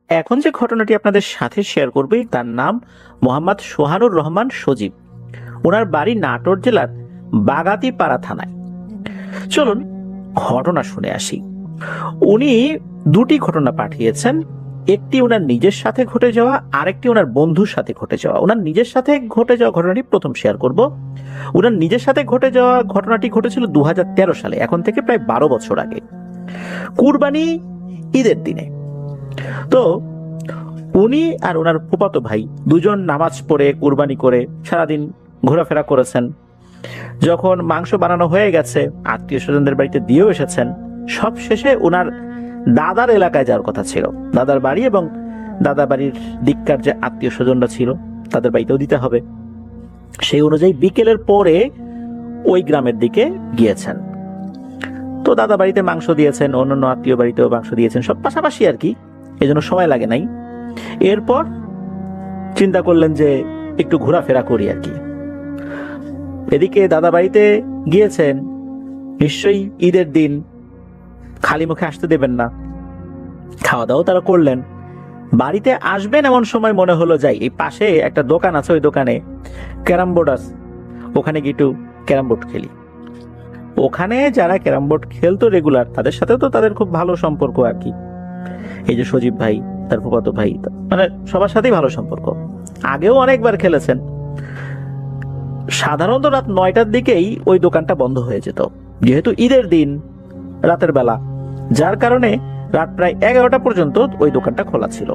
এখন যে ঘটনাটি আপনাদের সাথে শেয়ার করবে তার নাম মোহাম্মদ সোহানুর রহমান সজীব। ওনার বাড়ি নাটোর জেলার বাগাতিপাড়া থানায়। চলুন ঘটনা শুনে আসি। উনি দুটি ঘটনা পাঠিয়েছেন, একটি ওনার নিজের সাথে ঘটে যাওয়া, আরেকটি ওনার বন্ধুর সাথে ঘটে যাওয়া। ওনার নিজের সাথে ঘটে যাওয়া ঘটনাটি প্রথম শেয়ার করব। ওনার নিজের সাথে ঘটে যাওয়া ঘটনাটি ঘটেছিল 2013 সালে, এখন থেকে প্রায় 12 বছর আগে, কুরবানি ঈদের দিনে। তো উনি আর ওনার ফুফাতো ভাই দুজন নামাজ পড়ে কুরবানি করে সারাদিন ঘোরাফেরা করেছেন। যখন মাংস বানানো হয়ে গেছে, আত্মীয় স্বজনদের বাড়িতে দিয়েও এসেছেন। সব শেষে ওনার দাদার এলাকায় যাওয়ার কথা ছিল, দাদার বাড়ি এবং দাদা বাড়ির দিককার যে আত্মীয় স্বজনরা ছিল তাদের বাড়িতেও দিতে হবে। সেই অনুযায়ী বিকেলের পরে ওই গ্রামের দিকে গিয়েছেন। তো দাদা বাড়িতে মাংস দিয়েছেন, অন্যান্য আত্মীয় বাড়িতেও মাংস দিয়েছেন, সব পাশাপাশি আর কি, এজন্য সময় লাগে নাই। এরপর চিন্তা করলেন যে একটু ঘোরাফেরা করি আর কি। এদিকে দাদা বাড়িতে গিয়েছেন, নিশ্চয়ই ঈদের দিন খালি মুখে আসতে দেবেন না, খাওয়া দাওয়া তারা করলেন। বাড়িতে আসবেন এমন সময় মনে হলো যাই, এই পাশে একটা দোকান আছে, ওই দোকানে ক্যারাম বোর্ড আছে, ওখানে গিয়ে একটু ক্যারাম বোর্ড খেলি। ওখানে যারা ক্যারাম বোর্ড খেলতো রেগুলার, তাদের সাথে তো তাদের খুব ভালো সম্পর্ক আর কি। এই যে সজীব ভাই, তার ফুফাতো ভাই, মানে সবার সাথেই ভালো সম্পর্ক, আগেও অনেকবার খেলেছেন। সাধারণত রাত 9টার দিকেই ওই দোকানটা বন্ধ হয়ে যেত, যেহেতু ঈদের দিন রাতের বেলা, যার কারণে রাত প্রায় 11টা পর্যন্ত ওই দোকানটা খোলা ছিল।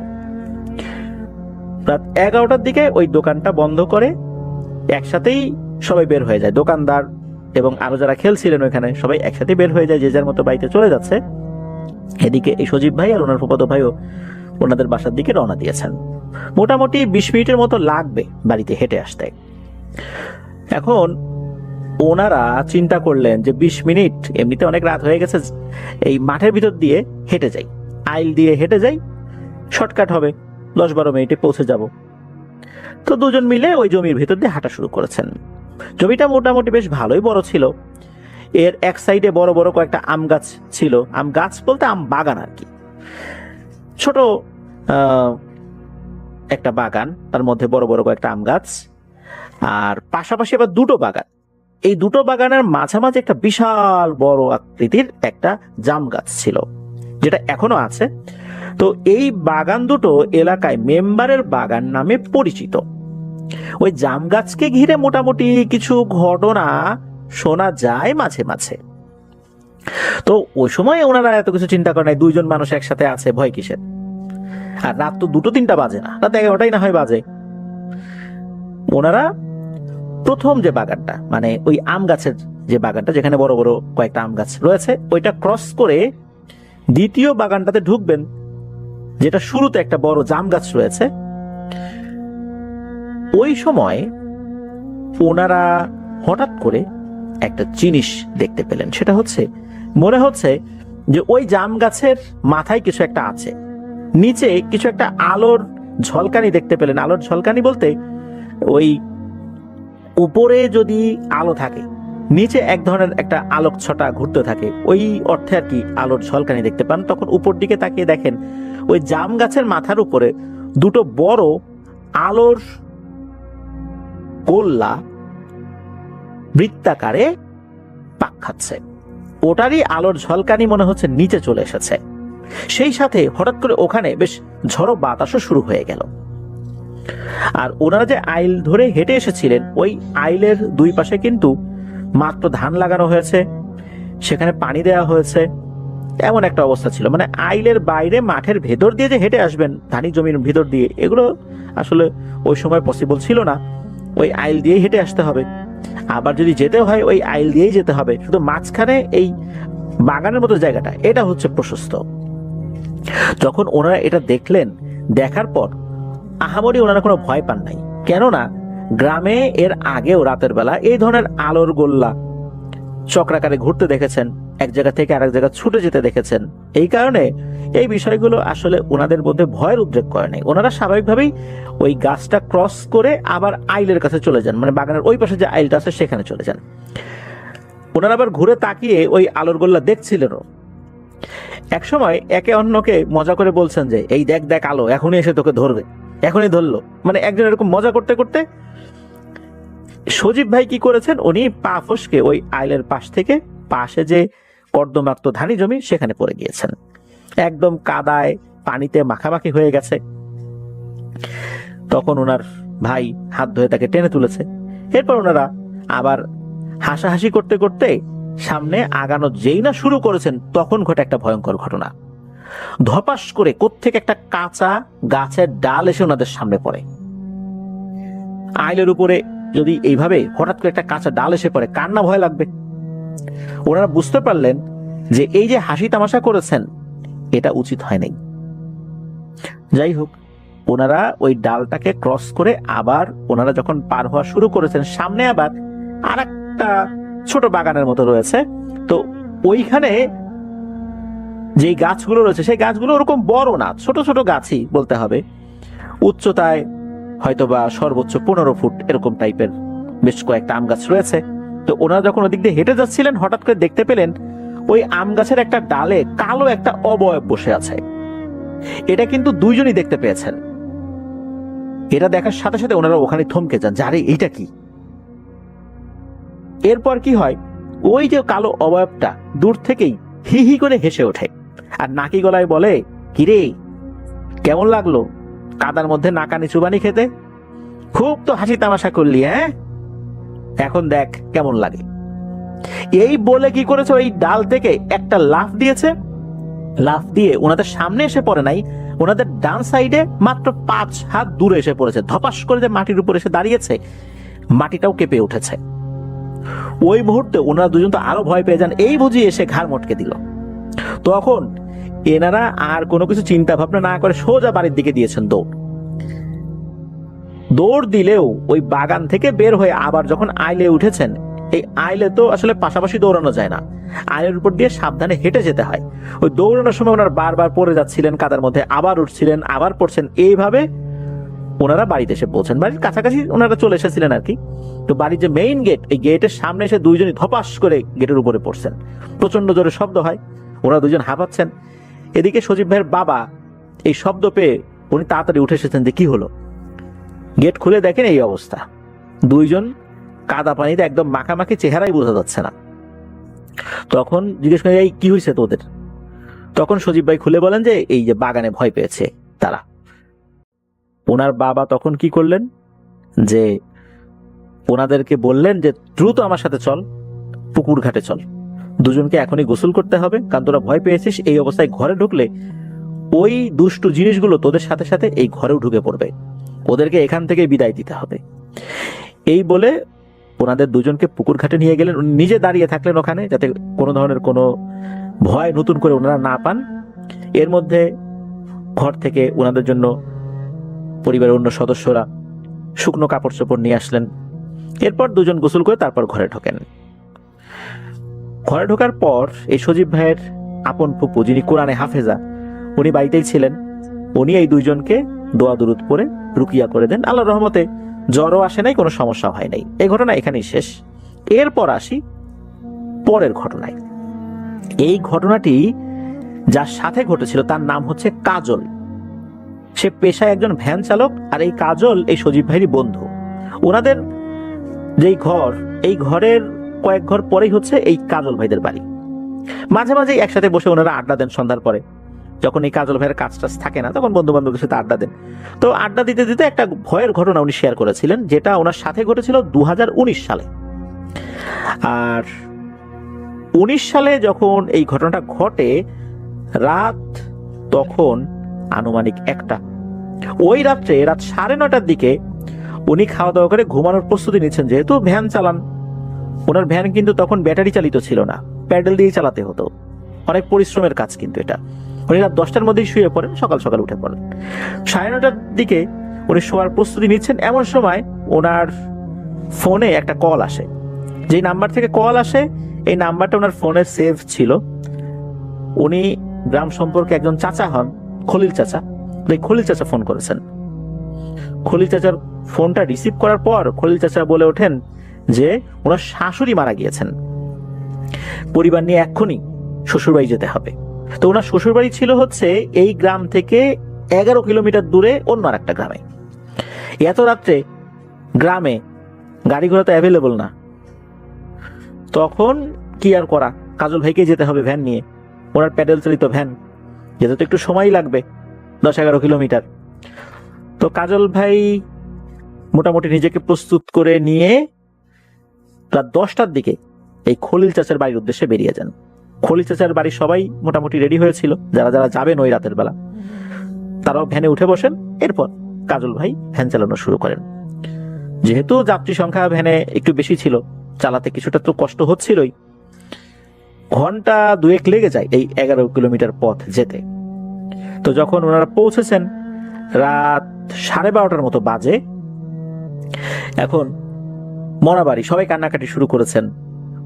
রাত 11টার দিকে ওই দোকানটা বন্ধ করে একসাথেই সবাই বের হয়ে যায়, দোকানদার এবং আরো যারা খেলছিলেন ওইখানে সবাই একসাথে বের হয়ে যায়, যে যার মতো বাড়িতে চলে যাচ্ছে। এদিকে এই সজীব ভাই আর ওনার ফুফাতো ভাইও ওনাদের বাসার দিকে রওনা দিয়েছেন। মোটামুটি 20 মিনিটের মতো লাগবে বাড়িতে হেঁটে আসতে। এখন ওনারা চিন্তা করলেন যে 20 মিনিট, এমনিতে অনেক রাত হয়ে গেছে, এই মাঠের ভিতর দিয়ে হেঁটে যাই, আইল দিয়ে হেঁটে যাই, শর্টকাট হবে, 10-12 মিনিটে পৌঁছে যাব। তো দুজন মিলে ওই জমির ভিতর দিয়ে হাঁটা শুরু করেছেন। জমিটা মোটামুটি বেশ ভালোই বড় ছিল। এর এক সাইডে বড় বড় কয়েকটা আম গাছ ছিল, আম গাছ বলতে আম বাগান আর কি, ছোট একটা বাগান, তার মধ্যে বড় বড় কয়েকটা আম গাছ, আর পাশাপাশি আবার দুটো বাগান। এই দুটো বাগানের মাঝামাঝি একটা বিশাল বড় আকৃতির একটা জাম গাছ ছিল, যেটা এখনো আছে। তো এই বাগান দুটো এলাকায় মেম্বারের বাগান নামে পরিচিত। ওই জাম গাছকে ঘিরে মোটামুটি কিছু ঘটনা শোনা যায় মাঝে মাঝে। তো ওই সময় ওনারা এত কিছু চিন্তা করে নাই, দুইজন মানুষ একসাথে আছে, ভয় কিসের। আর রাত তো 2-3টা বাজে না, রাত 11টাই না হয় বাজে। ওনারা প্রথম যে বাগানটা, মানে ওই আম গাছের যে বাগানটা, যেখানে বড় বড় কয়েকটা আম গাছ রয়েছে, ওইটা ক্রস করে দ্বিতীয় বাগানটাতে ঢুকবেন, যেটা শুরুতে একটা বড় জাম গাছ রয়েছে। ওই সময় ওনারা হঠাৎ করে একটা জিনিস দেখতে পেলেন। সেটা হচ্ছে, মনে হচ্ছে যে ওই জাম গাছের মাথায় কিছু একটা আছে, নিচে কিছু একটা আলোর ঝলকানি দেখতে পেলেন। আলোর ঝলকানি বলতে ওই উপরে যদি আলো থাকে, নিচে এক ধরনের একটা আলোক ছটা ঘুরতে থাকে, ওই অর্থে আর কি আলোর ঝলকানি দেখতে পান। তখন উপর দিকে তাকিয়ে দেখেন ওই জাম গাছের মাথার উপরে দুটো বড় আলোর গোল্লা বৃত্তাকারে পাক খাচ্ছে। ওটারই আলোর ঝলকানি মনে হচ্ছে নিচে চলে এসেছে। সেই সাথে হঠাৎ করে ওখানে বেশ ঝড়ো বাতাসও শুরু হয়ে গেল। আর ওনারা যে আইল ধরে হেঁটে এসেছিলেন, ওই আইলের দুই পাশে কিন্তু মাত্র ধান লাগানো হয়েছে, সেখানে পানি দেওয়া হয়েছে, এমন একটা অবস্থা ছিল। মানে আইলের বাইরে মাঠের ভেতর দিয়ে যে হেঁটে আসবেন, ধানি জমির ভিতর দিয়ে, এগুলো আসলে ওই সময় পসিবল ছিল না। ওই আইল দিয়েই হেঁটে আসতে হবে, আবার যদি যেতে হয় ওই আইল দিয়েই যেতে হবে। শুধু মাঝখানে এই বাগানের মতো জায়গাটা, এটা হচ্ছে প্রশস্ত। যখন ওনারা এটা দেখলেন, দেখার পর আহামরি ওনারা কোনো ভয় পান নাই, কেননা গ্রামে এর আগেও রাতের বেলা এই ধরনের আলোর গোল্লা চক্রাকারে ঘুরতে দেখেছেন, এক জায়গা থেকে আরেক জায়গা ছুটে যেতে দেখেছেন। এই কারণে এই বিষয়গুলো আসলে ওনাদের মধ্যে ভয়ের উদ্রেক করে নাই। ওনারা স্বাভাবিকভাবেই ওই গাছটা ক্রস করে আবার আইলের কাছে চলে যান, মানে বাগানের ওই পাশে যে আইলটা আছে সেখানে চলে যান। ওনারা আবার ঘুরে তাকিয়ে ওই আলোর গোল্লা দেখছিলেনও, এক সময় একে অন্যকে মজা করে বলছেন যে এই দেখ দেখ আলো এখনই এসে তোকে ধরবে, এখনই ধরলো। মানে একজন এরকম মজা করতে করতে সজীব ভাই কি করেছেন, উনি পা ফসকে ওই আইলের পাশ থেকে পাশে যে কর্দমাক্ত ধানি জমি সেখানে পড়ে গিয়েছেন। একদম কাদায় পানিতে মাখামাখি হয়ে গেছে। তখন ওনার ভাই হাত ধরে তাকে টেনে তুলেছে। এরপর ওনারা আবার হাসাহাসি করতে করতে সামনে আগানো যেই না শুরু করেছেন তখন ঘটে একটা ভয়ঙ্কর ঘটনা। ধপাস করে কোত্থেকে একটা কাঁচা গাছের ডাল এসে ওনাদের সামনে পড়ে। আইলের উপরে যদি এইভাবে হঠাৎ করে একটা কাঁচা ডাল এসে পড়ে কার না ভয় লাগবে। ওনারা বুঝতে পারলেন যে এই যে হাসি তামাশা করেছেন এটা উচিত হয় নাই। যাই হোক, ওনারা ওই ডালটাকে ক্রস করে আবার ওনারা যখন পার হওয়া শুরু করেছেন, সামনে আবার আর একটা ছোট বাগানের মতো রয়েছে। তো ওইখানে যে গাছগুলো রয়েছে সেই গাছগুলো ওরকম বড় না, ছোট ছোট গাছই বলতে হবে। উচ্চতায় হয়তোবা সর্বোচ্চ 15 ফুট এরকম টাইপের বেশ কয়েকটা আম গাছ রয়েছে। তো ওনারা যখন ওদিক দিয়ে হেঁটে যাচ্ছিলেন হঠাৎ করে দেখতে পেলেন ওই আম গাছের একটা ডালে কালো একটা অবয়ব বসে আছে। এটা কিন্তু দুইজনই দেখতে পেয়েছেন। এটা দেখার সাথে সাথে ওনারা ওখানে থমকে যান, আরে এইটা কি। এরপর কি হয়, ওই যে কালো অবয়বটা দূর থেকেই হি হি করে হেসে ওঠে আর নাকি গলায় বলে, কিরে কেমন লাগলো কাদার মধ্যে নাকানি চুবানি খেতে? খুব তো হাসি তামাশা করলি, হ্যাঁ? এখন দেখ কেমন লাগে। এই বলে কি করেছে, ওই ডাল থেকে একটা লাফ দিয়েছে। লাফ দিয়ে ওনাদের সামনে এসে পড়ে নাই, ওনাদের ডান সাইডে মাত্র 5 হাত দূরে এসে পড়েছে। ধপাস করে যে মাটির উপর এসে দাঁড়িয়েছে, মাটিটাও কেঁপে উঠেছে। ওই মুহূর্তে ওনারা দুজন তো আরো ভয় পেয়ে যান, এই বুঝি এসে ঘাড় মটকে দিল। তখন এনারা আর কোনো কিছু চিন্তা ভাবনা না করে সোজা বাড়ির দিকে দিয়েছেন দৌড়। দৌড় দিলেও ওই বাগান থেকে বের হয়ে আবার যখন আইলে উঠেছেন, এই আইলে তো আসলে পাশাপাশি দৌড়ানো যায় না, আইলের উপর দিয়ে সাবধানে হেঁটে যেতে হয়। ওই দৌড়ানোর সময় ওনারা বারবার পড়ে যাচ্ছিলেন কাদার মধ্যে, আবার উঠছিলেন আবার পড়ছেন। এইভাবে ওনারা বাড়িতে এসে পৌঁছেন। বাড়ির কাছাকাছি ওনারা চলে এসেছিলেন আর কি। তো বাড়ির যে মেইন গেট, এই গেটের সামনে এসে দুইজনই ধপাস করে গেটের উপরে পড়ছেন। প্রচন্ড জোরে শব্দ হয়, ওরা দুজন হাঁপাচ্ছেন। এদিকে সজীব ভাইয়ের বাবা এই শব্দ পেয়ে উনি তাড়াতাড়ি উঠে এসেছেন যে কি হলো। গেট খুলে দেখেন এই অবস্থা, দুইজন কাদা পানিতে একদম মাখামাখি, চেহারাই বোঝা যাচ্ছে না। তখন জিজ্ঞেস করেন, এই কি হয়েছে তোদের? তখন সজীব ভাই খুলে বলেন যে এই যে বাগানে ভয় পেয়েছে তারা। ওনার বাবা তখন কি করলেন, যে ওনাদেরকে বললেন যে দ্রুত আমার সাথে চল, পুকুর ঘাটে চল, দুজনকে এখনই গোসল করতে হবে, কারণ তোরা ভয় পেয়েছিস। এই অবস্থায় ঘরে ঢুকলে ওই দুষ্টু জিনিসগুলো তোদের সাথে সাথে এই ঘরেও ঢুকে পড়বে, ওদেরকে এখান থেকে বিদায় দিতে হবে। এই বলে ওনাদের দুজনকে পুকুর ঘাটে নিয়ে গেলেন। উনি নিজে দাঁড়িয়ে থাকলেন ওখানে, যাতে কোনো ধরনের কোনো ভয় নতুন করে ওনারা না পান। এর মধ্যে ঘর থেকে ওনাদের জন্য পরিবারের অন্য সদস্যরা শুকনো কাপড় চোপড় নিয়ে আসলেন। এরপর দুজন গোসল করে তারপর ঘরে ঢোকেন। ঘরে ঢোকার পর এই সজীব ভাইয়ের আপন ফুপু, যিনি কোরআনে হাফেজা, উনি বাড়িতেই ছিলেন। উনি এই দুইজনকে দোয়া দুরুদ পড়ে রুকিয়া করে দেন। আল্লাহর রহমতে জ্বরও আসে নাই, কোনো সমস্যা হয় নাই। এই ঘটনা এখানেই শেষ। এরপর আসি পরের ঘটনায়। এই ঘটনাটি যার সাথে ঘটেছিল তার নাম হচ্ছে কাজল। সে পেশায় একজন ভ্যান চালক, আর এই কাজল এই সজীব ভাইয়েরই বন্ধু। ওনাদের যেই ঘর, এই ঘরের কয়েক ঘর পরেই হচ্ছে এই কাজল ভাইদের বাড়ি। মাঝে মাঝে একসাথে বসে ওনারা আড্ডা দেন সন্ধ্যার পরে, যখন এই কাজল ভাইয়ের কাজ টাজ থাকে না তখন বন্ধু বান্ধবদের সাথে আড্ডা দেন। তো আড্ডা দিতে দিতে একটা ভয়ের ঘটনা উনি শেয়ার করেছিলেন, যেটা ওনার সাথে ঘটেছিল 2019 সালে। আর 19 সালে যখন এই ঘটনাটা ঘটে, রাত তখন আনুমানিক 1টা। ওই রাত্রে রাত 9:30টার দিকে উনি খাওয়া দাওয়া করে ঘুমানোর প্রস্তুতি নিচ্ছেন। যেহেতু ভ্যান চালান, ওনার ভ্যান কিন্তু তখন ব্যাটারি চালিত ছিল না, প্যাডেল দিয়ে চালাতে হতো। অনেক পরিশ্রমের কাজ কিন্তু এটা। উনি রাত 10টার মধ্যেই শুয়ে পড়েন, সকাল সকাল উঠে পড়েন। 9:30টার দিকে উনি শোয়ার প্রস্তুতি নিচ্ছেন, এমন সময় ওনার ফোনে একটা কল আসে। যে নাম্বার থেকে কল আসে, এই নাম্বারটা ওনার ফোনে সেভ ছিল। উনি গ্রাম সম্পর্কে একজন চাচা হন, খলিল চাচা। খলিল চাচা ফোন করেছেন। খলিল চাচার ফোনটা রিসিভ করার পর খলিল চাচা বলে ওঠেন যে ওনার শাশুড়ি মারা গিয়েছেন, পরিবার নিয়ে এক্ষুনি শ্বশুরবাড়ি যেতে হবে। তো ওনার শ্বশুর বাড়ি ছিল হচ্ছে এই গ্রাম থেকে 11 কিলোমিটার দূরে অন্য আর একটা গ্রামে। এত রাত্রে গ্রামে গাড়ি ঘোড়া তো অ্যাভেলেবল না, তখন কি আর করা, কাজল ভাইকে যেতে হবে ভ্যান নিয়ে। ওনার প্যাডেল চালিত ভ্যান, যেতে তো একটু সময় লাগবে, 10-11 কিলোমিটার। তো কাজল ভাই মোটামুটি নিজেকে প্রস্তুত করে নিয়ে রাত 10টার দিকে এই খলিল চাচার বাড়ির উদ্দেশ্যে বেরিয়ে যান। খলিল চাচার বাড়ির সবাই মোটামুটি রেডি হয়েছিল, যারা যারা যাবেন ওই রাতের বেলা তারাও ভ্যানে উঠে বসেন। এরপর কাজল ভাই ভ্যান চালানো শুরু করেন। যেহেতু যাত্রী সংখ্যা ভ্যানে একটু বেশি ছিল, চালাতে কিছুটা তো কষ্ট হচ্ছিলই। ঘন্টা 2-1 লেগে যায় এই 11 কিলোমিটার পথ যেতে। তো যখন ওনারা পৌঁছেছেন রাত 12:30টার মতো বাজে, এখন মরাবাড়ি সবাই কান্নাকাটি শুরু করেছেন।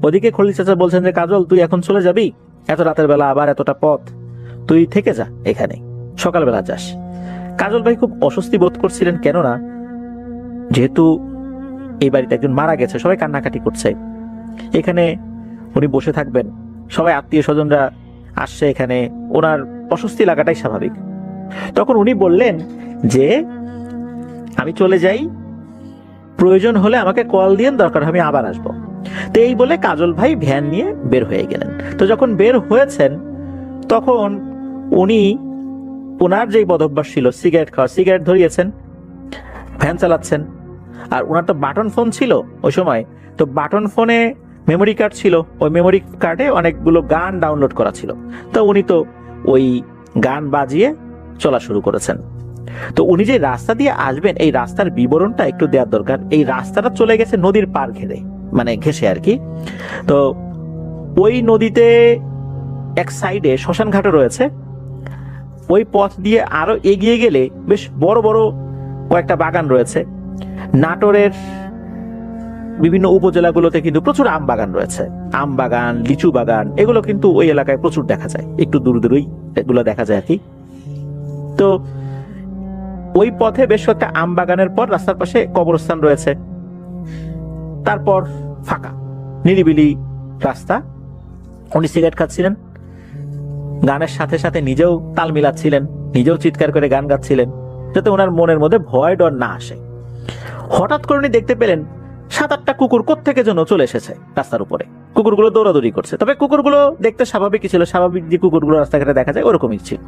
ওদিকে খলিল চাচা বলছেন যে কাজল তুই এখন চলে যাবি, এত রাতের বেলা আবার এতটা পথ, তুই থেকে যা এখানে, সকালবেলা যাস। কাজল ভাই খুব অস্বস্তি বোধ করছিলেন, কেননা যেহেতু এই বাড়িতে একজন মারা গেছে, সবাই কান্নাকাটি করছে, এখানে উনি বসে থাকবেন, সবাই আত্মীয় স্বজনরা আসছে, এখানে ওনার অস্বস্তি লাগাটাই স্বাভাবিক। তখন উনি বললেন যে আমি চলে যাই, প্রয়োজন হলে আমাকে কল দিন, দরকার আমি আবার আসবো। তো এই বলে কাজল ভাই ভ্যান নিয়ে বের হয়ে গেলেন। তো যখন বের হয়েছেন তখন উনি ওনার যেই বদভ্যাস ছিল সিগারেট খাওয়া, সিগারেট ধরিয়েছেন, ভ্যান চালাচ্ছেন। আর ওনার তো বাটন ফোন ছিল ওই সময়, তো বাটন ফোনে মেমোরি কার্ড ছিল, ওই মেমোরি কার্ডে অনেকগুলো গান ডাউনলোড করা ছিল। তো উনি তো ওই গান বাজিয়ে চলা শুরু করেছেন। তো উনি যে রাস্তা দিয়ে আসবেন এই রাস্তার বিবরণটা একটু দেওয়ার দরকার। এই রাস্তাটা চলে গেছে নদীর পার ঘেরে, মানে ঘেঁষে আর কি। তো ওই নদীতে এক সাইডে শ্মশান ঘাটও রয়েছে। ওই পথ দিয়ে আরো এগিয়ে গেলে বেশ বড় বড় কয়েকটা বাগান রয়েছে। নাটোরের বিভিন্ন উপজেলাগুলোতে কিন্তু প্রচুর আম বাগান রয়েছে, আম বাগান, লিচু বাগান, এগুলো কিন্তু ওই এলাকায় প্রচুর দেখা যায়, একটু দূর দূরই এগুলো দেখা যায় আর কি। তো ওই পথে বেশ কয়েকটা আম বাগানের পর রাস্তার পাশে কবরস্থান রয়েছে, তারপর ফাঁকা নিরিবিলি রাস্তা। উনি সিগারেট খাচ্ছিলেন, গানের সাথে সাথে নিজেও তাল মিলাচ্ছিলেন, নিজেও চিৎকার করে গান গাচ্ছিলেন, যাতে ওনার মনের মধ্যে ভয় ডর না আসে। হঠাৎ করে উনি দেখতে পেলেন 7-8টা কুকুর কোত্থেকে যেন চলে এসেছে রাস্তার উপরে। কুকুরগুলো দৌড়াদৌড়ি করছে, তবে কুকুরগুলো দেখতে স্বাভাবিকই ছিল, স্বাভাবিক যে কুকুরগুলো রাস্তাঘাটে দেখা যায় ওরকমই ছিল।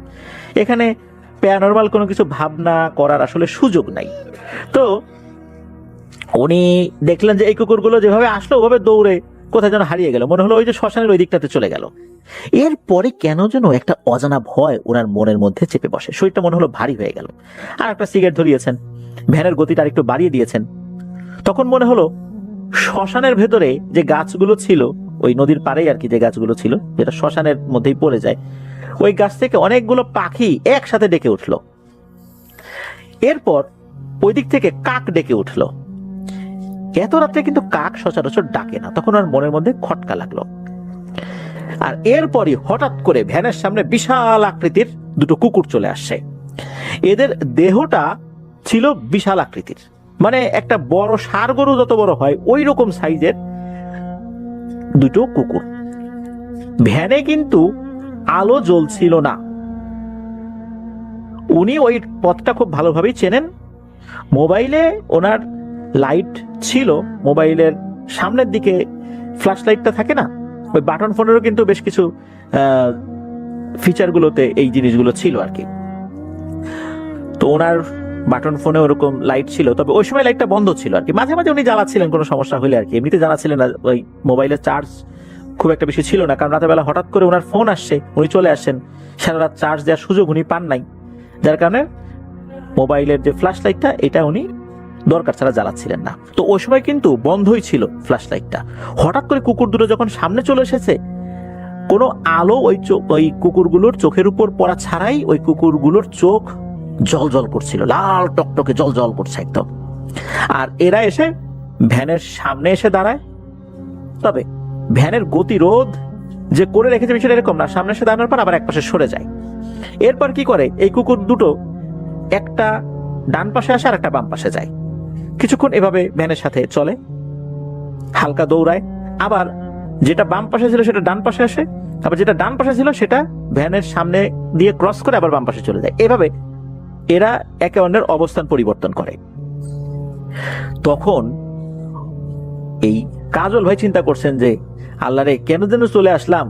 এখানে প্যারানরমাল কোনো কিছু ভাবনা করার আসলে সুযোগ নাই। তো উনি দেখলেন যে এই কুকুরগুলো যেভাবে আসলো ওভাবে দৌড়ে কোথায় যেন হারিয়ে গেল, মনে হলো ওই যে শ্মশানের ওই দিকটাতে চলে গেল। এরপরে কেন যেন একটা অজানা ভয় ওনার মনের মধ্যে চেপে বসে, শরীরটা মনে হলো ভারী হয়ে গেল। আর একটা সিগারেট ধরিয়েছেন, ভ্যানের গতিটা আরেকটু বাড়িয়ে দিয়েছেন। তখন মনে হলো শ্মশানের ভেতরে যে গাছগুলো ছিল, ওই নদীর পাড়েই আর কি যে গাছগুলো ছিল, যেটা শ্মশানের মধ্যেই পড়ে যায়, ওই গাছ থেকে অনেকগুলো পাখি একসাথে ডেকে উঠলো। এরপর ওই দিক থেকে কাক ডেকে উঠলো। এত রাত্রে কিন্তু কাক সচরাচর ডাকে না, তখন আর মনের মধ্যে খটকা লাগলো। আর এরপরই হঠাৎ করে ভ্যানের সামনে বিশাল আকৃতির দুটো কুকুর চলে আসছে। এদের দেহটা ছিল বিশাল আকৃতির, মানে একটা বড় ষাঁড় গরু যত বড় হয় ওই রকম সাইজের দুটো কুকুর। ভ্যানে কিন্তু আলো জ্বলছিল না। উনি ওই পথটা খুব ভালোভাবেই চেনেন। মোবাইলে ওনার লাইট ছিল, মোবাইলের সামনের দিকে ফ্ল্যাশ লাইটটা থাকে না, ওই বাটন ফোনেরও কিন্তু বেশ কিছু ফিচারগুলোতে এই জিনিসগুলো ছিল আর কি। তো ওনার বাটন ফোনে ওরকম লাইট ছিল, তবে ওই সময় লাইটটা বন্ধ ছিল আর কি। মাঝে মাঝে উনি জ্বালাচ্ছিলেন কোনো সমস্যা হলে আর কি, এমনিতে জ্বালাচ্ছিলেন না। ওই মোবাইলের চার্জ খুব একটা বেশি ছিল না, কারণ রাতের বেলা হঠাৎ করে ওনার ফোন আসছে, উনি চলে আসছেন, সারা রাত চার্জ দেওয়ার সুযোগ উনি পান নাই, যার কারণে মোবাইলের যে ফ্ল্যাশ লাইটটা এটা উনি দরকার ছাড়া জ্বালাচ্ছিলেন না। তো ওই সময় কিন্তু বন্ধই ছিল ফ্ল্যাশ লাইটটা। হঠাৎ করে কুকুর দুটো যখন সামনে চলে এসেছে, কোনো আলো ওই কুকুরগুলোর চোখের উপর পড়া ছাড়াই ওই কুকুরগুলোর চোখ জল জল করছিল, লাল টকটকে জল জল করছে একদম। আর এরা এসে ভ্যানের সামনে এসে দাঁড়ায়, তবে ভ্যানের গতিরোধ যে করে রেখেছে বিষয়টা এরকম না, সামনে এসে দাঁড়ানোর পর আবার একপাশে সরে যায়। এরপর কি করে, এই কুকুর দুটো একটা ডান পাশে আসে আর একটা বাম পাশে যায়, কিছুক্ষণ এভাবে ভ্যানের সাথে চলে, হালকা দৌড়ায়, আবার যেটা বাম পাশে ছিল সেটা ডান পাশে আসে, আবার যেটা ডান পাশে ছিল সেটা ভ্যানের সামনে দিয়ে ক্রস করে আবার বাম পাশে চলে যায়। এভাবে এরা একে অন্যের অবস্থান পরিবর্তন করে। তখন এই কাজল ভাই চিন্তা করছেন যে আল্লাহ রে, কেন যেন চলে আসলাম,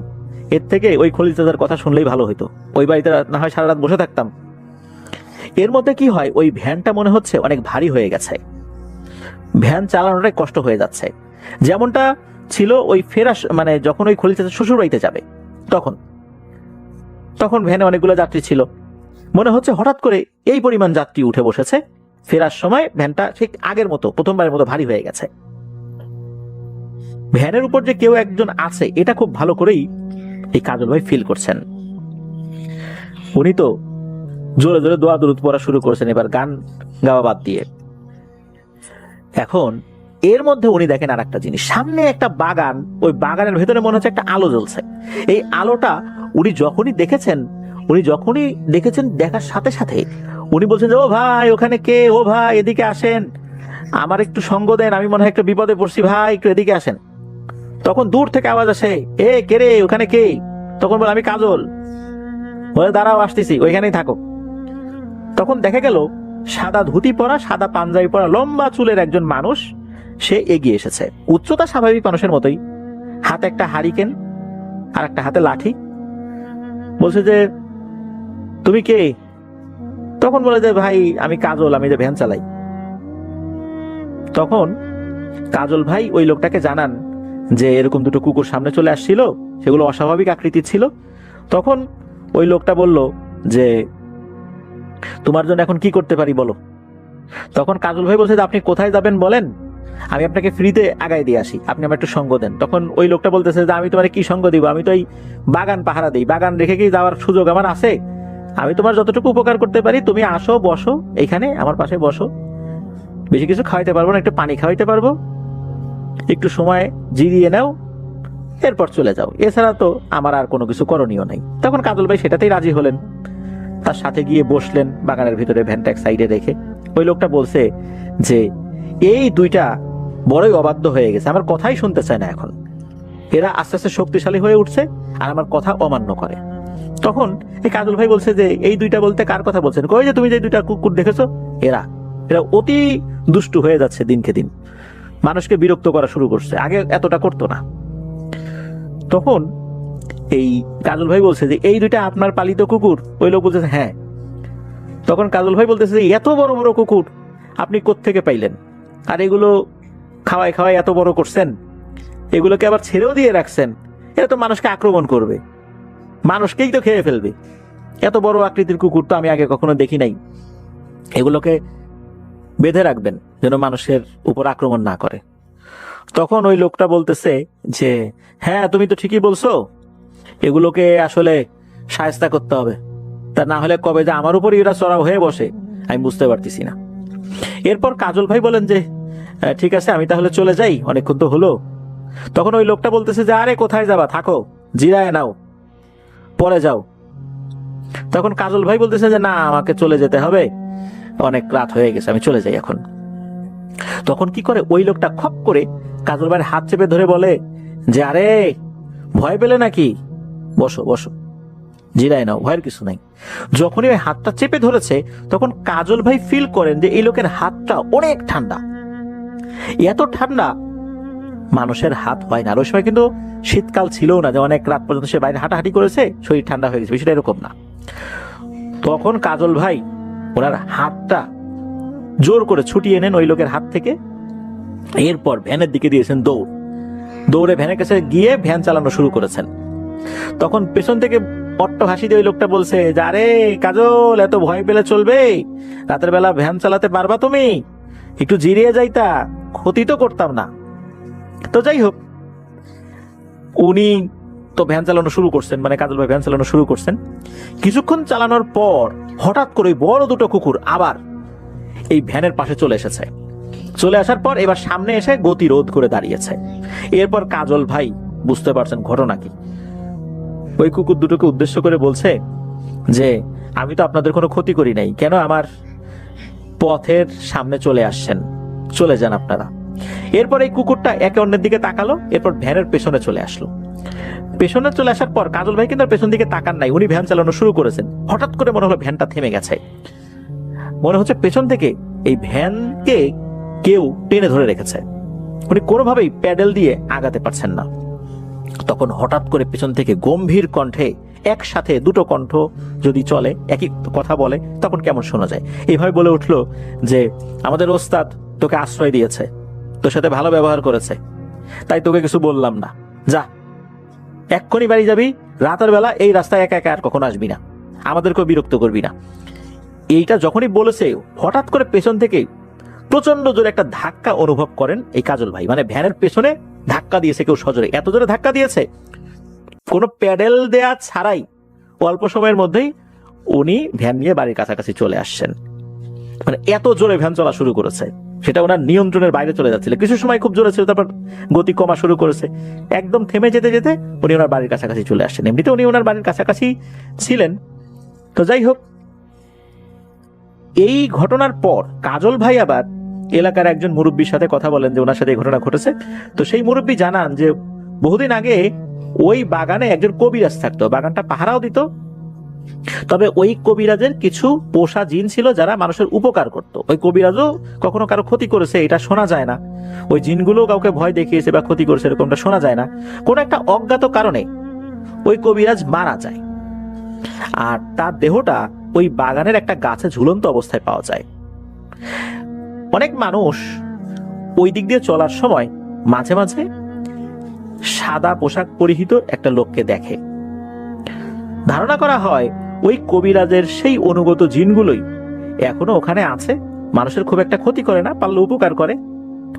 এর থেকে ওই খলিল চাচার কথা শুনলেই ভালো হইতো, ওই বাড়িতে না হয় সারা রাত বসে থাকতাম। এর মধ্যে কি হয়, ওই ভ্যানটা মনে হচ্ছে অনেক ভারী হয়ে গেছে, ভ্যান চালানোটাই কষ্ট হয়ে যাচ্ছে। যেমনটা ছিল ওই ফেরাস, মানে যখন ওই খলিল চাচা শ্বশুর বাড়িতে যাবে তখন তখন ভ্যানে অনেকগুলো যাত্রী ছিল, মনে হচ্ছে হঠাৎ করে এই পরিমাণ যাত্রী উঠে বসেছে, ফেরার সময় ভ্যানটা ঠিক আগের মতো প্রথমবারের মতো ভারী হয়ে গেছে। ভ্যানের উপর যে কেউ একজন আছে এটা খুব ভালো করেই এই কাজল ভাই ফিল করছেন। উনি তো জোরে জোরে দোয়া দুরুদ পড়া শুরু করছেন, এবার গান গাওয়া বাদ দিয়ে। এখন এর মধ্যে উনি দেখেন আর একটা জিনিস, সামনে একটা বাগান, ওই বাগানের ভেতরে মনে হচ্ছে একটা আলো জ্বলছে। এই আলোটা উনি যখনই দেখেছেন দেখার সাথে সাথে উনি বলছেন যে ও ভাই ওখানে কে, ও ভাই এদিকে আসেন, আমার একটু সঙ্গ দেন, আমি মনে হয় একটু বিপদে পড়ছি, ভাই একটু এদিকে আসেন। তখন দূর থেকে আওয়াজ আসে, এ কে রে, ওখানে কে? তখন বলে আমি কাজল। বলে দাঁড়াও আসতেছি, ওইখানেই থাকো। তখন দেখা গেল সাদা ধুতি পরা, সাদা পাঞ্জাবি পরা, লম্বা চুলের একজন মানুষ সে এগিয়ে এসেছে, উচ্চতা স্বাভাবিক মানুষের মতোই, হাতে একটা হারিকেন আর একটা হাতে লাঠি। বলছে যে তুমি কে? তখন বলে যে ভাই আমি কাজল, আমি যে ভ্যান চালাই। তখন কাজল ভাই ওই লোকটাকে জানান যে এরকম দুটো কুকুর সামনে চলে আসছিল, সেগুলো অস্বাভাবিক আকৃতির ছিল। তখন ওই লোকটা বলল যে তোমার জন্য এখন কি করতে পারি বলো। তখন কাজল ভাই বলছে যে আপনি কোথায় যাবেন বলেন, আমি আপনাকে ফ্রিতে আগায় দিয়ে আসি, আপনি আমার একটু সঙ্গ দেন। তখন ওই লোকটা বলতেছে যে আমি তোমার কি সঙ্গ দিব, আমি তো এই বাগান পাহারা দিই, বাগান রেখে কি যাওয়ার সুযোগ আমার আছে? আমি তোমার যতটুকু উপকার করতে পারি, তুমি আসো, বসো এখানে আমার পাশে বসো, বেশি কিছু খাওয়াইতে পারবো না, একটু পানি খাওয়াইতে পারবো, একটু সময় জিরিয়ে নাও, এরপর চলে যাও, এছাড়া তো আমার আর কোনো কিছু করণীয় নাই। তখন কাজল ভাই সেটাতেই রাজি হলেন, তার সাথে গিয়ে বসলেন বাগানের ভিতরে, ভ্যানটা এক সাইডে রেখে। ওই লোকটা বলছে যে এই দুইটা বড়ই অবাধ্য হয়ে গেছে, আমার কথাই শুনতে চায় না, এখন এরা আস্তে আস্তে শক্তিশালী হয়ে উঠছে আর আমার কথা অমান্য করে। তখন এই কাজল ভাই বলছে যে এই দুইটা বলতে কার কথা বলছেন? কই যে তুমি যে দুইটা কুকুর দেখেছো, এরা এরা অতি দুষ্টু হয়ে যাচ্ছে, দিনকে দিন মানুষকে বিরক্ত করা শুরু করছে, আগে এতটা করতো না। তখন এই কাজল ভাই বলছে যে এই দুইটা আপনার পালিত কুকুর? ওই লোক বলতেছে হ্যাঁ। তখন কাজল ভাই বলতেছে যে এত বড় বড় কুকুর আপনি কোত্থেকে পাইলেন? আর এগুলো খাওয়াই খাওয়াই এত বড় করছেন, এগুলোকে আবার ছেড়েও দিয়ে রাখছেন, এরা তো মানুষকে আক্রমণ করবে, মানুষকেই তো খেয়ে ফেলবে, এত বড় আকৃতির কুকুর তো আমি আগে কখনো দেখি নাই, এগুলোকে বেঁধে রাখবেন যেন মানুষের উপর আক্রমণ না করে। তখন ওই লোকটা বলতেছে যে হ্যাঁ তুমি তো ঠিকই বলছো, এগুলোকে আসলে শায়েস্তা করতে হবে, তা না হলে কবে যে আমার উপর এরা চড়াও হয়ে বসে আমি বুঝতে পারতেছি না। এরপর কাজল ভাই বলেন যে ঠিক আছে আমি তাহলে চলে যাই, অনেকক্ষণ তো হলো। তখন ওই লোকটা বলতেছে যে আরে কোথায় যাবা, থাকো, জিরায় নাও, পরে যাও। তখন কাজল ভাই বলতেছে যে না আমাকে চলে যেতে হবে, অনেক রাত হয়ে গেছে, আমি চলে যাই এখন। তখন কি করে ওই লোকটা খপ করে কাজল ভাইয়ের হাত চেপে ধরে বলে যে আরে ভয় পেলে নাকি, বসো বসো, জিরায় নাও, ভয়ের কিছু নাই। যখনই ওই হাতটা চেপে ধরেছে তখন কাজল ভাই ফিল করেন যে এই লোকের হাতটা অনেক ঠান্ডা, এত ঠান্ডা মানুষের হাত হয় না। আর ওই সময় কিন্তু শীতকাল ছিল না যে অনেক রাত পর্যন্ত সে বাইরে হাঁটাহাঁটি করেছে, শরীর ঠান্ডা হয়ে গেছে, বিষয়টা এরকম না। তখন কাজল ভাই ওনার হাতটা জোর করে ছুটিয়ে নেন ওই লোকের হাত থেকে, এরপর ভ্যানের দিকে দিয়েছেন দৌড়ে ভ্যানের কাছে গিয়ে ভ্যান চালানো শুরু করেছেন। তখন পেছন থেকে পট্ট হাসি দিয়ে ওই লোকটা বলছে যে আরে কাজল এত ভয় পেলে চলবে, রাতের বেলা ভ্যান চালাতে পারবা তুমি, একটু জিরিয়ে যাইতা, ক্ষতি তো করতাম না। তো যাই হোক, উনি তো ভ্যান চালানো শুরু করছেন, মানে কাজল ভাই ভ্যান চালানো শুরু করছেন। কিছুক্ষণ চালানোর পর হঠাৎ করে বড় দুটো কুকুর আবার এই ভ্যানের পাশে চলে এসেছে। চলে আসার পর এবার সামনে এসে গতিরোধ করে দাঁড়িয়েছে। এরপর কাজল ভাই বুঝতে পারছেন ঘটনা কি। ওই কুকুর দুটোকে উদ্দেশ্য করে বলছে যে আমি তো আপনাদের কোনো ক্ষতি করি নাই, কেন আমার পথের সামনে চলে আসছেন, চলে যান আপনারা। এরপর এই কুকুরটা একে অন্যের দিকে তাকালো, এরপর ভ্যানের পেছনে চলে আসলো। পেছনে চলে আসার পর কাজল ভাই কিন্তু পেছন দিকে তাকান নাই, উনি ভ্যান চালানো শুরু করেছেন। হঠাৎ করে মনে হলো ভ্যানটা থেমে গেছে, মনে হচ্ছে পেছন থেকে এই ভ্যানকে কেউ টেনে ধরে রেখেছে, উনি কোনোভাবেই প্যাডেল দিয়ে আগাতে পারছেন না। তখন হঠাৎ করে পেছন থেকে গম্ভীর কণ্ঠে, একসাথে দুটো কণ্ঠ যদি চলে একই কথা বলে তখন কেমন শোনা যায়, এইভাবে বলে উঠলো যে আমাদের ওস্তাদ তোকে আশ্রয় দিয়েছে, তোর সাথে ভালো ব্যবহার করেছে, তাই তোকে কিছু বললাম না, যা এক্ষুনি বাড়ি যাবি, রাতের বেলা এই রাস্তায় একা একা আর কখনো আসবি না, আমাদেরকেও বিরক্ত করবি না। এইটা যখনই বলেছে হঠাৎ করে পেছন থেকে প্রচন্ড জোরে একটা ধাক্কা অনুভব করেন এই কাজল ভাই, মানে ভ্যানের পেছনে ধাক্কা দিয়েছে কেউ সজোরে, এত জোরে ধাক্কা দিয়েছে কোনো প্যাডেল দেয়া ছাড়াই অল্প সময়ের মধ্যেই উনি ভ্যান নিয়ে বাড়ির কাছাকাছি চলে আসছেন। মানে এত জোরে ভ্যান চলা শুরু করেছে, সেটা ওনার নিয়ন্ত্রণের বাইরে চলে যাচ্ছিল। কিছু সময় খুব জোরে ছিল, তারপর গতি কমা শুরু করেছে, একদম থেমে যেতে যেতে উনি ওনার বাড়ির কাছাকাছি চলে আসছেন। এমনিতে উনি ওনার বাড়ির কাছাকাছি ছিলেন। তো যাই হোক, এই ঘটনার পর কাজল ভাই আবার এলাকার একজন মুরব্বীর সাথে কথা বলেন যে ওনার সাথে এই ঘটনা ঘটেছে। তো সেই মুরব্বী জানান যে বহুদিন আগে ওই বাগানে একজন কবিরাজ থাকতো, বাগানটা পাহারাও দিত। তবে ওই কবিরাজের কিছু পোষা জিন ছিল যারা মানুষের উপকার করত। ওই কবিরাজও কখনো কারো ক্ষতি করেছে এটা শোনা যায় না, ওই জিনগুলো কাউকে ভয় দেখিয়েছে বা ক্ষতি করেছে এরকমটা শোনা যায় না। কোন একটা অজ্ঞাত কারণে ওই কবিরাজ মারা যায়, আর তার দেহটা ওই বাগানের একটা গাছে ঝুলন্ত অবস্থায় পাওয়া যায়। অনেক মানুষ ওই দিক দিয়ে চলার সময় মাঝে মাঝে সাদা পোশাক পরিহিত একটা লোককে দেখে। ধারণা করা হয় ওই কবিরাজের সেই অনুগত জিনগুলোই এখনো ওখানে আছে, মানুষের খুব একটা ক্ষতি করে না, পারলে উপকার করে।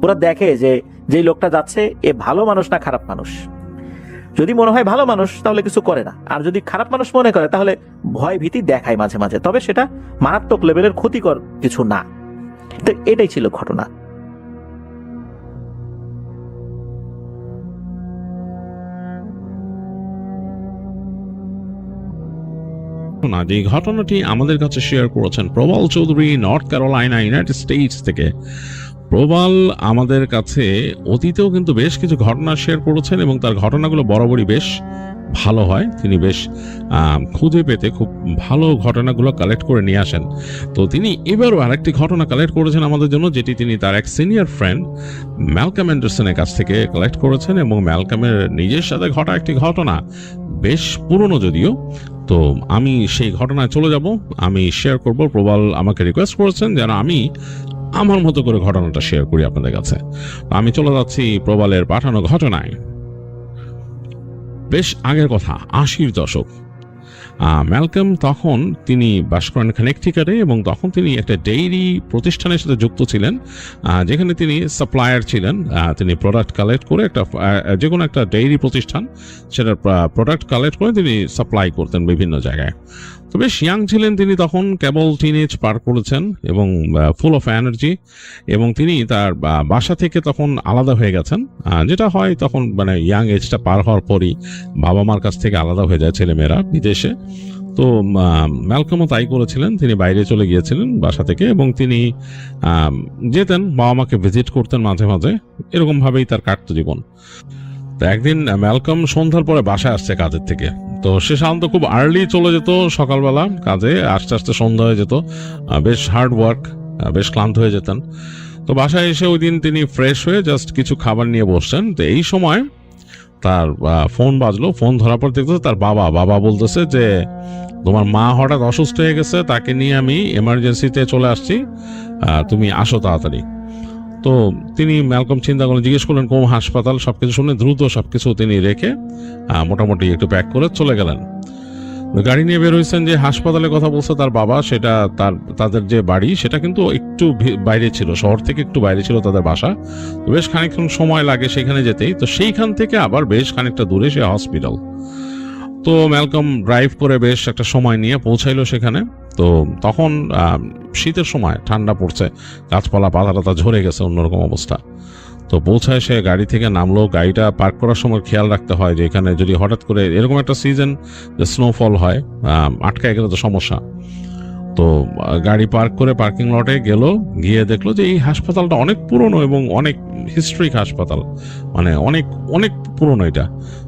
ওরা দেখে যে যেই লোকটা যাচ্ছে এ ভালো মানুষ না খারাপ মানুষ। যদি মনে হয় ভালো মানুষ তাহলে কিছু করে না, আর যদি খারাপ মানুষ মনে করে তাহলে ভয় ভীতি দেখায় মাঝে মাঝে, তবে সেটা মারাত্মক লেভেলের ক্ষতিকর কিছু না। তো এটাই ছিল ঘটনা। যে ঘটনাটি আমাদের কাছে শেয়ার করেছেন Prabal Chowdhury, North Carolina, United States থেকে। প্রবাল আমাদের কাছে অতীতেও কিন্তু বেশ কিছু ঘটনা শেয়ার করেছেন এবং তার ঘটনাগুলো বরাবরই বেশ ভালো হয়। তিনি বেশ খুঁজে পেতে খুব ভালো ঘটনাগুলো কালেক্ট করে নিয়ে আসেন। তো তিনি এবারও আরেকটি ঘটনা কালেক্ট করেছেন আমাদের জন্য, যেটি তিনি তার এক সিনিয়র ফ্রেন্ড ম্যালকম অ্যান্ডারসনের কাছ থেকে কালেক্ট করেছেন, এবং ম্যালকমের নিজের সাথে ঘটা একটি ঘটনা, বেশ পুরনো যদিও। তো আমি সেই ঘটনায় চলে যাব, আমি শেয়ার করব। প্রবাল আমাকে রিকোয়েস্ট করেছেন যেন আমি আমার মতো করে ঘটনাটা শেয়ার করি আপনাদের কাছে। আমি চলে যাচ্ছি প্রবালের পাঠানো ঘটনায়। বেশ আগের কথা, 80-র দশক। ম্যালকম তখন তিনি বাস করেন কানেকটিকাটে, এবং তখন তিনি একটা ডেইরি প্রতিষ্ঠানের সাথে যুক্ত ছিলেন, যেখানে তিনি সাপ্লায়ার ছিলেন। তিনি প্রোডাক্ট কালেক্ট করে একটা যে কোনো একটা ডেইরি প্রতিষ্ঠান সেটার প্রোডাক্ট কালেক্ট করে তিনি সাপ্লাই করতেন বিভিন্ন জায়গায়। তো বেশ ইয়াং ছিলেন তিনি তখন, কেবল টিনেজ পার করেছেন এবং ফুল অফ এনার্জি, এবং তিনি তার বাসা থেকে তখন আলাদা হয়ে গেছেন, যেটা হয় তখন মানে ইয়াং এজটা পার হওয়ার পরই বাবা মার কাছ থেকে আলাদা হয়ে যায় ছেলেমেয়েরা বিদেশে। তো ম্যালকমও তাই করেছিলেন, তিনি বাইরে চলে গিয়েছিলেন বাসা থেকে, এবং তিনি যেতেন বাবা মাকে ভিজিট করতেন মাঝে মাঝে, এরকমভাবেই তার কাটতো জীবন। তো একদিন ম্যালকম সন্ধ্যার পরে বাসায় আসছে কাজের থেকে। তো সে সাধারণত খুব আর্লি চলে যেত সকালবেলা কাজে, আস্তে আস্তে সন্ধ্যা হয়ে যেত, বেশ হার্ড ওয়ার্ক, বেশ ক্লান্ত হয়ে যেতেন। তো বাসায় এসে ওই দিন তিনি ফ্রেশ হয়ে জাস্ট কিছু খাবার নিয়ে বসছেন। তো এই সময় তার ফোন বাজলো। ফোন ধরার পর দেখতেছে তার বাবা বলতেছে যে তোমার মা হঠাৎ অসুস্থ হয়ে গেছে, তাকে নিয়ে আমি এমার্জেন্সিতে চলে আসছি, তুমি আসো তাড়াতাড়ি। তো তিনি ম্যালকম চিন্তা করলেন, জিজ্ঞেস করলেন কোন হাসপাতাল, সবকিছু শুনে দ্রুত সবকিছু তিনি রেখে মোটামুটি একটু প্যাক করে চলে গেলেন। গাড়ি নিয়ে বের হয়েছেন, যে হাসপাতালের কথা বলছে তার বাবা, সেটা তাদের যে বাড়ি সেটা কিন্তু একটু বাইরে ছিল, শহর থেকে একটু বাইরে ছিল তাদের বাসা। তো বেশ খানিকক্ষণ সময় লাগে সেখানে যেতেই। তো সেইখান থেকে আবার বেশ খানিকটা দূরে সে হসপিটাল। তো ম্যালকম ড্রাইভ করে বেশ একটা সময় নিয়ে পৌঁছাইলো সেখানে। তো তখন শীতের সময়, ঠান্ডা পড়ছে, গাছপালা পাতা ঝরে গেছে, অন্যরকম অবস্থা। তো পৌঁছায় সে গাড়ি থেকে নামলো। গাড়িটা পার্ক করার সময় খেয়াল রাখতে হয় যে এখানে যদি হঠাৎ করে এরকম একটা সিজন যে স্নোফল হয়, আটকায় গেলে তো সমস্যা। তো গাড়ি পার্ক করে পার্কিং লটে গেল, গিয়ে দেখলো যে এই হাসপাতালটা অনেক পুরনো এবং অনেক হিস্ট্রিক হাসপাতাল, মানে অনেক অনেক পুরনো এটা।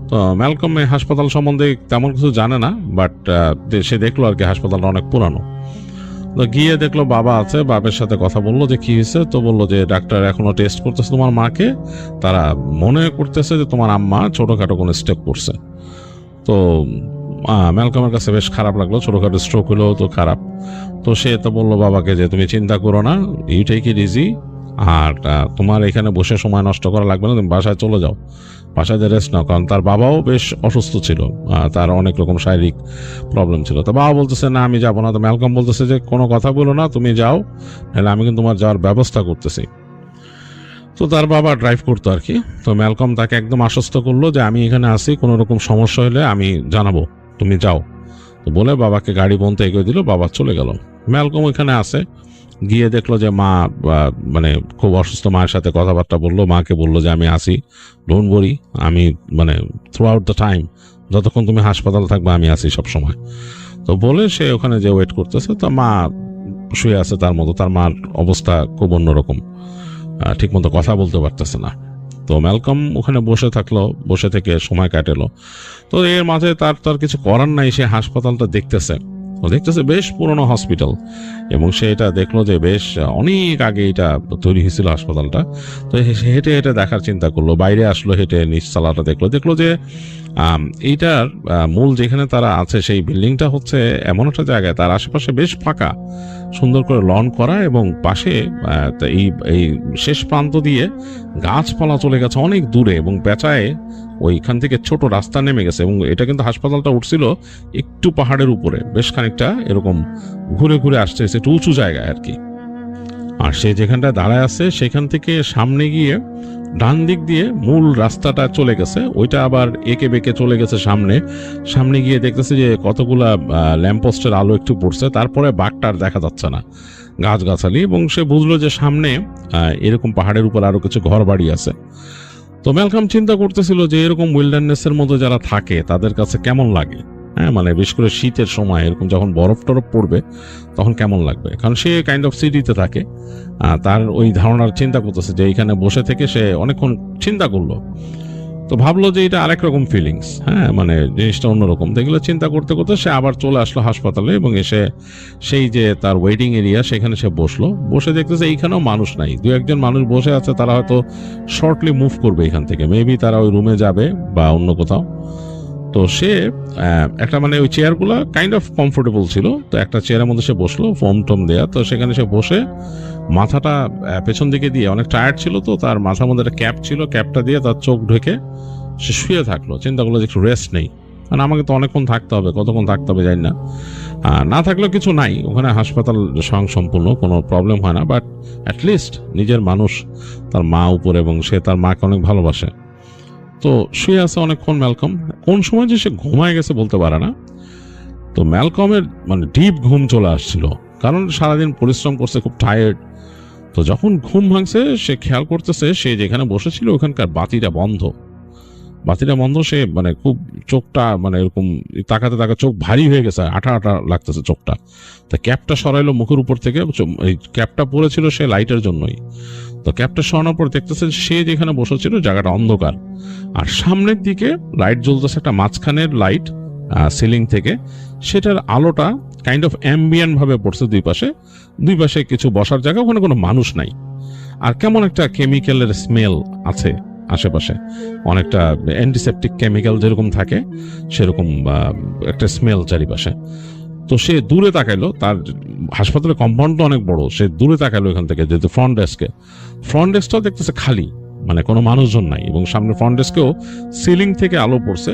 তো ম্যালকম এই হাসপাতাল সম্বন্ধে তেমন কিছু জানে না, বাট সে দেখলো আর কি হাসপাতালটা অনেক পুরানো। তো গিয়ে দেখলো বাবা আছে, বাবার সাথে কথা বললো যে কি হয়েছে। তো বললো যে ডাক্তার এখনো টেস্ট করতেছে তোমার মাকে, তারা মনে করতেছে যে তোমার আম্মা ছোটখাটো কোনো স্টেপ করছে। তো ম্যালকমের কাছে বেশ খারাপ লাগলো, ছোটখাটো স্ট্রোক হলেও তো খারাপ। তো সে তো বললো বাবাকে যে তুমি চিন্তা করো না, ইউ টেক ইট ইজি, আর তোমার এখানে বসে সময় নষ্ট করা লাগবে না, তুমি বাসায় চলে যাও, বাসায় যে রেস্ট নাও। কারণ তার বাবাও বেশ অসুস্থ ছিল, তার অনেক রকম শারীরিক প্রবলেম ছিল। তো বাবা বলতেছে না আমি যাবো না। তো ম্যালকম বলতেছে যে কোনো কথা বলো না, তুমি যাও, নাহলে আমি কিন্তু তোমার যাওয়ার ব্যবস্থা করতেছি। তো তার বাবা ড্রাইভ করতো আর কি। তো ম্যালকম তাকে একদম আশ্বস্ত করলো যে আমি এখানে আসি, কোনো রকম সমস্যা হলে আমি জানাবো, তুমি যাও। তো বলে বাবাকে গাড়ি পর্যন্ত এগিয়ে দিল, বাবা চলে গেল। ম্যালকম ওইখানে আসে, গিয়ে দেখলো যে মা মানে খুব অসুস্থ, মায়ের সাথে কথাবার্তা বললো, মাকে বললো যে আমি আসি, ডোন্ট ওয়ারি, আমি মানে থ্রু আউট দ্য টাইম, যতক্ষণ তুমি হাসপাতাল থাকবে আমি আসি সব সময়। তো বলে সে ওখানে যে ওয়েট করতেছে, তো মা শুয়ে আছে তার মতো, তার মার অবস্থা খুব অন্যরকম, ঠিক মতো কথা বলতে পারতেছে না। তো ম্যালকম ওখানে বসে থাকলো, বসে থেকে সময় কাটেলো। তো এর মাঝে তার কিছু করার নাই, সে হাসপাতালটা দেখতেছে, বেশ পুরনো হসপিটাল, এবং সে এটা দেখলো যে বেশ অনেক আগে এটা তৈরি হয়েছিল হাসপাতালটা। তো হেঁটে হেঁটে দেখার চিন্তা করলো, বাইরে আসলো, হেঁটে নিচতলাটা দেখলো যে এইটার মূল যেখানে তারা আছে সেই বিল্ডিংটা হচ্ছে এমন একটা জায়গায়, তার আশেপাশে বেশ ফাঁকা, সুন্দর করে লন করা, এবং পাশে এই শেষ প্রান্ত দিয়ে গাছপালা চলে গেছে অনেক দূরে, এবং পেঁচায় ওইখান থেকে ছোট রাস্তা নেমে গেছে। এবং এটা কিন্তু হাসপাতালটা উঠছিল একটু পাহাড়ের উপরে, বেশ খানিকটা এরকম ঘুরে ঘুরে আসছে, একটু উঁচু জায়গায় আর কি। আর সে যেখানটা দাঁড়ায় আছে সেখান থেকে সামনে গিয়ে ডান দিক দিয়ে মূল রাস্তাটা চলে গেছে, ওইটা আবার এঁকে বেঁকে চলে গেছে সামনে গিয়ে দেখতেছে যে কতগুলা ল্যাম্পপোস্টের আলো একটু পড়ছে, তারপরে বাঘটার দেখা যাচ্ছে না, গাছগাছালি। এবং সে বুঝলো যে সামনে এরকম পাহাড়ের উপর আরো কিছু ঘর বাড়ি আছে। তো ম্যালকম চিন্তা করতেছিল যে এরকম উইল্ডারনেসের মধ্যে যারা থাকে তাদের কাছে কেমন লাগে, হ্যাঁ, মানে বিশেষ করে শীতের সময় এরকম যখন বরফ টরফ পড়বে তখন কেমন লাগবে। কারণ সে কাইন্ড অফ সিটিতে থাকে, তার ওই ধারণার চিন্তা করতেছে যে এইখানে বসে থেকে সে অনেকক্ষণ চিন্তা করলো। তো ভাবলো যে এটা আরেক রকম ফিলিংস, হ্যাঁ, মানে জিনিসটা অন্যরকম। দেখলো চিন্তা করতে করতে সে আবার চলে আসলো হাসপাতালে, এবং এসে সেই যে তার ওয়েটিং এরিয়া সেখানে সে বসলো। বসে দেখতেছে এইখানেও মানুষ নাই, দু একজন মানুষ বসে আছে, তারা হয়তো শর্টলি মুভ করবে এখান থেকে, মেবি তারা ওই রুমে যাবে বা অন্য কোথাও। তো সে একটা মানে ওই চেয়ারগুলো কাইন্ড অফ কমফোর্টেবল ছিল, তো একটা চেয়ারের মধ্যে সে বসলো, ফোম টোম দেয়া। তো সেখানে সে বসে মাথাটা পেছন দিকে দিয়ে, অনেক টায়ার্ড ছিল, তো তার মাথার মধ্যে একটা ক্যাপ ছিল, ক্যাপটা দিয়ে তার চোখ ঢেকে সে শুয়ে থাকলো। চিন্তা করলো যে একটু রেস্ট নেই, কারণ আমাকে তো অনেকক্ষণ থাকতে হবে, কতক্ষণ থাকতে হবে জানি না। না থাকলেও কিছু নাই, ওখানে হাসপাতাল স্বয়ংসম্পূর্ণ, কোনো প্রবলেম হয় না, বাট অ্যাটলিস্ট নিজের মানুষ, তার মা উপর, এবং সে তার মাকে অনেক ভালোবাসে। তো শুয়ে আছে অনেকক্ষণ ম্যালকম, কোন সময় যে সে ঘুমায় গেছে বলতে পারে না। তো ম্যালকমের মানে ডিপ ঘুম চলে আসছিল, কারণ সারাদিন পরিশ্রম করছে, খুব টায়ার্ড। তো যখন ঘুম ভাঙছে সে খেয়াল করতেছে সে যেখানে বসেছিল ওখানকার বাতিটা বন্ধ। সে মানে খুব চোখটা মানে এরকম তাকাতে তাকাতে চোখ ভারী হয়ে গেছে, আঠা আঠা লাগতেছে চোখটা। তো ক্যাপটা সরাইলো মুখের উপর থেকে, এই ক্যাপটা পরেছিল সে লাইটের জন্যই। তো ক্যাপটা সরানোর পর দেখতেছে সে যেখানে বসেছিল জায়গাটা অন্ধকার, আর সামনের দিকে লাইট জ্বলতেছে, একটা মাঝখানের লাইট সিলিং থেকে, সেটার আলোটা কাইন্ড অফ অ্যাম্বিয়েন্ট ভাবে পড়ছে দুই পাশে কিছু বসার জায়গা, ওখানে কোনো মানুষ নাই। আর কেমন একটা কেমিক্যালের স্মেল আছে আশেপাশে, অনেকটা অ্যান্টিসেপটিক কেমিক্যাল যেরকম থাকে সেরকম একটা স্মেল চারিপাশে। তো সে দূরে তাকাইলো, তার হাসপাতালের কম্পাউন্ডটা অনেক বড়, সে দূরে তাকাইলো এখান থেকে, যেহেতু ফ্রন্ট ডেস্কটাও দেখতেছে খালি, মানে কোনো মানুষজন নাই। এবং সামনে ফ্রন্ট ডেস্কেও সিলিং থেকে আলো পড়ছে,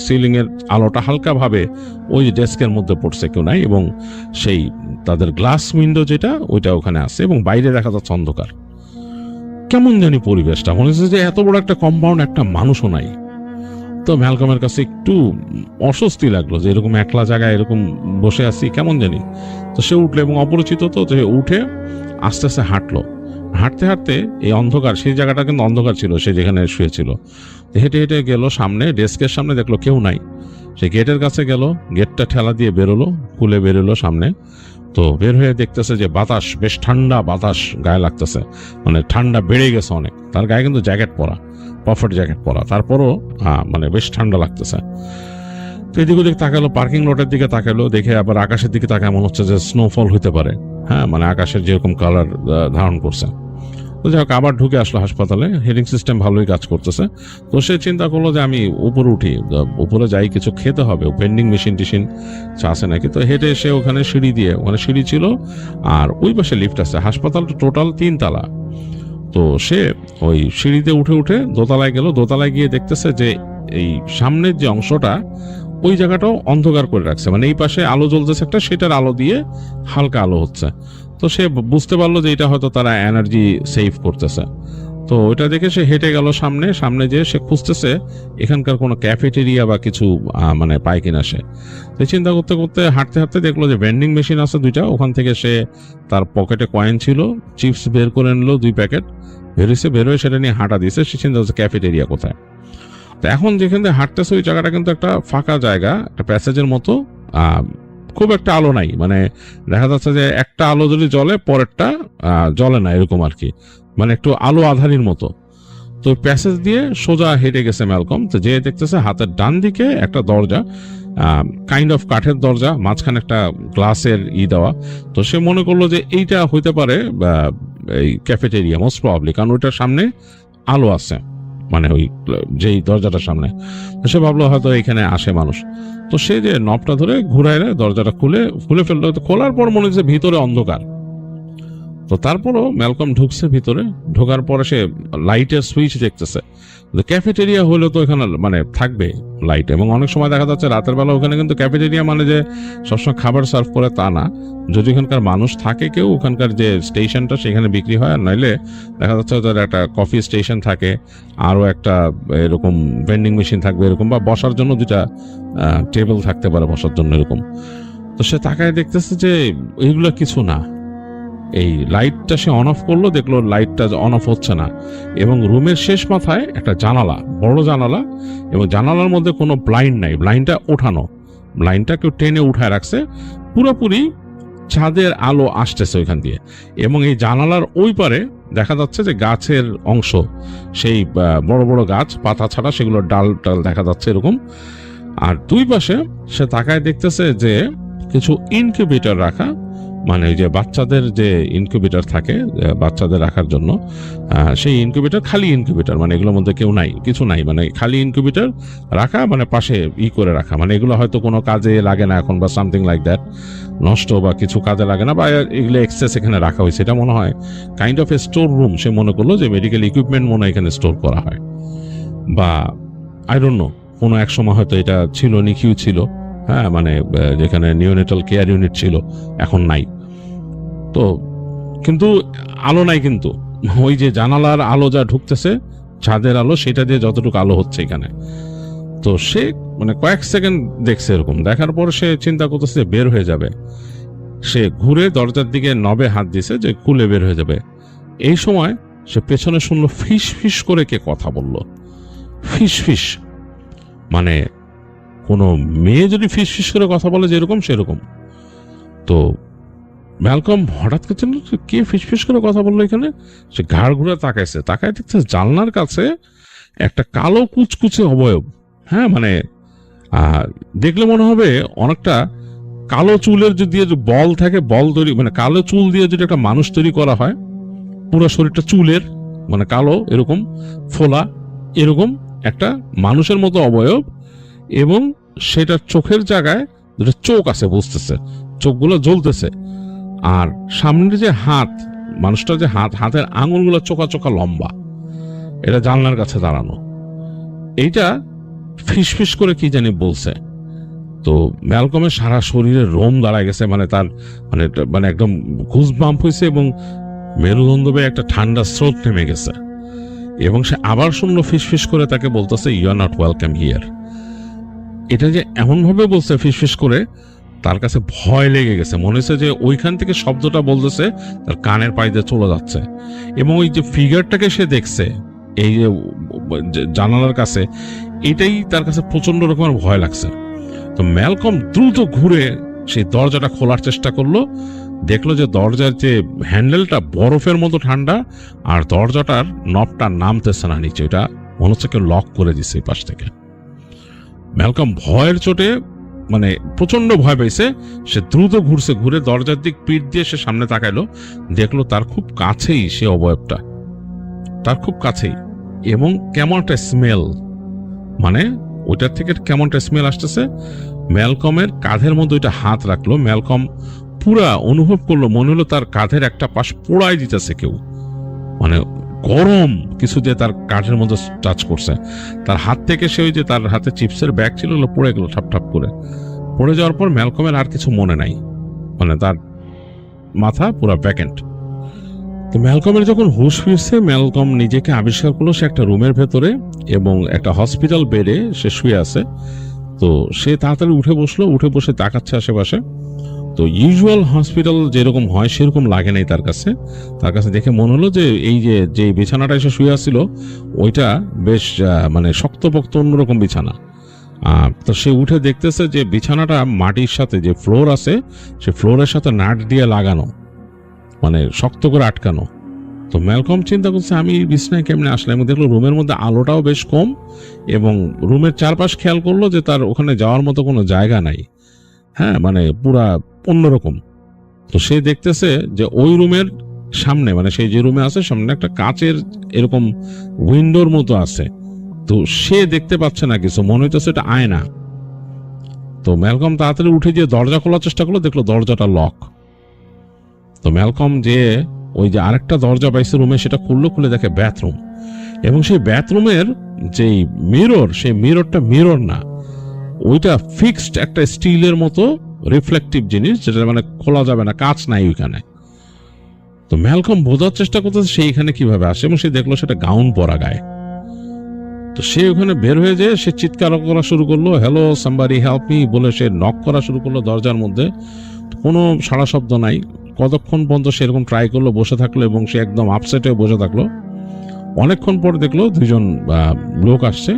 সিলিং এর আলোটা হালকা ভাবে ওই ডেস্কের মধ্যে পড়ছে, কেউ নাই। এবং সেই তাদের গ্লাস উইন্ডো যেটা ওইটা ওখানে আছে, এবং বাইরে দেখা যাচ্ছে অন্ধকার। কেমন জানি পরিবেশটা, মনে হচ্ছে যে এত বড় একটা কম্পাউন্ড, একটা মানুষও নাই। তো ম্যালকমের কাছে একটু অস্বস্তি লাগলো যে এরকম একলা জায়গায় এরকম বসে আছি, কেমন জানি। তো সে উঠলো, এবং অপরিচিত তো উঠে আস্তে আস্তে হাঁটতে হাঁটতে এই অন্ধকার, সেই জায়গাটা কিন্তু অন্ধকার ছিল, সে যেখানে শুয়েছিল। হেঁটে হেঁটে গেল সামনে, ডেস্কের সামনে দেখলো কেউ নাই। সে গেটের কাছে গেল, গেটটা ঠেলা দিয়ে বেরোলো, খুলে বেরোলো সামনে। তো বের হয়ে দেখতেছে যে বাতাস, বেশ ঠান্ডা বাতাস গায়ে লাগতেছে, মানে ঠান্ডা বেড়ে গেছে অনেক। তার গায়ে কিন্তু জ্যাকেট পরা, পাফার জ্যাকেট পরা, তারপরও মানে বেশ ঠান্ডা লাগতেছে। তো এদিক ওদিক তাকালো, পার্কিং লটের দিকে তাকালো, দেখে আবার আকাশের দিকে তাকায়, মনে হচ্ছে যে স্নোফল হতে পারে। হ্যাঁ, মানে আকাশের যেরকম কালার ধারণ করছে। তো যাই হোক, আবার ঢুকে আসলো হাসপাতালে। হিটিং সিস্টেম ভালোই কাজ করতেছে। তো সে চিন্তা করলো যে আমি উপরে উঠি, উপরে যাই, কিছু খেতে হবে, ভেন্ডিং মেশিন টিশিন আছে নাকি। তো হেঁটে এসে ওখানে সিঁড়ি দিয়ে, ওখানে সিঁড়ি ছিল আর ওই পাশে লিফট আছে। হাসপাতালটা টোটাল 3 তলা। তো সে ওই সিঁড়িতে উঠে উঠে দোতলায় গেল। দোতলায় গিয়ে দেখতেছে যে এই সামনের যে অংশটা, ওই জায়গাটাও অন্ধকার করে রাখছে, মানে এই পাশে আলো জ্বলতেছে একটা, সেটার আলো দিয়ে হালকা আলো হচ্ছে। তো সে বুঝতে পারলো যে এটা হয়তো তারা এনার্জি সেভ করতেছে। তো ওইটা দেখে সে হেঁটে গেল সামনে। সামনে যেয়ে সে খুঁজতেছে এখানকার কোনো ক্যাফেটেরিয়া বা কিছু মানে পায় কিনা সে। তো চিন্তা করতে করতে হাঁটতে হাঁটতে দেখলো যে ভেন্ডিং মেশিন আছে 2টা। ওখান থেকে সে, তার পকেটে কয়েন ছিল, চিপস বের করে নিল 2 প্যাকেট, বেরোয় সেটা নিয়ে হাঁটা দিয়েছে। সে চিন্তা করছে ক্যাফেটেরিয়া কোথায়। তো এখন যেখান থেকে হাঁটতেছে ওই জায়গাটা কিন্তু একটা ফাঁকা জায়গা, একটা প্যাসেজের মতো। খুব একটা আলো নাই, মানে দেখা যাচ্ছে যে একটা আলো যদি জ্বলে পরেরটা জ্বলে না, এরকম আর কি, মানে একটু আলো আধারির মতো। তো প্যাসেজ দিয়ে সোজা হেঁটে গেছে ম্যালকম। তো যে দেখতেছে হাতের ডান দিকে একটা দরজা, কাইন্ড অফ কাঠের দরজা, মাঝখানে একটা গ্লাসের দেওয়া। তো সে মনে করলো যে এইটা হইতে পারে এই ক্যাফেটেরিয়া, মোস্ট প্রবাবলি, কারণ ওইটার সামনে আলো আছে, মানে ওই যেই দরজাটার সামনে। সে ভাবলো হয়তো এখানে আসে মানুষ। তো সে যে নবটা ধরে ঘুরায় দরজাটা খুলে ফেললো। খোলার পর মনে হচ্ছে ভিতরে অন্ধকার। তো তারপরও ম্যালকম ঢুকছে ভিতরে। ঢোকার পরে সে লাইটের সুইচ দেখতেছে। ক্যাফেটেরিয়া হলে তো এখানে মানে থাকবে লাইট, এবং অনেক সময় দেখা যাচ্ছে রাতের বেলা ওখানে কিন্তু ক্যাফেটেরিয়া মানে যে সবসময় খাবার সার্ভ করে তা না। যদি ওখানকার মানুষ থাকে কেউ, ওখানকার যে স্টেশনটা সেখানে বিক্রি হয়, আর নইলে দেখা যাচ্ছে ওদের একটা কফি স্টেশন থাকে, আরও একটা এরকম ভেন্ডিং মেশিন থাকবে এরকম, বা বসার জন্য 2টা টেবিল থাকতে পারে বসার জন্য এরকম। তো সে তাকায় দেখতেছে যে এইগুলো কিছু না। এই লাইটটা সে অন অফ করলো, দেখলো লাইটটা অন অফ হচ্ছে না, এবং রুমের শেষ মাথায় একটা জানালা, বড় জানালা, এবং জানালার মধ্যে কোনো ব্লাইন্ড নাই, ব্লাইন্ডটা ওঠানো, ব্লাইন্ডটা কেউ টেনে উঠায় রাখছে। পুরোপুরি ছাদের আলো আসতেছে ওইখান দিয়ে, এবং এই জানালার ওই পারে দেখা যাচ্ছে যে গাছের অংশ, সেই বড় বড় গাছ, পাতা ছাড়া সেগুলোর ডাল টাল দেখা যাচ্ছে এরকম। আর 2 পাশে সে তাকায় দেখতেছে যে কিছু ইনকিউবেটর রাখা, মানে ওই যে বাচ্চাদের যে ইনকিউবেটর থাকে বাচ্চাদের রাখার জন্য, সেই ইনকিউবেটর, খালি ইনকিউবেটর, মানে এগুলোর মধ্যে কেউ নাই, কিছু নাই, মানে খালি ইনকিউবেটর রাখা, মানে পাশে করে রাখা, মানে এগুলো হয়তো কোনো কাজে লাগে না এখন, বা সামথিং লাইক দ্যাট, নষ্ট বা কিছু কাজে লাগে না, বা এগুলো এক্সেস এখানে রাখা হয়েছে। এটা মনে হয় kind of a store room. সে মনে করলো যে মেডিকেল ইকুইপমেন্ট মনে হয় এখানে স্টোর করা হয়, বা আই ডোন্ট নো, কোনো এক সময় হয়তো এটা ছিল, নিকিউ ছিল, হ্যাঁ, মানে যেখানে নিওনেটাল কেয়ার ইউনিট ছিল, এখন নাই। তো কিন্তু আলো নাই, কিন্তু ওই যে জানালার আলো যা ঢুকতেছে, ছাদের আলো, সেটা দিয়ে যতটুকু আলো হচ্ছে এখানে। তো সে মানে কয়েক সেকেন্ড দেখছে এরকম, দেখার পর সে চিন্তা করতেছে বের হয়ে যাবে। সে ঘুরে দরজার দিকে নবে হাত দিছে যে খুলে বের হয়ে যাবে। এই সময় সে পেছনে শুনলো ফিস ফিস করে কে কথা বলল। ফিস ফিস মানে কোনো মেয়ে যদি ফিস ফিস করে কথা বলে যেরকম, সেরকম। তো ম্যালকম হঠাৎ করে কে ফিসফিস করে কথা বললো এখানে। সে ঘাড় ঘুরে তাকাইছে, তাকায় দেখছে জানলার কাছে একটা কালো কুচকুচে অবয়ব। হ্যাঁ, মানে দেখলে মনে হবে অনেকটা কালো চুলের দিয়ে যে বল থাকে, বল তৈরি, মানে কালো চুল দিয়ে যদি একটা মানুষ তৈরি করা হয়, পুরো শরীরটা চুলের, মানে কালো এরকম ফোলা, এরকম একটা মানুষের মতো অবয়ব, এবং সেটার চোখের জায়গায় 2টা চোখ আছে, বুঝতেছে, চোখগুলো জ্বলতেছে। আর সামনের যে হাত, মানুষটার যে হাতের আঙুলগুলো চোখা চোখা লম্বা, এটা জানলার কাছে দাঁড়ানো। এইটা ফিসফিস করে কি জানি বলছে। তো ম্যালকমের সারা শরীরে রোম দাঁড়ায় গেছে, মানে তার মানে একদম ঘুসবাম্প হয়েছে, এবং মেরুদণ্ড বেয়ে একটা ঠান্ডা স্রোত নেমে গেছে। এবং সে আবার শুনলো ফিসফিস করে তাকে বলতেছে, you are not welcome here. এটা যে এমন ভাবে বলছে ফিসফিস করে, তার কাছে ভয় লেগে গেছে। মনে হচ্ছে যে ওইখান থেকে শব্দটা বলতেছে তার কানের পাইতে চলে যাচ্ছে, এবং ওই যে ফিগারটাকে সে দেখছে এই যে জানালার কাছে, এটাই তার কাছে প্রচন্ড রকমের ভয় লাগছে। তো ম্যালকম দ্রুত ঘুরে সেই দরজাটা খোলার চেষ্টা করলো, দেখলো যে দরজার যে হ্যান্ডেলটা বরফের মতো ঠান্ডা, আর দরজাটার নবটা নামতেছে না নিচে, এটা মনে হচ্ছে কেউ লক করে দিছে এই পাশ থেকে। ম্যালকম ভয়ের চোটে মানে প্রচন্ড ভয় পেয়েছে, সে দ্রুত ঘুরে দরজার দিক পিঠ দিয়ে সে সামনে তাকাইলো, দেখলো তার খুব কাছেই সে অবয়বটা, তার খুব কাছেই, এবং কেমন একটা স্মেল, মানে ওইটার থেকে কেমন একটা স্মেল আসতেছে। ম্যালকমের কাঁধের মধ্যে ওইটা হাত রাখলো, ম্যালকম পুরা অনুভব করলো, মনে হলো তার কাঁধের একটা পাশ পোড়াই দিতেছে কেউ, মানে গরম কিছু দিয়ে তার কাঁধের মধ্যে টাচ করছে। তার হাত থেকে সে ওই যে তার হাতে চিপসের ব্যাগ ছিল ওগুলো পড়ে গেল ঠাপ ঠাপ করে। পড়ে যাওয়ার পর ম্যালকমের আর কিছু মনে নাই, মানে তার মাথা পুরা ভ্যাকেন্ট। তো ম্যালকমের যখন হুঁশ ফিরছে, ম্যালকম নিজেকে আবিষ্কার করলো সে একটা রুমের ভেতরে এবং একটা হসপিটাল বেডে সে শুয়ে আছে। তো সে তাড়াতাড়ি উঠে বসলো, উঠে বসে তাকাচ্ছে আশেপাশে। তো ইউজুয়াল হসপিটাল যেরকম হয় সেরকম লাগে নাই তার কাছে। তার কাছে দেখে মনে হলো যে এই যে বিছানাটা এসে শুয়ে আসছিল ওইটা বেশ মানে শক্তপোক্ত অন্যরকম বিছানা। তো সে উঠে দেখতেছে যে বিছানাটা মাটির সাথে যে ফ্লোর আছে সে ফ্লোরের সাথে নাট দিয়ে লাগানো, মানে শক্ত করে আটকানো। তো ম্যালকম চিন্তা করছে আমি বিছানায় কেমনে আসলাম, দেখলো রুমের মধ্যে আলোটাও বেশ কম এবং রুমের চারপাশ খেয়াল করলো যে তার ওখানে যাওয়ার মতো কোনো জায়গা নাই, হ্যাঁ মানে পুরা অন্যরকম। তো সে দেখতেছে যে ওই রুমের সামনে, মানে সেই যে রুমে আছে সামনে একটা কাচের এরকম উইন্ডোর মতো আছে। তো সে দেখতে পাচ্ছে না কিছু, মনে হইতেছে এটা আয়না। তো ম্যালকম তাড়াতাড়ি উঠে গিয়ে দরজা খোলার চেষ্টা করলো, দেখলো দরজাটা লক। তো ম্যালকম যে ওই যে আরেকটা দরজা পাইছে রুমে সেটা খুলে দেখে বাথরুম, এবং সেই বাথরুমের যেই মিরর, সেই মিররটা মিরর না, ওইটা ফিক্সড একটা স্টিলের মতো রিফ্লেকটিভ জিনিস, যেটা মানে খোলা যাবে না, কাঁচ নাই ওইখানে। তো ম্যালকম বোঝার চেষ্টা করতেছে সেইখানে কিভাবে আসে, এবং সে দেখলো সেটা গাউন পরা গায়ে। তো সে ওখানে বের হয়ে যায়, সে চিৎকার করা শুরু করলো, হ্যালো সামবাডি হেল্প মি বলে সে নক করা শুরু করলো দরজার মধ্যে। কোনো সাড়া শব্দ নাই। কতক্ষণ পর্যন্ত সেরকম ট্রাই করলো, বসে থাকলো এবং সে একদম আপসেট হয়ে বসে থাকলো। অনেকক্ষণ পর দেখলো দুজন লোক আসছে,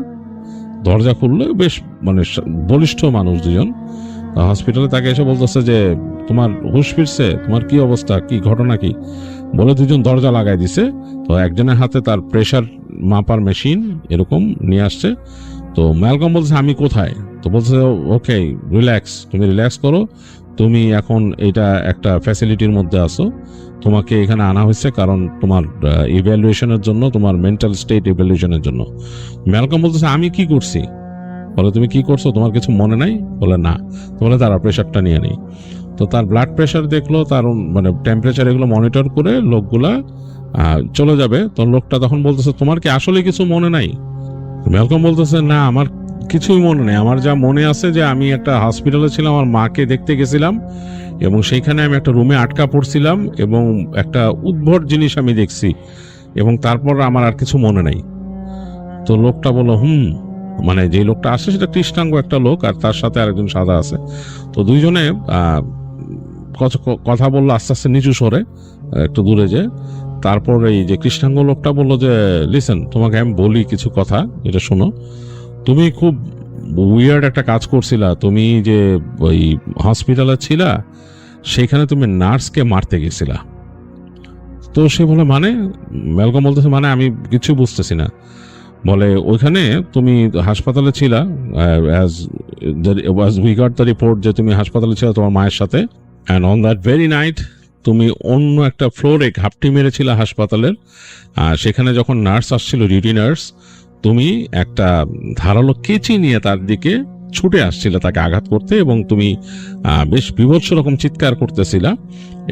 দরজা খুললো, বেশ মানে বলিষ্ঠ মানুষ দুজন। হসপিটালে তাকে এসে বলতেছে যে তোমার হুঁশ ফিরছে, তোমার কি অবস্থা, কি ঘটনা কি, বলে দুজন দরজা লাগাই দিছে। তো একজনের হাতে তার প্রেশার মাপার মেশিন এরকম নিয়ে আসছে। তো ম্যালকম বলছে আমি কোথায়, তো বলছে ওকে রিল্যাক্স, তুমি রিল্যাক্স করো, তুমি এখন এটা একটা ফ্যাসিলিটির মধ্যে আছো, তোমাকে এখানে আনা হয়েছে কারণ তোমার ইভ্যালুয়েশনের জন্য, তোমার মেন্টাল স্টেট ইভ্যালুয়েশনের জন্য। ম্যালকম বলতেছে আমি কি করছি, বলে তুমি কি করছো, তোমার কিছু মনে নাই, বলে না, বলে তারা প্রেশারটা নিয়ে নেই। তো তার ব্লাড প্রেশার দেখলো, তার মানে টেম্পারেচার এগুলো মনিটর করে লোকগুলা চলে যাবে। তো লোকটা তখন বলতেছে তোমার কি আসলে কিছু মনে নাই? ম্যালকম বলতেছে না আমার কিছুই মনে নেই, আমার যা মনে আছে যে আমি একটা হসপিটালে ছিলাম, আমার মাকে দেখতে গেছিলাম এবং সেইখানে আমি একটা রুমে আটকা পড়ছিলাম এবং একটা উদ্ভট জিনিস আমি দেখছি এবং তারপর আমার আর কিছু মনে নাই। তো লোকটা বলল মানে যে লোকটা আসে সেটা কৃষ্ণাঙ্গ একটা লোক আর তার সাথে আরেকজন সাদা আছে। তো দুইজনে কথা বললো আস্তে আস্তে নিচু স্বরে, একটু দূরে যে। তারপর এই যে কৃষ্ণাঙ্গ লোকটা বললো যে লিসেন, তোমাকে আমি বলি কিছু কথা, এটা শোনো। তুমি খুব উইয়ার্ড একটা কাজ করছিলা, তুমি যে ওই হসপিটালে ছিলা সেখানে তুমি নার্সকে মারতে গেছিলা। তো সে বলে মানে, ম্যালকম বলতেছে মানে আমি কিছু বুঝতেছি না। বলে ওইখানে তুমি হাসপাতালে ছিলা, as we got the report যে তুমি হাসপাতালে ছিলা তোমার মায়ের সাথে, and on that very night তুমি অন্য একটা ফ্লোরে ঘাপটি মেরেছিলা হাসপাতালের। সেখানে যখন নার্স আসছিল, ডিউটি নার্স, তুমি একটা ধারালো কেচি নিয়ে তার দিকে ছুটে আসছিলে তাকে আঘাত করতে এবং তুমি বেশ বিভৎস রকম চিৎকার করতেছিলা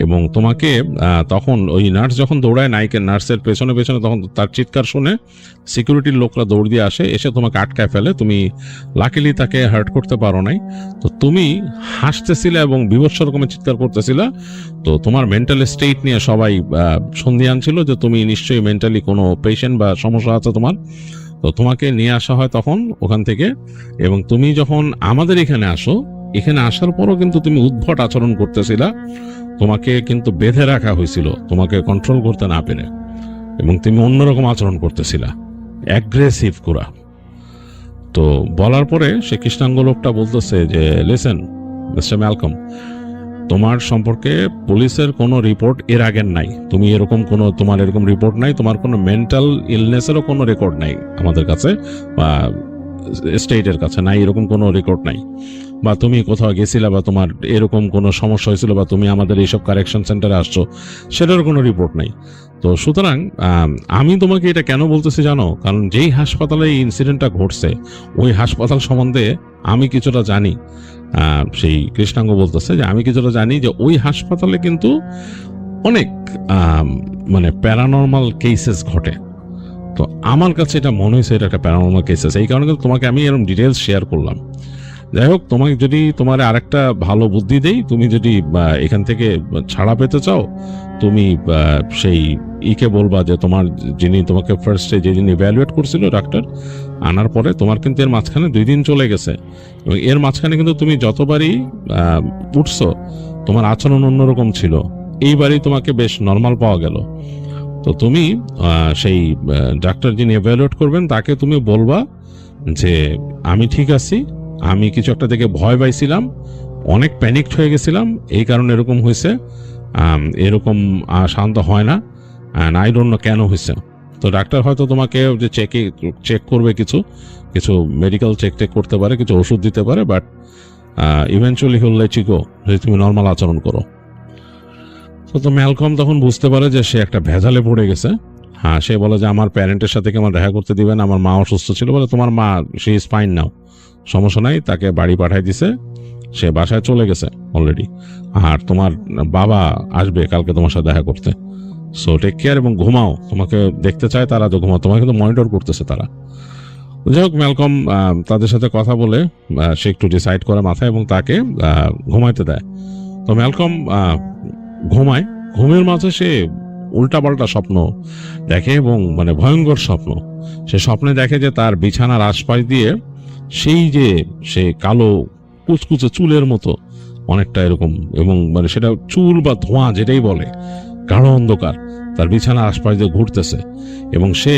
এবং তোমাকে তখন ওই নার্স যখন দৌড়ায় নার্সের পেছনে পেছনে, তখন তার চিৎকার শুনে সিকিউরিটির লোকরা দৌড় দিয়ে আসে, এসে তোমাকে আটকায় ফেলে। তুমি লাকিলি তাকে হার্ট করতে পারো নাই। তো তুমি হাসতেছিলে এবং বিভৎস রকমের চিৎকার করতেছিলা। তো তোমার মেন্টাল স্টেট নিয়ে সবাই সন্দেহান ছিল যে তুমি নিশ্চয়ই মেন্টালি কোনো পেশেন্ট বা সমস্যা আছে তোমার। তো তোমাকে নিয়ে আসা হয় তখন ওখান থেকে, এবং তুমি যখন আমাদের এখানে আসো, এখানে আসার পরও কিন্তু তুমি উদ্ভট আচরণ করতেছিলা, তোমাকে কিন্তু বেঁধে রাখা হয়েছিল তোমাকে কন্ট্রোল করতে না পেরে, এবং তুমি অন্যরকম আচরণ করতেছিলা, অ্যাগ্রেসিভ করা। তো বলার পরে সে কৃষ্ণাঙ্গ লোকটা বলতেছে যে লিসেন মিস্টার ম্যালকম, তোমার সম্পর্কে পুলিশের কোনো রিপোর্ট এর আগের নাই, তুমি এরকম কোনো, তোমার এরকম রিপোর্ট নাই, তোমার কোনো মেন্টাল ইলনেসেরও কোনো রেকর্ড নাই আমাদের কাছে বা স্টেটের কাছে নাই, এরকম কোনো রেকর্ড নাই। বা তুমি কোথাও গেছিলা বা তোমার এরকম কোনো সমস্যা হয়েছিল বা তুমি আমাদের এইসব কারেকশন সেন্টারে আসছো, সেটার কোনো রিপোর্ট নাই। তো সুতরাং আমি তোমাকে এটা কেন বলতেছি জানো, কারণ যেই হাসপাতালে এই ইনসিডেন্টটা ঘটছে ওই হাসপাতাল সম্বন্ধে আমি কিছুটা জানি। সেই কৃষ্ণাঙ্গ বলতেছে যে আমি কিছুটা জানি যে ওই হাসপাতালে কিন্তু অনেক মানে প্যারানর্মাল কেসেস ঘটে। তো আমার কাছে এটা মনে হয়েছে এটা একটা প্যারানর্মাল কেসেস, এই কারণে কিন্তু তোমাকে আমি এরকম ডিটেলস শেয়ার করলাম। যাই হোক, তোমাকে যদি তোমার আরেকটা ভালো বুদ্ধি দেই, তুমি যদি এখান থেকে ছাড়া পেতে চাও, তুমি সেই ইকে বলবা যে তোমার যিনি তোমাকে ফার্স্টে যেদিন ইভ্যালুয়েট করছিল ডাক্তার, আনার পরে তোমার কিন্তু এর মাঝখানে 2 দিন চলে গেছে এবং এর মাঝখানে কিন্তু তুমি যতবারই উঠছো তোমার আচরণ অন্যরকম ছিল, এইবারই তোমাকে বেশ নর্মাল পাওয়া গেল। তো তুমি সেই ডাক্তার যিনি ইভ্যালুয়েট করবেন তাকে তুমি বলবা যে আমি ঠিক আছি, আমি কিছু একটা দেখে ভয় পাইছিলাম, অনেক প্যানিকড হয়ে গেছিলাম, এই কারণে এরকম হয়েছে, এরকম শান্ত হয় না, আই ডোন্ট নো কেন হয়েছে। তো ডাক্তার হয়তো তোমাকে যে চেক করবে, কিছু কিছু মেডিকেল চেক করতে পারে, কিছু ওষুধ দিতে পারে, but eventually he'll let you go যদি তুমি নর্মাল আচরণ করো। তো ম্যালকম তখন বুঝতে পারে যে সে একটা ভেজালে পড়ে গেছে। হ্যাঁ, সে বলে যে আমার প্যারেন্টের সাথে কি আমার দেখা করতে দিবেন, আমার মা অসুস্থ ছিল। বলে তোমার মা, সে ইজ ফাইন নাও, সমস্যা নাই, তাকে বাড়ি পাঠাই দিছে, সে বাসায় চলে গেছে অলরেডি, আর তোমার বাবা আসবে কালকে তোমার সাথে দেখা করতে। সো টেক কেয়ার এবং ঘুমাও, তোমাকে দেখতে চায় তারা, তো ঘুমাও, তোমাকে কিন্তু মনিটর করতেছে তারা। যাই হোক, ম্যালকম তাদের সাথে কথা বলে সে একটু ডিসাইড করে মাথায় এবং তাকে ঘুমাইতে দেয়। তো ম্যালকম ঘুমায়, ঘুমের মাঝে সে উল্টাপাল্টা স্বপ্ন দেখে এবং মানে ভয়ঙ্কর স্বপ্ন। সে স্বপ্নে দেখে যে তার বিছানার আশপাশ দিয়ে সেই যে সে কালো কুচকুচে চুলের মতো অনেকটা এরকম, এবং মানে সেটা চুল বা ধোঁয়া যেটাই বলে, গাঢ় অন্ধকার তার বিছানার আশপাশ দিয়ে ঘুরতেছে এবং সে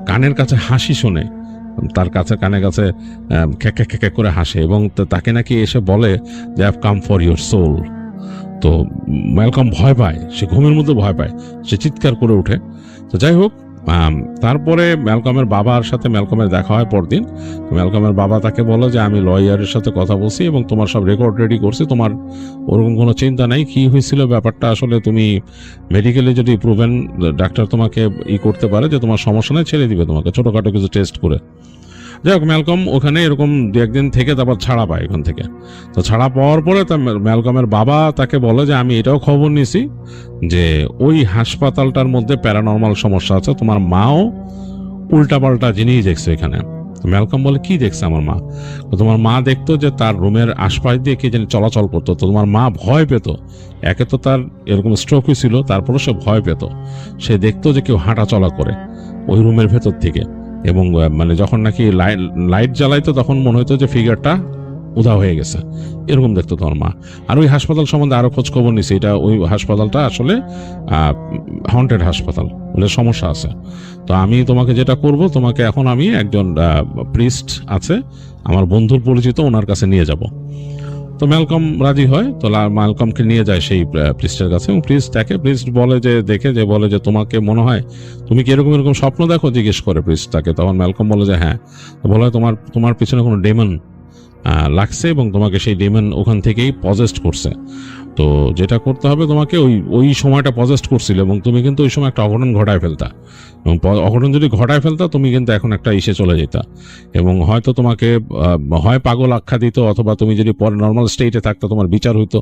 কানের কাছে হাসি শোনে, তার কাছে কানের কাছে খ্যাক খ্যাক খ্যাক করে হাসে এবং তাকে নাকি এসে বলে যে I have come for your soul. তো ম্যালকম ভয় পায়, সে ঘুমের মধ্যে ভয় পায়, সে চিৎকার করে ওঠে। তো যাই হোক, তারপরে ম্যালকমের বাবার সাথে ম্যালকমের দেখা হয় পরদিন। ম্যালকমের বাবা তাকে বলে যে আমি লয়ারের সাথে কথা বলছি এবং তোমার সব রেকর্ড রেডি করছি, তোমার ওরকম কোনো চিন্তা নাই, কি হয়েছিল ব্যাপারটা আসলে তুমি মেডিকেলি যদি প্রুভেন, ডাক্তার তোমাকে করতে পারে যে তোমার সমস্যা নেই, ছেড়ে দিবে তোমাকে ছোটখাটো কিছু টেস্ট করে। যাই হোক, ম্যালকম ওখানে এরকম 2-1 দিন থেকে তারপর ছাড়া পায় এখান থেকে। তো ছাড়া পাওয়ার পরে ম্যালকমের বাবা তাকে বলে যে আমি এটাও খবর নিছি যে ওই হাসপাতালটার মধ্যে প্যারানর্মাল সমস্যা আছে, তোমার মাও উল্টাপাল্টা জিনিস দেখছে এখানে। ম্যালকম বলে কি দেখছে আমার মা? তোমার মা দেখতো যে তার রুমের আশপাশ দিয়ে কে জানি চলাচল করতো, তো তোমার মা ভয় পেত। একে তো তার এরকম স্ট্রোক হয়েছিল, তারপরে সে ভয় পেত, সে দেখতো যে কেউ হাঁটা চলা করে ওই রুমের ভেতর থেকে, এবং মানে যখন নাকি লাইট জ্বালাইতো তখন মনে হতো যে ফিগারটা উধাও হয়ে গেছে, এরকম দেখতো তোমার মা। আর ওই হাসপাতাল সম্বন্ধে আরো খোঁজ খবর নিছে, এটা ওই হাসপাতালটা আসলে হন্টেড হাসপাতাল, বলে সমস্যা আছে। তো আমি তোমাকে যেটা করব, তোমাকে এখন আমি একজন প্রিস্ট আছে আমার বন্ধুর পরিচিত, ওনার কাছে নিয়ে যাব। তো ম্যালকম রাজি হয়, তো ম্যালকমকে নিয়ে যায় সেই প্রিস্টের কাছে এবং প্রিস্ট বলে যে দেখে যে বলে যে তোমাকে মনে হয় তুমি কি এরকম এরকম স্বপ্ন দেখো, জিজ্ঞেস করে প্রিস্ট তাকে। তখন ম্যালকম বলে যে হ্যাঁ। তো বলে তোমার পিছনে কোনো ডেমন লাগছে এবং তোমাকে সেই ডেমন ওখান থেকেই পজেস্ট করছে। তো যেটা করতে হবে, তোমাকে ওই সময়টা পজেস্ট করছিল এবং তুমি কিন্তু ওই সময় একটা অঘটন ঘটায় ফেলতা, এবং অঘটন যদি ঘটায় ফেলতা তুমি কিন্তু এখন একটা ইসে চলে যেতা এবং হয়তো তোমাকে হয় পাগল আখ্যা দিত, অথবা তুমি যদি পরে নর্মাল স্টেটে থাকতো তোমার বিচার হইতো,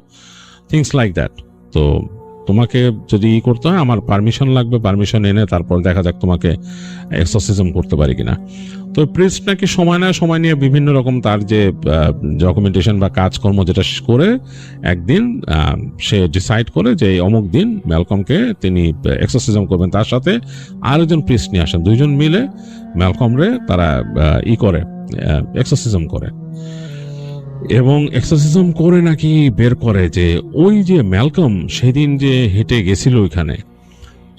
থিংস লাইক দ্যাট। তো তোমাকে যদি করতে হয় আমার পারমিশন লাগবে, পারমিশন এনে তারপর দেখা যাক তোমাকে এক্সরসিজম করতে পারি কিনা। তো প্রিস্ট নাকি সময় নিয়ে বিভিন্ন রকম তার যে ডকুমেন্টেশন বা কাজকর্ম যেটা করে একদিন সে ডিসাইড করে যে অমুক দিন ম্যালকমকে তিনি এক্সরসিজম করবেন। তার সাথে আরেকজন প্রিস্ট নিয়ে আসেন, 2জন মিলে ম্যালকমরে তারা করে এক্সরসিজম করে এবং এক্সরসিজম করে নাকি বের করে যে ওই যে ম্যালকম সেদিন যে হেঁটে গেছিল ওইখানে,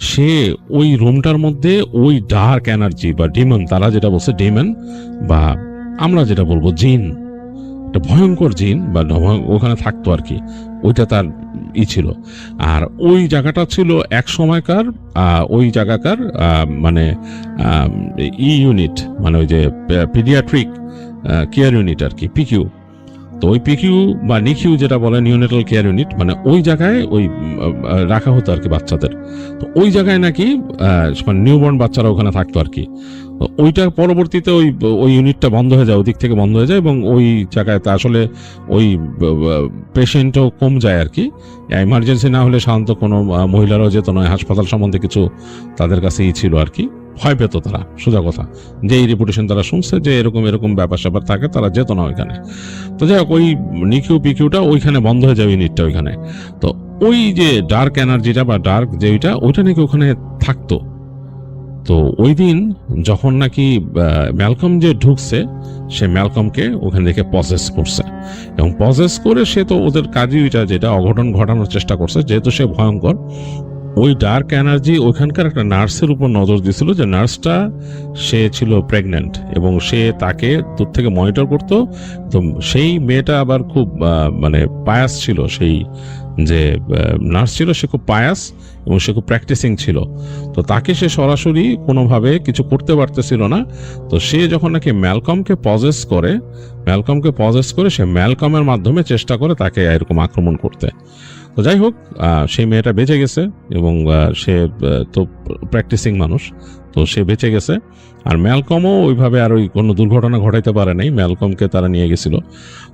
সে ওই রুমটার মধ্যে ওই ডার্ক এনার্জি বা ডিমন, তারা যেটা বলছে ডিমন বা আমরা যেটা বলবো জিন, একটা ভয়ঙ্কর জিন বা ওখানে থাকতো আর কি, ওইটা তার ছিল। আর ওই জায়গাটা ছিল এক সময়কার ওই জায়গাকার মানে ইউনিট, মানে ওই যে পিডিয়াট্রিক কেয়ার ইউনিট আর কি, পিকিউ। তো ওই পিকিউ বা নিকিউ যেটা বলে, নিউনেটাল কেয়ার ইউনিট, মানে ওই জায়গায় ওই রাখা হতো আর কি বাচ্চাদের। তো ওই জায়গায় নাকি মানে নিউবর্ন বাচ্চারা ওখানে থাকতো আর কি। তো ওইটার পরবর্তীতে ওই ওই ইউনিটটা বন্ধ হয়ে যায়, ওই দিক থেকে বন্ধ হয়ে যায়, এবং ওই জায়গায় তা আসলে ওই পেশেন্টও কম যায় আর কি। এমার্জেন্সি না হলে সাধারণত কোনো মহিলারাও যেত না, হাসপাতাল সম্বন্ধে কিছু তাদের কাছেই ছিল আর কি, ভয় পেত তারা, সোজা কথা। যে এই রিপুটেশন তারা শুনছে যে এরকম এরকম ব্যাপার স্যাপার থাকে, তারা যেত না ওইখানে। তো যাই হোক, ওই নিকিউ পিকিউটা ওইখানে বন্ধ হয়ে যায়, ইউনিটটা ওইখানে। তো ওই যে ডার্ক এনার্জিটা বা ডার্ক যে ওইটা নাকি ওখানে থাকতো। তো ওই দিন যখন নাকি ম্যালকম যে ঢুকছে, সে ম্যালকমকে ওখানে দেখে পজেস করছে, এবং পজেস করে সে তো ওদের কাজই ওইটা, যেটা অঘটন ঘটানোর চেষ্টা করছে, যেহেতু সে ভয়ঙ্কর। ওই ডার্ক এনার্জি ওইখানকার একটা নার্সের উপর নজর দিছিল, যে নার্সটা সে ছিল প্রেগন্যান্ট, এবং সে তাকে দূর থেকে মনিটর করতো। তো সেই মেয়েটা আবার খুব মানে পায়াস ছিল, সেই যে নার্স ছিল সে খুব পায়াস এবং সে খুব প্র্যাকটিসিং ছিল। তো তাকে সে সরাসরি কোনোভাবে কিছু করতে পারতেছিল না। তো সে যখন নাকি ম্যালকমকে পজেস করে সে ম্যালকমের মাধ্যমে চেষ্টা করে তাকে এরকম আক্রমণ করতে। তো যাই হোক, সেই মেয়েটা বেঁচে গেছে, এবং সে তো প্র্যাকটিসিং মানুষ, তো সে বেঁচে গেছে। আর ম্যালকমও ওইভাবে আর ওই কোনো দুর্ঘটনা ঘটাইতে পারে নাই, ম্যালকমকে তারা নিয়ে গেছিল।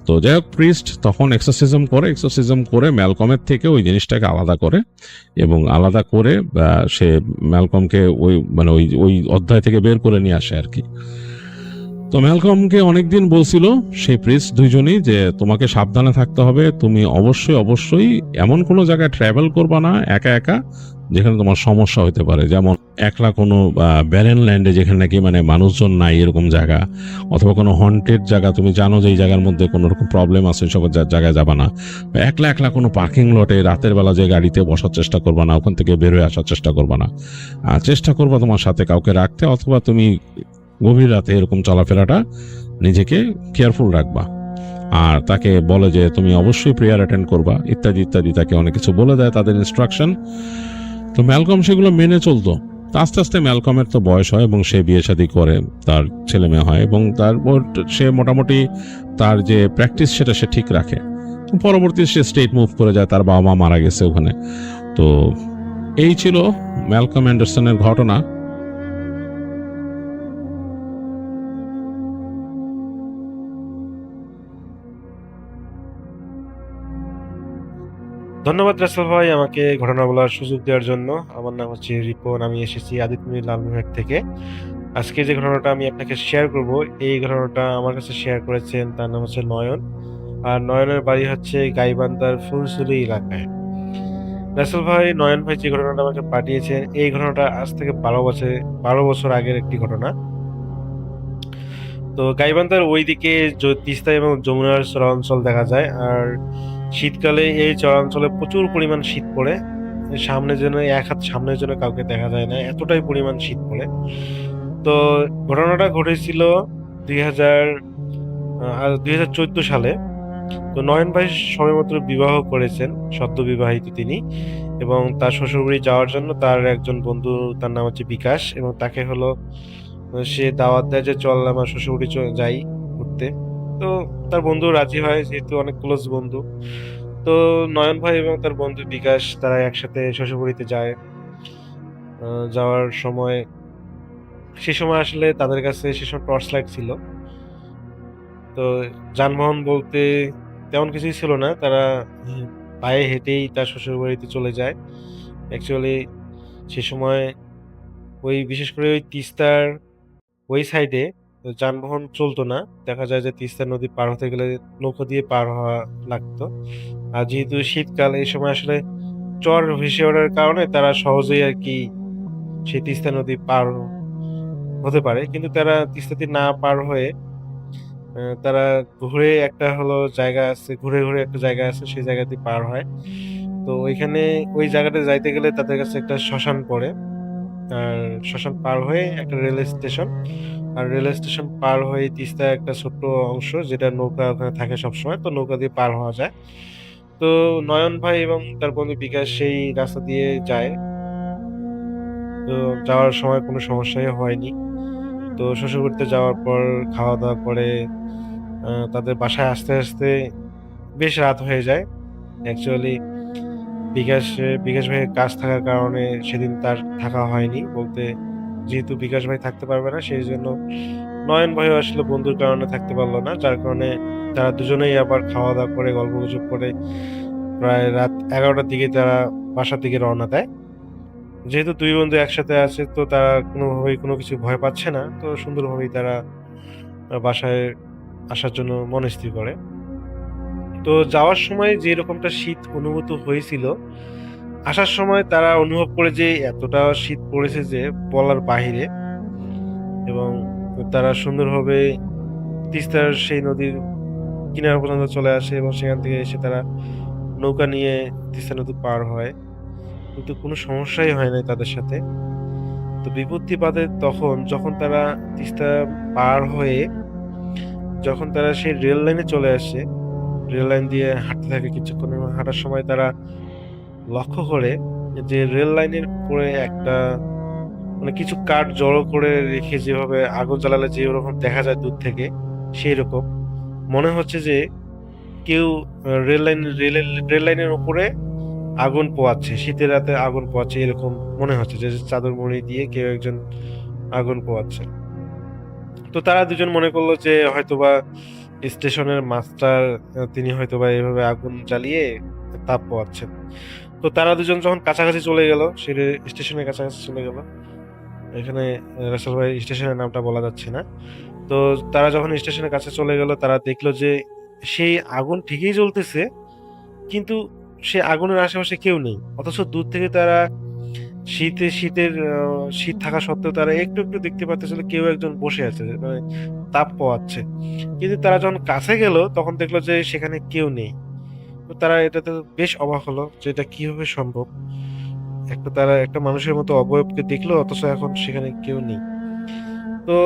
তো যাই হোক, প্রিস্ট তখন এক্সোসিজম করে ম্যালকমের থেকে ওই জিনিসটাকে আলাদা করে, এবং আলাদা করে সে ম্যালকমকে ওই মানে ওই ওই অধ্যায় থেকে বের করে নিয়ে আসে আর কি। তো ম্যালকমকে অনেকদিন বলছিল সেই প্রিস্ট দুইজনই যে তোমাকে সাবধানে থাকতে হবে, তুমি অবশ্যই এমন কোনো জায়গায় ট্রাভেল করবা না একা একা যেখানে তোমার সমস্যা হতে পারে, যেমন একলা কোনো ব্যারেন ল্যান্ডে যেখানে নাকি মানে মানুষজন নাই এরকম জায়গা, অথবা কোনো হন্টেড জায়গা, তুমি জানো যে এই জায়গার মধ্যে কোনো রকম প্রবলেম আছে, সব জায়গায় যাবা না। একলা কোনো পার্কিং লটে রাতের বেলা যে গাড়িতে বসার চেষ্টা করবা না, ওখান থেকে বের হয়ে আসার চেষ্টা করবা না। চেষ্টা করবা তোমার সাথে কাউকে রাখতে, অথবা তুমি গভীর রাতে এরকম চলাফেরাটা নিজেকে কেয়ারফুল রাখবা। আর তাকে বলে যে তুমি অবশ্যই প্রেয়ার অ্যাটেন্ড করবা, ইত্যাদি ইত্যাদি, তাকে অনেক কিছু বলে দেয়, তাদের ইনস্ট্রাকশন। তো ম্যালকম সেগুলো মেনে চলতো। আস্তে আস্তে ম্যালকমের তো বয়স হয়, এবং সে বিয়ে শাদী করে, তার ছেলে মেয়ে হয়, এবং সে মোটামুটি তার যে প্র্যাকটিস সেটা সে ঠিক রাখে। পরবর্তী সে স্টেট মুভ করে যায়, তার বাবা মা মারা গেছে ওখানে। তো এই ছিল ম্যালকম অ্যান্ডারসনের ঘটনা। ধন্যবাদ রাসেল ভাই আমাকে ঘটনা বলার সুযোগ দেওয়ার জন্য। আমার নাম হচ্ছে রিপন, আমি এসেছি আদিত্যপুর লালমনিরহাট থেকে। আজকে যে ঘটনাটা আমি আপনাকে শেয়ার করব, এই ঘটনাটা আমার কাছে শেয়ার করেছেন, তার নাম হচ্ছে নয়ন। আর নয়নের বাড়ি হচ্ছে গাইবান্ধার ফুলছড়ি এলাকায়। রাসেল ভাই, নয়ন ভাই যে ঘটনাটা আমাকে পাঠিয়েছেন, এই ঘটনাটা আজ থেকে 12 বছর আগের একটি ঘটনা। তো গাইবান্ধার ওইদিকে তিস্তা এবং যমুনার চরাঞ্চল দেখা যায়। আর শীতকালে এই চরাঞ্চলে প্রচুর পরিমাণ শীত পড়ে, সামনে যেন এক হাত সামনের জন্য কাউকে দেখা যায় না, এতটাই পরিমাণ শীত পড়ে। তো ঘটনাটা ঘটেছিল 2014 সালে। তো নয়ন ভাই সবেমাত্র বিবাহ করেছেন, সদ্য বিবাহিত তিনি, এবং তার শ্বশুরবাড়ি যাওয়ার জন্য তার একজন বন্ধু, তার নাম হচ্ছে বিকাশ, এবং তাকে হলো সে দাওয়াত দেয় যে চল আমার শ্বশুরবাড়ি যাই ঘুরতে। তো তার বন্ধু রাজি হয়, যেহেতু অনেক ক্লোজ বন্ধু। তো নয়ন ভাই এবং তার বন্ধু বিকাশ তারা একসাথে শ্বশুরবাড়িতে যায়। যাওয়ার সময়, সে সময় আসলে তাদের কাছে সে সময় টর্চ লাইট ছিল। তো যানবাহন বলতে তেমন কিছুই ছিল না, তারা পায়ে হেঁটেই তার শ্বশুরবাড়িতে চলে যায়। অ্যাকচুয়ালি সে সময় ওই বিশেষ করে ওই তিস্তার ওই সাইডে যানবাহন চলতো না। দেখা যায় যে তিস্তা নদী পার হতে গেলে নৌকো দিয়ে পার হওয়া লাগতো। আর যেহেতু শীতকাল, এই সময় আসলে চর ভেসে ওঠার কারণে তারা সহজেই আর কি সেই তিস্তা নদী পার হতে পারে, কিন্তু তারা তিস্তাতে না পার হয়ে তারা ঘুরে একটা হলো জায়গা আছে, ঘুরে একটা জায়গা আছে, সেই জায়গাতে পার হয়। তো ওইখানে ওই জায়গাটা যাইতে গেলে তাদের কাছে একটা শ্মশান পড়ে। আর শ্মশান পার হয়ে একটা রেল স্টেশন, আর রেল স্টেশন পার হয়ে তিস্তা একটা ছোট্ট অংশ যেটা নৌকা ওখানে থাকে সবসময়, তো নৌকা দিয়ে পার হওয়া যায়। তো নয়ন ভাই এবং তার বন্ধু বিকাশ সেই রাস্তা দিয়ে যায়। তো যাওয়ার সময় কোনো সমস্যাই হয়নি। তো শ্বশুরবাড়িতে যাওয়ার পর খাওয়া দাওয়া করে তাদের বাসায় আসতে আসতে বেশ রাত হয়ে যায়। অ্যাকচুয়ালি বিকাশ ভাইয়ের কাজ থাকার কারণে সেদিন তার থাকা হয়নি বলতে, যেহেতু বিকাশ ভাই থাকতে পারবে না সেই জন্য নয়ন ভাইও আসলে বন্ধুর কারণে থাকতে পারলো না, যার কারণে তারা দুজনেই আবার খাওয়া দাওয়া করে গল্প গুজব করে প্রায় রাত 11টার দিকে তারা বাসার দিকে রওনা দেয়। যেহেতু দুই বন্ধু একসাথে আছে তো তারা কোনোভাবেই কোনো কিছু ভয় পাচ্ছে না, তো সুন্দরভাবেই তারা বাসায় আসার জন্য মন স্থির করে। তো যাওয়ার সময় যে রকমটা শীত অনুভূত হয়েছিল, আসার সময় তারা অনুভব করে যে এতটা শীত পড়েছে যে বলার বাহিরে। এবং তারা সুন্দরভাবে তিস্তার সেই নদীর কিনারা পর্যন্ত চলে আসে এবং সেখান থেকে এসে তারা নৌকা নিয়ে তিস্তা নদী পার হয়, কিন্তু কোনো সমস্যাই হয় নাই তাদের সাথে। তো বিপত্তি বাধে তখন যখন তারা তিস্তা পার হয়ে যখন তারা সেই রেল লাইনে চলে আসে, রেল লাইন দিয়ে হাঁটতে থাকে কিছুক্ষণ এবং হাঁটার সময় তারা লক্ষ্য করে যে রেল লাইনের উপরে একটা মানে কিছু কাঠ জড়ো করে রেখে যেভাবে আগুন জ্বালালে যে ওরকম দেখা যায় দূর থেকে, সেই রকম মনে হচ্ছে যে কেউ রেল লাইনের উপরে আগুন পোয়াচ্ছে, শীতের রাতে আগুন পোয়াচ্ছে, এরকম মনে হচ্ছে যে চাদর মুড়ি দিয়ে কেউ একজন আগুন পোয়াচ্ছে। তো তারা দুজন মনে করলো যে হয়তোবা স্টেশনের মাস্টার, তিনি হয়তোবা এভাবে আগুন জ্বালিয়ে তাপ পোয়াচ্ছেন। তো তারা দুজন যখন কাছাকাছি চলে গেল, সে স্টেশনের কাছাকাছি চলে গেল, এখানে রাসেল ভাই স্টেশনের নামটা বলা যাচ্ছে না। তো তারা যখন স্টেশনের কাছে চলে গেল তারা দেখলো যে সেই আগুন ঠিকই জ্বলতেছে, কিন্তু সে আগুনের আশেপাশে কেউ নেই। অথচ দূর থেকে তারা শীত থাকা সত্ত্বেও তারা একটু একটু দেখতে পাচ্ছিল কেউ একজন বসে আছে, মানে তাপ পাওয়াচ্ছে। কিন্তু তারা যখন কাছে গেল তখন দেখলো যে সেখানে কেউ নেই। তো তারা এটাতে বেশ অবাক হলো যে এটা কিভাবে সম্ভব। তারা একটা মানুষের মতো অবয়বকে দেখলো অথচ এখন সেখানে কেউ নেই। তো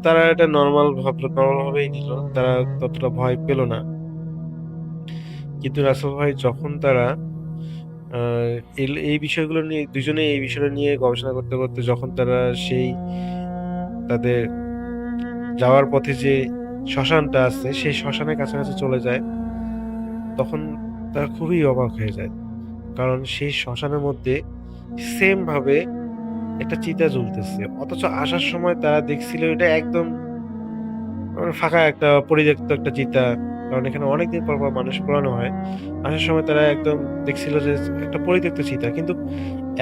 তারা এটা নর্মাল ভাবলো, নর্মাল ভাবেই নিল, তারা ততটা ভয় পেল না। কিন্তু রাসেল ভাই যখন তারা এই বিষয়গুলো নিয়ে দুজনে এই বিষয়টা নিয়ে গবেষণা করতে করতে যখন তারা সেই তাদের যাওয়ার পথে যে শ্মশানটা আছে সেই শ্মশানের কাছাকাছি চলে যায়, তখন তারা খুবই অবাক হয়ে যায়। কারণ সেই শ্মশানের মধ্যে সেম ভাবে একটা চিতা জ্বলতেছে, অথচ আসার সময় তারা দেখছিল এটা একদম ফাঁকা একটা পরিত্যক্ত একটা চিতা। কারণ এখানে অনেকদিন পর পর মানুষ পোড়ানো হয়। আসার সময় তারা একদম দেখছিল যে একটা পরিত্যক্ত চিতা, কিন্তু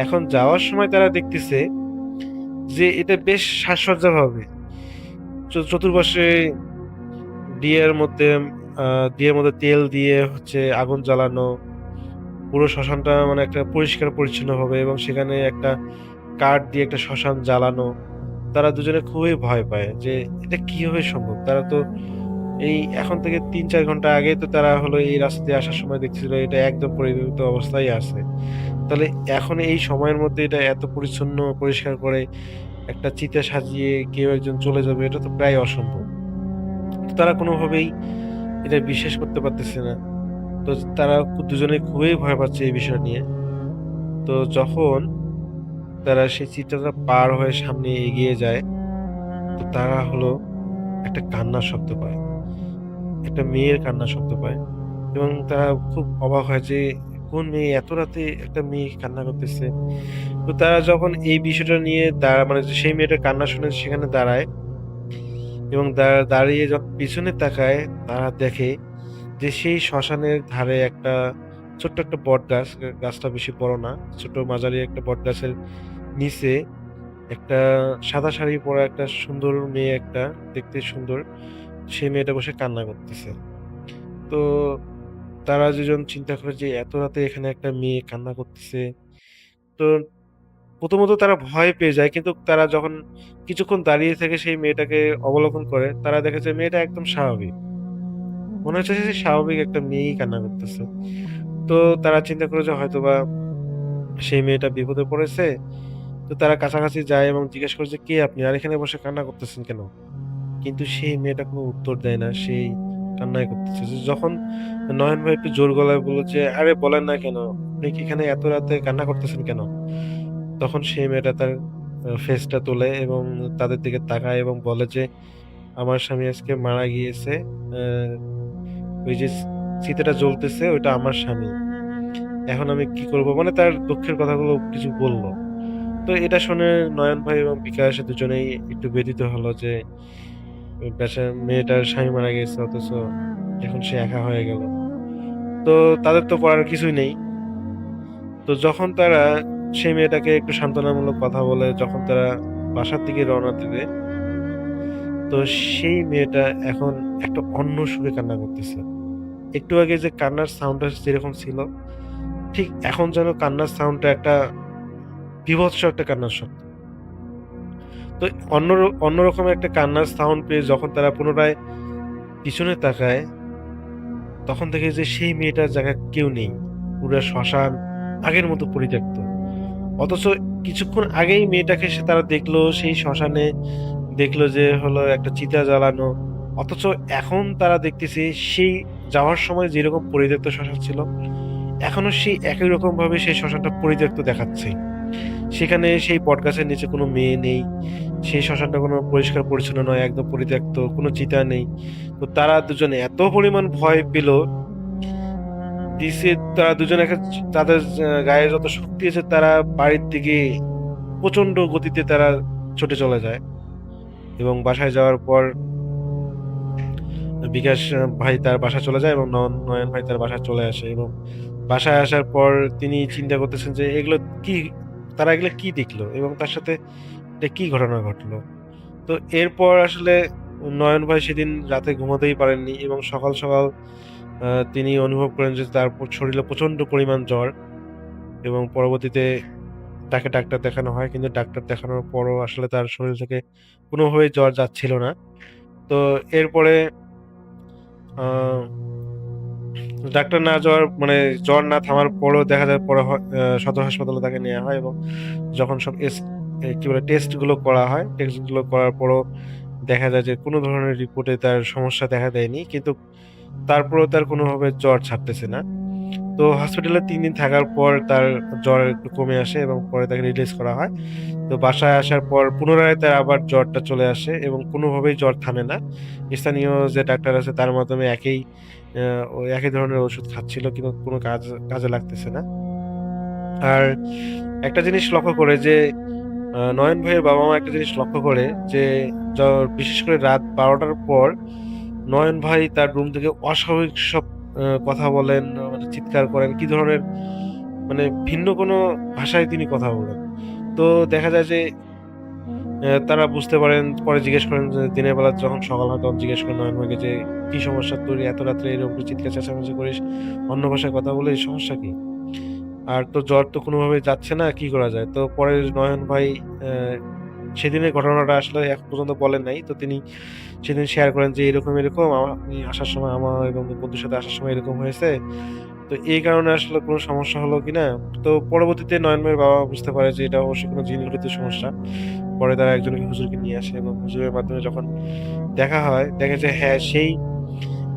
এখন যাওয়ার সময় তারা দেখতেছে যে এটা বেশ সাজসজ্জাভাবে চতুর্পাশে দিয়ের মধ্যে তেল দিয়ে হচ্ছে আগুন জ্বালানো, পুরো শ্মশানটা মানে একটা পরিষ্কার পরিচ্ছন্ন হবে এবং সেখানে একটা কাঠ দিয়ে একটা শ্মশান জ্বালানো। তারা দুজনে খুবই ভয় পায় যে এটা কিভাবে সম্ভব। তারা তো এই এখন থেকে ৩-৪ ঘন্টা আগে তো তারা হলো এই রাস্তা দিয়ে আসার সময় দেখছিল এটা একদম পরিত্যক্ত অবস্থায় আছে। তাহলে এখন এই সময়ের মধ্যে এটা এত পরিচ্ছন্ন পরিষ্কার করে একটা চিতা সাজিয়ে কেউ একজন চলে যাবে, এটা তো প্রায় অসম্ভব। তো তারা কোনোভাবেই এটা বিশ্বাস করতে পারতেছে না। তো তারা দুজনে খুবই ভয় পাচ্ছে এই বিষয় নিয়ে। তো যখন তারা সেই চিত্রটা পার হয়ে সামনে এগিয়ে যায়, তো তারা হলো একটা কান্নার শব্দ পায়, একটা মেয়ের কান্নার শব্দ পায় এবং তারা খুব অবাক হয় যে কোন মেয়ে এত রাতে একটা মেয়ে কান্না করতেছে। তো তারা যখন এই বিষয়টা নিয়ে মানে যে সেই মেয়েটার কান্না শুনে সেখানে দাঁড়ায় এবং দাঁড়িয়ে যখন পিছনে তাকায়, তারা দেখে যে সেই শ্মশানের ধারে একটা ছোট্ট একটা বট গাছ, গাছটা বেশি বড় না, ছোট মাঝারি একটা বট গাছের নিচে একটা সাদা শাড়ি পরা একটা সুন্দর মেয়ে, একটা দেখতে সুন্দর, সেই মেয়েটা বসে কান্না করতেছে। তো তারা দুজন চিন্তা করে যে এত রাতে এখানে একটা মেয়ে কান্না করতেছে। তো প্রথমত তারা ভয় পেয়ে যায়, কিন্তু তারা যখন কিছুক্ষণ দাঁড়িয়ে থেকে সেই মেয়েটাকে অবলোকন করে তারা দেখে যে মেয়েটা একদম স্বাভাবিক, মনে হচ্ছে যে স্বাভাবিক একটা মেয়েই কান্না করতেছে। তো তারা চিন্তা করে যে হয়তোবা সেই মেয়েটা বিপদে পড়েছে তো তারা কাছাকাছি যায় এবং জিজ্ঞেস করে যে কে আপনি, আর এখানে বসে কান্না করতেছেন কেন? কিন্তু সেই মেয়েটা কোনো উত্তর দেয় না, সেই কান্নাই করতেছে। যখন নয়ন ভাই একটু জোর গলায় বলল যে আরে বলেন না কেন, আপনি কি এখানে এত রাতে কান্না করতেছেন কেন? তখন সেই মেয়েটা তার ফেসটা তোলে এবং তাদের দিকে তাকায় এবং বলে যে আমার স্বামী আজকে মারা গিয়েছে। আহ, ওই যে চিতাটা জ্বলতেছে ওইটা আমার স্বামী। এখন আমি কি করব, মানে তার দুঃখের কথাগুলো কিছু বললো। তো এটা শুনে নয়ন ভাই এবং বিকাশ দুজনেই একটু ব্যথিত হলো যে ওই মেয়েটার স্বামী মারা গেছে, অথচ এখন সে একা হয়ে গেল। তো তাদের তো করার কিছুই নেই। তো যখন তারা সেই মেয়েটাকে একটু সান্ত্বনামূলক কথা বলে যখন তারা বাসার দিকে রওনা দিবে, তো সেই মেয়েটা এখন একটা অন্য সুরে কান্না করতেছে। একটু আগে যে কান্নার সাউন্ডটা যেরকম ছিল, ঠিক এখন যেন কান্নার সাউন্ডটা একটা বীভৎস একটা কান্নার শব্দ। তো অন্যরকম একটা কান্নার সাউন্ড পেয়ে যখন তারা পুনরায় পিছনে তাকায়, তখন দেখে যে সেই মেয়েটার জায়গায় কেউ নেই। পুরো শ্মশান আগের মতো পরিত্যক্ত। অথচ কিছুক্ষণ আগেই মেয়েটাকে তারা দেখলো সেই শ্মশানে, দেখলো যে হলো একটা চিতা জ্বালানো। অথচ এখন তারা দেখতেছে সেই যাওয়ার সময় যেরকম পরিত্যক্ত শ্মশান ছিল, এখনো সেই একই রকম ভাবে সেই শ্মশানটা পরিত্যক্ত দেখাচ্ছে। সেখানে সেই বটগাছের নিচে কোনো মেয়ে নেই, সেই শ্মশানটা কোনো পরিষ্কার পরিচ্ছন্ন নয়, একদম পরিত্যক্ত, কোনো চিতা নেই। তো তারা দুজনে এত পরিমাণ ভয় পেল দিছে, তারা দুজনে তাদের গায়ে যত শক্তি আছে তারা বাড়ির দিকে প্রচন্ড গতিতে তারা ছুটে চলে যায়। এবং বাসায় যাওয়ার পর বিকাশ ভাই তার বাসা চলে যায় এবং নয়ন ভাই তার বাসায় চলে আসে এবং বাসায় আসার পর তিনি চিন্তা করতেছেন যে এগুলো কি, তারা এগুলো কি দেখলো এবং তার সাথে এটা কি ঘটনা ঘটলো। তো এরপর আসলে নয়ন ভাই সেদিন রাতে ঘুমাতেই পারেননি এবং সকাল সকাল তিনি অনুভব করেন যে তার শরীরে প্রচন্ড পরিমাণ জ্বর এবং পরবর্তীতে তাকে ডাক্তার দেখানো হয়, কিন্তু ডাক্তার দেখানোর পরও আসলে তার শরীর থেকে কোনোভাবেই জ্বর যাচ্ছিল না। তো এরপরে আহ, ডাক্তার না যাওয়ার মানে জ্বর না থামার পরও দেখা যায় পরে সদর হাসপাতালে তাকে নেওয়া হয় এবং যখন সব কি বলে টেস্ট গুলো করা হয়, টেস্ট গুলো করার পরও দেখা যায় যে কোনো ধরনের রিপোর্টে তার সমস্যা দেখা দেয়নি, কিন্তু তারপরেও তার কোনোভাবে জ্বর ছাড়তেছে না। তো হসপিটালে 3 দিন থাকার পর তার জ্বর একটু কমে আসে এবং পরে তাকে রিলিজ করা হয়। তো বাসায় আসার পর পুনরায় তার আবার জ্বরটা চলে আসে এবং কোনোভাবেই জ্বর থামে না। স্থানীয় যে ডাক্তার আছে তার মাধ্যমে ওই একই ধরনের ওষুধ খাচ্ছিল, কিন্তু কোনো কাজে লাগতেছে না। আর একটা জিনিস লক্ষ্য করে যে নয়ন ভাইয়ের বাবা মা একটা জিনিস লক্ষ্য করে যে বিশেষ করে রাত 12টার পর নয়ন ভাই তার রুম থেকে অস্বাভাবিক সব কথা বলেন, মানে চিৎকার করেন, কি ধরনের মানে ভিন্ন কোনো ভাষায় তিনি কথা বলেন। তো দেখা যায় যে তারা বুঝতে পারেন, পরে জিজ্ঞেস করেন যে দিনের বেলা যখন সকাল হয় তখন জিজ্ঞেস করেন নয়ন ভাইকে যে কি সমস্যা, তোর এত রাত্রে এরকম করে চিৎকার চেঁচামেচি করিস, অন্য ভাষায় কথা বলে এই সমস্যা কি? আর তো জ্বর তো কোনোভাবেই যাচ্ছে না, কি করা যায়? তো পরে নয়ন ভাই আহ, সেদিনের ঘটনাটা আসলে এখন পর্যন্ত বলেন নাই। তো তিনি সেদিন শেয়ার করেন যে এরকম এরকম আমি আসার সময় আমার এবং বন্ধুর সাথে আসার সময় এরকম হয়েছে, তো এই কারণে আসলে কোনো সমস্যা হলো কিনা। তো পরবর্তীতে নয়ন ভাইয়ের বাবা বুঝতে পারে যে এটা অবশ্যই কোনো জিনঘটিত সমস্যা। পরে তারা একজনকে হুজুরকে নিয়ে আসে এবং হুজুরের মাধ্যমে যখন দেখা হয়, দেখে যে হ্যাঁ সেই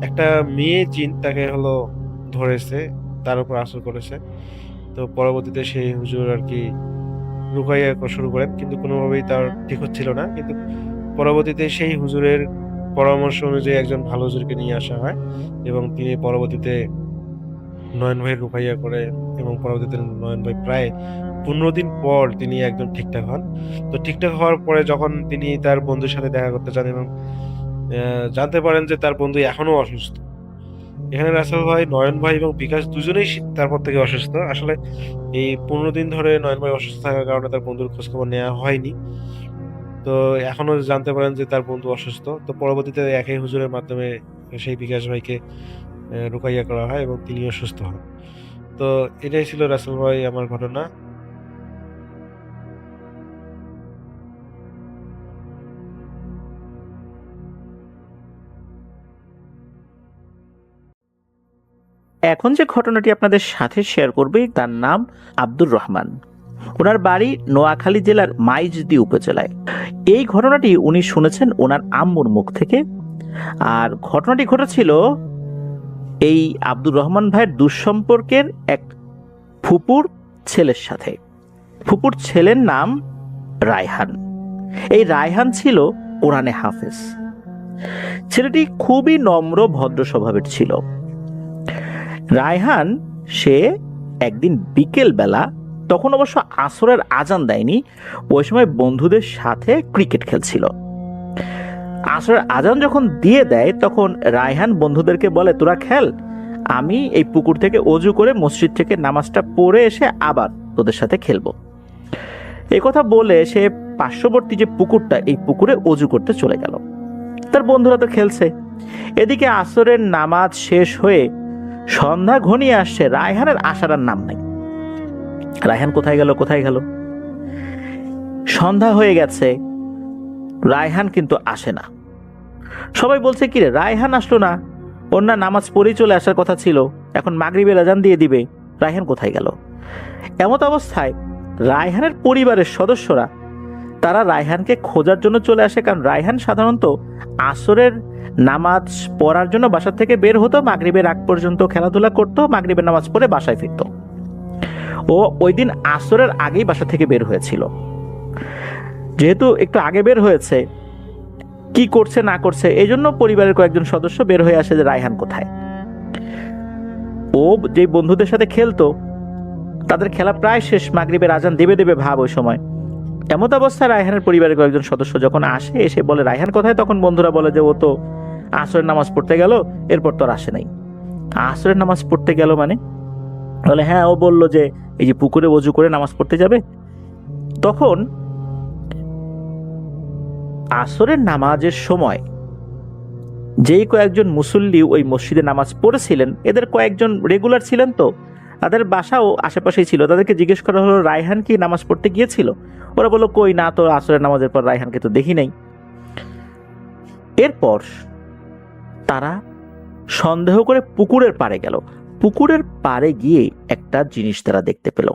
একটা মেয়ে জিন তাকে হলো ধরেছে, তার উপর আসর করেছে। তো পরবর্তীতে সেই হুজুর আর কি রুকাইয়া শুরু করেন, কিন্তু কোনোভাবেই তার ঠিক হচ্ছিল না। কিন্তু পরবর্তীতে সেই হুজুরের পরামর্শ অনুযায়ী একজন ভালো হুজুরকে নিয়ে আসা হয় এবং তিনি পরবর্তীতে নয়ন ভাই রুকাইয়া করে এবং পরবর্তীতে নয়ন ভাই প্রায় 15 দিন পর তিনি একদম ঠিকঠাক হন। তো ঠিকঠাক হওয়ার পরে যখন তিনি তার বন্ধুর সাথে দেখা করতে চান এবং জানতে পারেন যে তার বন্ধু এখনো অসুস্থ। এখানে রাসেল ভাই, নয়ন ভাই এবং বিকাশ দুজনেই তারপর থেকে অসুস্থ। আসলে এই 15 দিন ধরে নয়ন ভাই অসুস্থ থাকার কারণে তার বন্ধুর খোঁজ খবর নেওয়া হয়নি। তো এখনো জানতে পারেন যে তার বন্ধু অসুস্থ। তো পরবর্তীতে একই হুজুরের মাধ্যমে সেই বিকাশ ভাইকে রুকাইয়া করা হয় এবং তিনিও সুস্থ হন। তো এটাই ছিল রাসেল ভাই আমার ঘটনা। এখন যে ঘটনাটি আপনাদের সাথে শেয়ার করবে তার নাম আব্দুর রহমান। ওনার বাড়ি নোয়াখালী জেলার মাইজদি উপজেলায়। এই ঘটনাটি উনি শুনেছেন ওনার আম্মুর মুখ থেকে। আর ঘটনাটি ঘটেছিল এই আব্দুর রহমান ভাইয়ের দুঃসম্পর্কের এক ফুপুর ছেলের সাথে। ফুপুর ছেলের নাম রায়হান। এই রায়হান ছিল কোরআনে হাফেজ। ছেলেটি খুবই নম্র ভদ্র স্বভাবের ছিল। রায়হান সে একদিন বিকেল বেলা, তখন অবশ্য আসরের আজান দেয়নি, ওই সময় বন্ধুদের সাথে ক্রিকেট খেলছিল। আসরের আজান যখন দিয়ে দেয় তখন রায়হান বন্ধুদেরকে বলে, তোরা খেল, আমি এই পুকুর থেকে অজু করে মসজিদ থেকে নামাজটা পড়ে এসে আবার তোদের সাথে খেলবো। এই কথা বলে সে পার্শ্ববর্তী যে পুকুরটা, এই পুকুরে অজু করতে চলে গেল। তার বন্ধুরা তো খেলছে। এদিকে আসরের নামাজ শেষ হয়ে সন্ধ্যা ঘনিয়ে আসছে, রায়হানের আসার আর নাম নাই। রায়হান কোথায় গেল? সন্ধ্যা হয়ে গেছে, রায়হান কিন্তু আসে না। সবাই বলছে, কিরে রায়হান আসলো না? ওর না নামাজ পড়েই চলে আসার কথা ছিল, এখন মাগরিবের আজান দিয়ে দিবে, রায়হান কোথায় গেল? এমত অবস্থায় রায়হানের পরিবারের সদস্যরা তারা রায়হানকে খোঁজার জন্য চলে আসে। কারণ রায়হান সাধারণত আসরের নামাজ পড়ার জন্য বাসা থেকে বের হতো, মাগরিবের আগ পর্যন্ত খেলাধুলা করতো, মাগরিবের নামাজ পড়ে বাসায় ফিরত। ও ওই দিন আসরের আগেই বাসা থেকে বের হয়েছিল। যেহেতু একটু আগে বের হয়েছে, কি করছে না করছে এই জন্য পরিবারের কয়েকজন সদস্য বের হয়ে আসে যে রায়হান কোথায়। ও যে বন্ধুদের সাথে খেলতো, তাদের খেলা প্রায় শেষ, মাগরিবের আজান দেবে ভাব ওই সময়। এমত অবস্থায় রায়হানের পরিবারের কয়েকজন সদস্য যখন আসে, এসে বলে রায়হান কোথায়, তখন বন্ধুরা বলে যে ও তো আসরের নামাজ পড়তে গেল, এরপর তো আর আসে নাই। আসরের নামাজ পড়তে গেল মানে? বলে হ্যাঁ, ও বললো যে এই যে পুকুরে ওযু করে নামাজ পড়তে যাবে। তখন আসরের নামাজের সময় যেই কয়েকজন মুসল্লি ওই মসজিদে নামাজ পড়েছিলেন, এদের কয়েকজন রেগুলার ছিলেন, তো তাদের বাসাও আশেপাশেই ছিল। তাদেরকে জিজ্ঞেস করা হলো, রায়হান কি নামাজ পড়তে গিয়েছিল? ওরা বললো, কই না তো, আসরের নামাজের পর রায়হানকে তো দেখি নাই। এরপর তারা সন্দেহ করে পুকুরের পাড়ে গেল। পুকুরের পাড়ে গিয়ে একটা জিনিস তারা দেখতে পেল।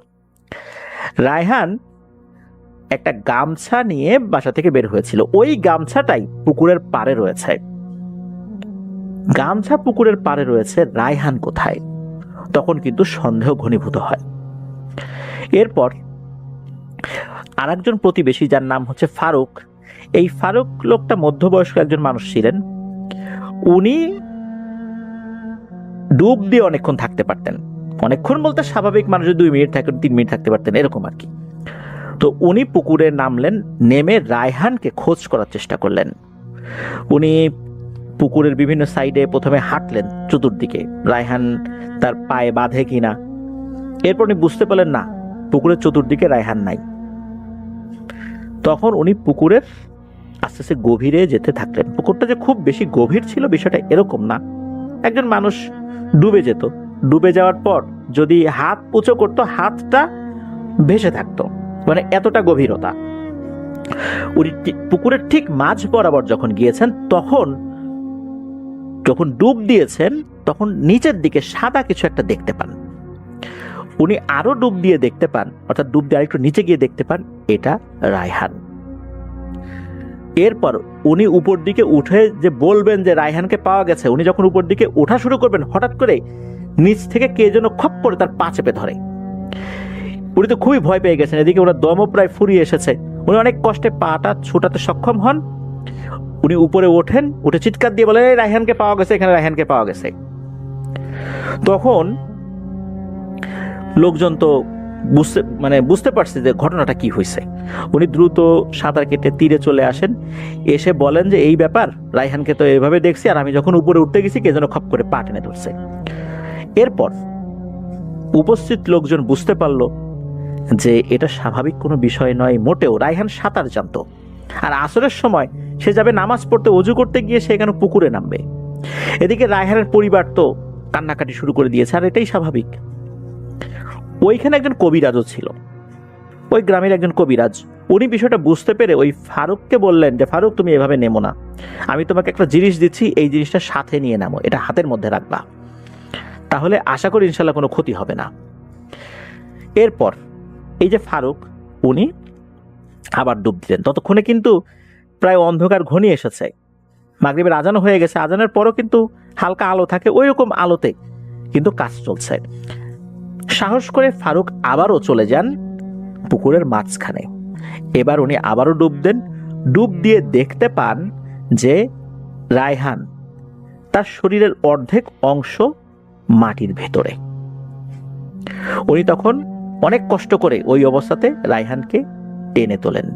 রায়হান একটা গামছা নিয়ে বাসা থেকে বের হয়েছিল, ওই গামছাটাই পুকুরের পাড়ে রয়েছে। গামছা পুকুরের পাড়ে রয়েছে, রায়হান কোথায়? তখন কিন্তু সন্দেহ ঘনীভূত হয়। এরপর আরেকজন প্রতিবেশী, যার নাম হচ্ছে ফারুক, এই ফারুক লোকটা মধ্যবয়স্ক একজন মানুষ ছিলেন। উনি ডুব দিয়ে অনেকক্ষণ থাকতে পারতেন। অনেকক্ষণ বলতে স্বাভাবিক মানুষ 2 মিনিট থাকেন, 3 মিনিট থাকতে পারতেন, এরকম আর কি। তো উনি পুকুরে নামলেন, নেমে রায়হানকে খোঁজ করার চেষ্টা করলেন। উনি পুকুরের বিভিন্ন সাইডে প্রথমে হাঁটলেন চতুর্দিকে, রায়হান তার পায়ে বাঁধে কিনা। এরপর উনি বুঝতে পারলেন না, পুকুরের চতুর্দিকে রায়হান নাই। তখন উনি পুকুরের আস্তে আস্তে গভীরে যেতে থাকলেন। পুকুরটা যে খুব বেশি গভীর ছিল বিষয়টা এরকম না। একজন মানুষ ডুবে যেত, ডুবে যাওয়ার পর যদি হাত উঁচু করতো, হাতটা ভেসে থাকতো, মানে এতটা গভীরতা। উনি পুকুরের ঠিক মাঝ বরাবর যখন গিয়েছেন, যখন ডুব দিয়েছেন, তখন নিচের দিকে সাদা কিছু একটা দেখতে পান। উনি আরো ডুব দিয়ে দেখতে পান, অর্থাৎ ডুব দিয়ে আরেকটু নিচে গিয়ে দেখতে পান, এটা রায়হান। এরপর উনি উপর দিকে উঠে যে বলবেন যে রায়হানকে পাওয়া গেছে, উনি যখন উপর দিকে ওঠা শুরু করবেন, হঠাৎ করে নিচ থেকে কে যেন খপ করে তার পা চেপে ধরে। উনি তো খুবই ভয় পেয়ে গেছেন, এদিকে ওনার দমও প্রায় ফুরিয়ে এসেছে। উনি অনেক কষ্টে পাটা ছোটাতে সক্ষম হন। উনি উপরে ওঠেন, উঠে চিৎকার দিয়ে বলেন, রায়হানকে পাওয়া গেছে, এখানে রায়হানকে পাওয়া গেছে। তখন লোকজন তো বুঝতে পারছে যে ঘটনাটা কি হয়েছে। উনি দ্রুত সাঁতার কেটে তীরে চলে আসেন, এসে বলেন যে এই ব্যাপার, রায়হানকে তো এভাবে দেখছি, আর আমি যখন উপরে উঠতে গেছি কে যেন খপ করে পা টেনে ধরছে। এরপর উপস্থিত লোকজন বুঝতে পারল যে এটা স্বাভাবিক কোনো বিষয় নয় মোটেও। রায়হান সাঁতার জানতো, আর আসরের সময় সে যাবে নামাজ পড়তে, অজু করতে গিয়ে সে এখানে পুকুরে নামবে। এদিকে রায়হানের পরিবার তো কান্নাকাটি শুরু করে দিয়েছে, আর এটাই স্বাভাবিক। ওইখানে একজন কবিরাজও ছিল, ওই গ্রামের একজন কবিরাজ। উনি বিষয়টা বুঝতে পেরে ওই ফারুককে বললেন যে, ফারুক তুমি এভাবে নেমো না, আমি তোমাকে একটা জিনিস দিচ্ছি, এই জিনিসটা সাথে নিয়ে নামো, এটা হাতের মধ্যে রাখবা, তাহলে আশা করি ইনশাল্লাহ কোনো ক্ষতি হবে না। এরপর এই যে ফারুক, উনি আবার ডুব দিলেন। ততক্ষণে কিন্তু প্রায় অন্ধকার ঘনিয়ে এসেছে, মাগরিবের আজানও হয়ে গেছে। আজানের পরও কিন্তু হালকা আলো থাকে, ওই রকম আলোতে কিন্তু কাজ চলছে। সাহস করে ফারুক আবারও চলে যান পুকুরের মাঝখানে। এবার উনি আবারও ডুব দেন। ডুব দিয়ে দেখতে পান যে রায়হান তার শরীরের অর্ধেক অংশ মাটির ভেতরে। উনি তখন অনেক কষ্ট করে ওই অবস্থাতে রায়হানকে টেনে তোলেন।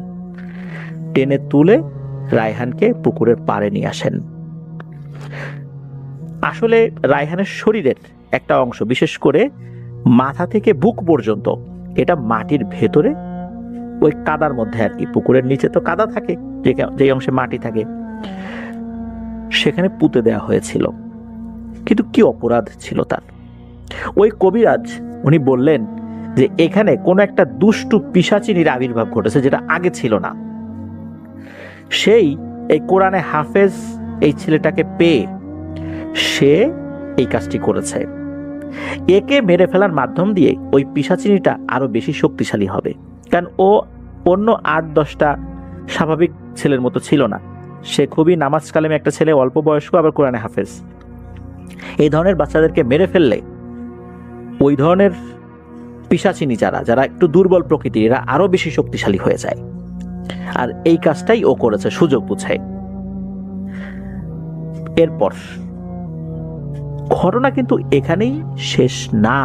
টেনে তুলে রায়হানকে পুকুরের পাড়ে নিয়ে আসেন। আসলে রায়হানের শরীরের একটা অংশ, বিশেষ করে মাথা থেকে বুক পর্যন্ত, এটা মাটির ভেতরে ওই কাদার মধ্যে আর কি, পুকুরের নিচে তো কাদা থাকে, যে অংশে মাটি থাকে, সেখানে পুঁতে দেওয়া হয়েছিল। কিন্তু কি অপরাধ ছিল তার? ওই কবিরাজ উনি বললেন যে এখানে কোন একটা দুষ্টু পিশাচিনীর আবির্ভাব ঘটেছে, যেটা আগে ছিল না। সেই এই কোরআনে হাফেজ এই ছেলেটাকে পেয়ে সে এই কাজটি করেছে। একে মেরে ফেলার মাধ্যম দিয়ে ওই পিশাচিনীটা আরো বেশি শক্তিশালী হবে, কারণ ও অন্য 8-10টা স্বাভাবিক ছেলের মতো ছিল না। সে খুবই নামাজ কালেমে একটা ছেলে, অল্প বয়স্ক, আবার কোরআনে হাফেজ। এই ধরনের বাচ্চাদেরকে মেরে ফেললে ওই ধরনের পিশাচিনী যারা একটু দুর্বল প্রকৃতির, এরা আরো বেশি শক্তিশালী হয়ে যায়। আর এই কাজটাই ও করেছে সুযোগ বুঝে। এরপর ঘটনা কিন্তু এখানেই শেষ না।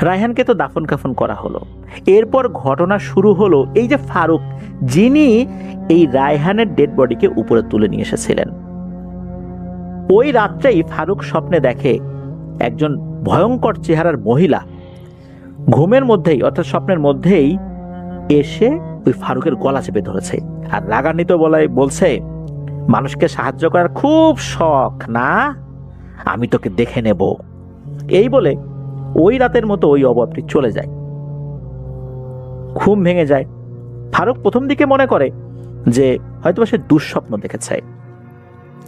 রায়হানকে তো দাফন কাফন করা হলো। এরপর ঘটনা শুরু হলো এই যে ফারুক, যিনি এই রায়হানের ডেড বডিকে উপরে তুলে নিয়ে এসেছিলেন, ওই রাত্রেই ফারুক স্বপ্নে দেখে একজন ভয়ঙ্কর চেহারার মহিলা ঘুমের মধ্যেই, অর্থাৎ স্বপ্নের মধ্যেই এসে ওই ফারুকের গলা চেপে ধরেছে আর রাগান্বিত বলছে, মানুষকে সাহায্য করার খুব শখ না, আমি তোকে দেখে নেব। এই বলে ওই রাতের মতো ওই অবয়বটি চলে যায়। ঘুম ভেঙে যায়। ফারুক প্রথম দিকে মনে করে যে হয়তো সে দুঃস্বপ্ন দেখেছে,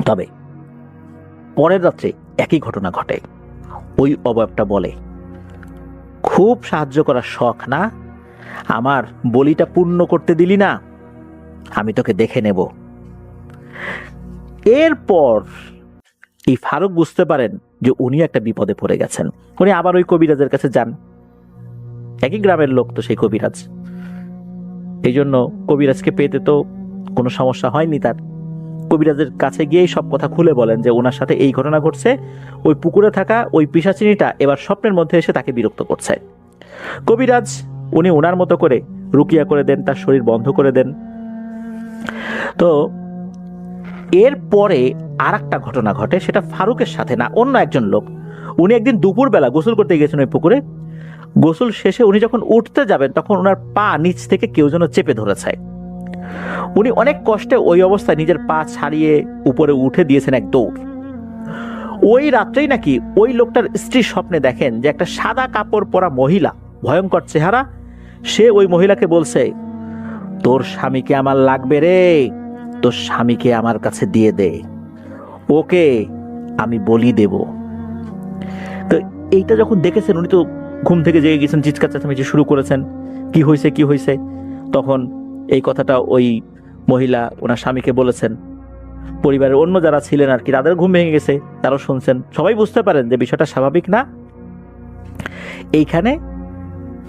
তবে পরের রাত্রে একই ঘটনা ঘটে। ওই অবয়বটা বলে, খুব সাহায্য করার শখ না, আমার বলিটা পূর্ণ করতে দিলি না, আমি তোকে দেখে নেব। এরপর এই ফারুক বুঝতে পারেন যে উনি একটা বিপদে পড়ে গেছেন। উনি আবার ওই কবিরাজের কাছে যান। একই গ্রামের লোক তো সেই কবিরাজ, এই জন্য কবিরাজকে পেতে তো কোনো সমস্যা হয়নি তার। কবিরাজের কাছে গিয়েই সব কথা খুলে বলেন যে ওনার সাথে এই ঘটনা ঘটছে, ওই পুকুরে থাকা ওই পিশাচিনীটা এবার স্বপ্নের মধ্যে এসে তাকে বিরক্ত করছে। কবিরাজ উনি ওনার মতো করে রুকিয়া করে দেন, তার শরীর বন্ধ করে দেন। তো এরপরে আর একটা ঘটনা ঘটে, সেটা ফারুকের সাথে না, অন্য একজন লোক। উনি একদিন দুপুরবেলা গোসল করতে গিয়েছেন ওই পুকুরে। গোসল শেষে উনি যখন উঠতে যাবেন তখন ওনার পা নিচ থেকে কেউ যেন চেপে ধরেছে। উনি অনেক কষ্টে ওই অবস্থায় নিজের পা ছাড়িয়ে উপরে উঠে দিয়েছেন এক দৌড়। ওই রাত্রেই নাকি ওই লোকটার স্ত্রী স্বপ্নে দেখেন যে একটা সাদা কাপড় পরা মহিলা, ভয়ঙ্কর চেহারা, সে ওই মহিলাকে বলছে, তোর স্বামীকে আমার লাগবে রে, তোর স্বামীকে আমার কাছে দিয়ে দে, ওকে আমি বলি দেব। তো এইটা যখন দেখেছেন উনি তো ঘুম থেকে জেগে গেছেন, চিৎকার চেঁচামেচি শুরু করেছেন, কি হয়েছে। তখন এই কথাটা ওই মহিলা ওনার স্বামীকে বলেছেন। পরিবারের অন্য যারা ছিলেন আর কি, তাদের ঘুম ভেঙে গেছে, তারাও শুনছেন। সবাই বুঝতে পারেন যে বিষয়টা স্বাভাবিক না। এইখানে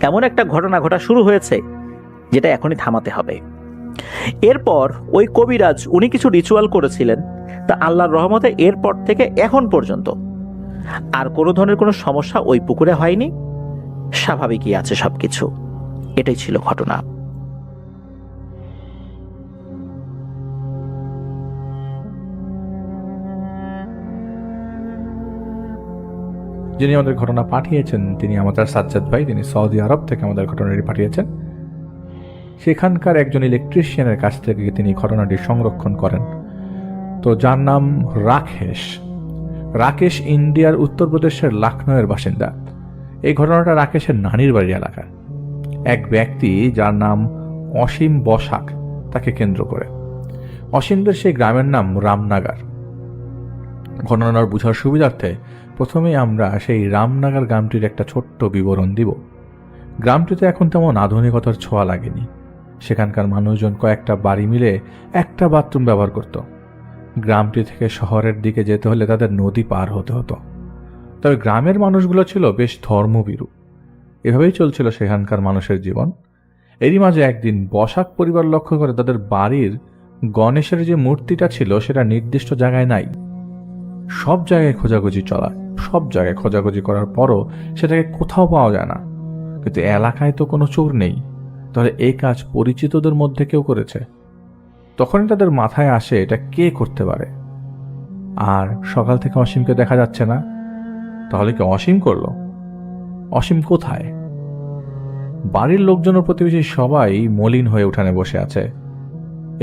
এমন একটা ঘটনা ঘটা শুরু হয়েছে যেটা এখনই থামাতে হবে। এরপর ওই কবিরাজ উনি কিছু রিচুয়াল করেছিলেন, তা আল্লাহর রহমতে এরপর থেকে এখন পর্যন্ত আর কোনো ধরনের কোনো সমস্যা ওই পুকুরে হয়নি, স্বাভাবিকই আছে সবকিছু। এটাই ছিল ঘটনা। যিনি আমাদের ঘটনা পাঠিয়েছেন তিনি আমাদের সাজ্জাদ ভাই, তিনি সৌদি আরব থেকে আমাদের ঘটনাটি পাঠিয়েছেন। সেখানকার একজন ইলেকট্রিশিয়ানের কাছ থেকে তিনি ঘটনাটি সংরক্ষণ করেন। তো যার নাম রাকেশ ইন্ডিয়ার উত্তরপ্রদেশের লখনউয়ের বাসিন্দা। এই ঘটনাটা রাকেশের নানির বাড়ির এলাকা। এক ব্যক্তি যার নাম অসীম বসাক, তাকে কেন্দ্র করে। অসীমদের সেই গ্রামের নাম রামনাগার। ঘটনার বোঝার সুবিধার্থে প্রথমে আমরা সেই রামনাগার গ্রামটির একটা ছোট্ট বিবরণ দিব। গ্রামটিতে এখন তেমন আধুনিকতার ছোঁয়া লাগেনি। সেখানকার মানুষজন কয়েকটা বাড়ি মিলে একটা বাথরুম ব্যবহার করত। গ্রামটি থেকে শহরের দিকে যেতে হলে তাদের নদী পার হতে হতো। তবে গ্রামের মানুষগুলো ছিল বেশ ধর্মভীরু। এভাবেই চলছিল সেখানকার মানুষের জীবন। এরই মাঝে একদিন বসাক পরিবার লক্ষ্য করে তাদের বাড়ির গণেশের যে মূর্তিটা ছিল সেটা নির্দিষ্ট জায়গায় নাই। সব জায়গায় খোঁজাখুঁজি চলায়, সব জায়গায় খোঁজাখুঁজি করার পরও সেটাকে কোথাও পাওয়া যায় না। কিন্তু এলাকায় তো কোনো চোর নেই, তাহলে এই কাজ পরিচিতদের মধ্যে কেউ করেছে। তখনই তাদের মাথায় আসে এটা কে করতে পারে। আর সকাল থেকে অসীমকে দেখা যাচ্ছে না, তাহলে কি অসীম করলো? অসীম কোথায়? বাড়ির লোকজন ও প্রতিবেশী সবাই মলিন হয়ে উঠানে বসে আছে।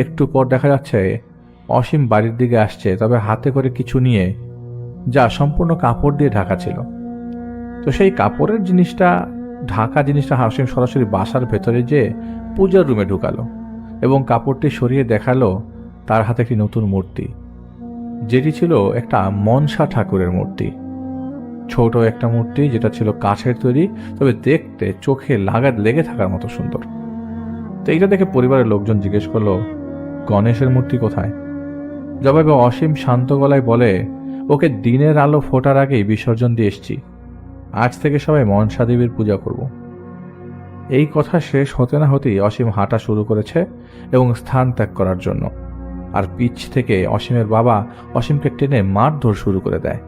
একটু পর দেখা যাচ্ছে অসীম বাড়ির দিকে আসছে, তবে হাতে করে কিছু নিয়ে, যা সম্পূর্ণ কাপড় দিয়ে ঢাকা ছিল। তো সেই কাপড়ের ঢাকা জিনিসটা অসীম সরাসরি বাসার ভেতরে যে পূজার রুমে ঢুকালো এবং কাপড়টি সরিয়ে দেখালো তার হাতে একটি নতুন মূর্তি, যেটি ছিল একটা মনসা ঠাকুরের মূর্তি। ছোট একটা মূর্তি, যেটা ছিল কাঠের তৈরি, তবে দেখতে চোখে লেগে থাকার মতো সুন্দর। তো এইটা দেখে পরিবারের লোকজন জিজ্ঞেস করলো, গণেশের মূর্তি কোথায়? জবাবে অসীম শান্ত গলায় বলে, ওকে দিনের আলো ফোটার আগেই বিসর্জন দিয়ে এসছি। আজ থেকে সবাই মনসা দেবীর পূজা করব। এই কথা শেষ হতে না হতেই অসীম হাঁটা শুরু করেছে এবং স্থান ত্যাগ করার জন্য। আর পিছ থেকে অসীমের বাবা অসীমকে টেনে মারধর শুরু করে দেয়।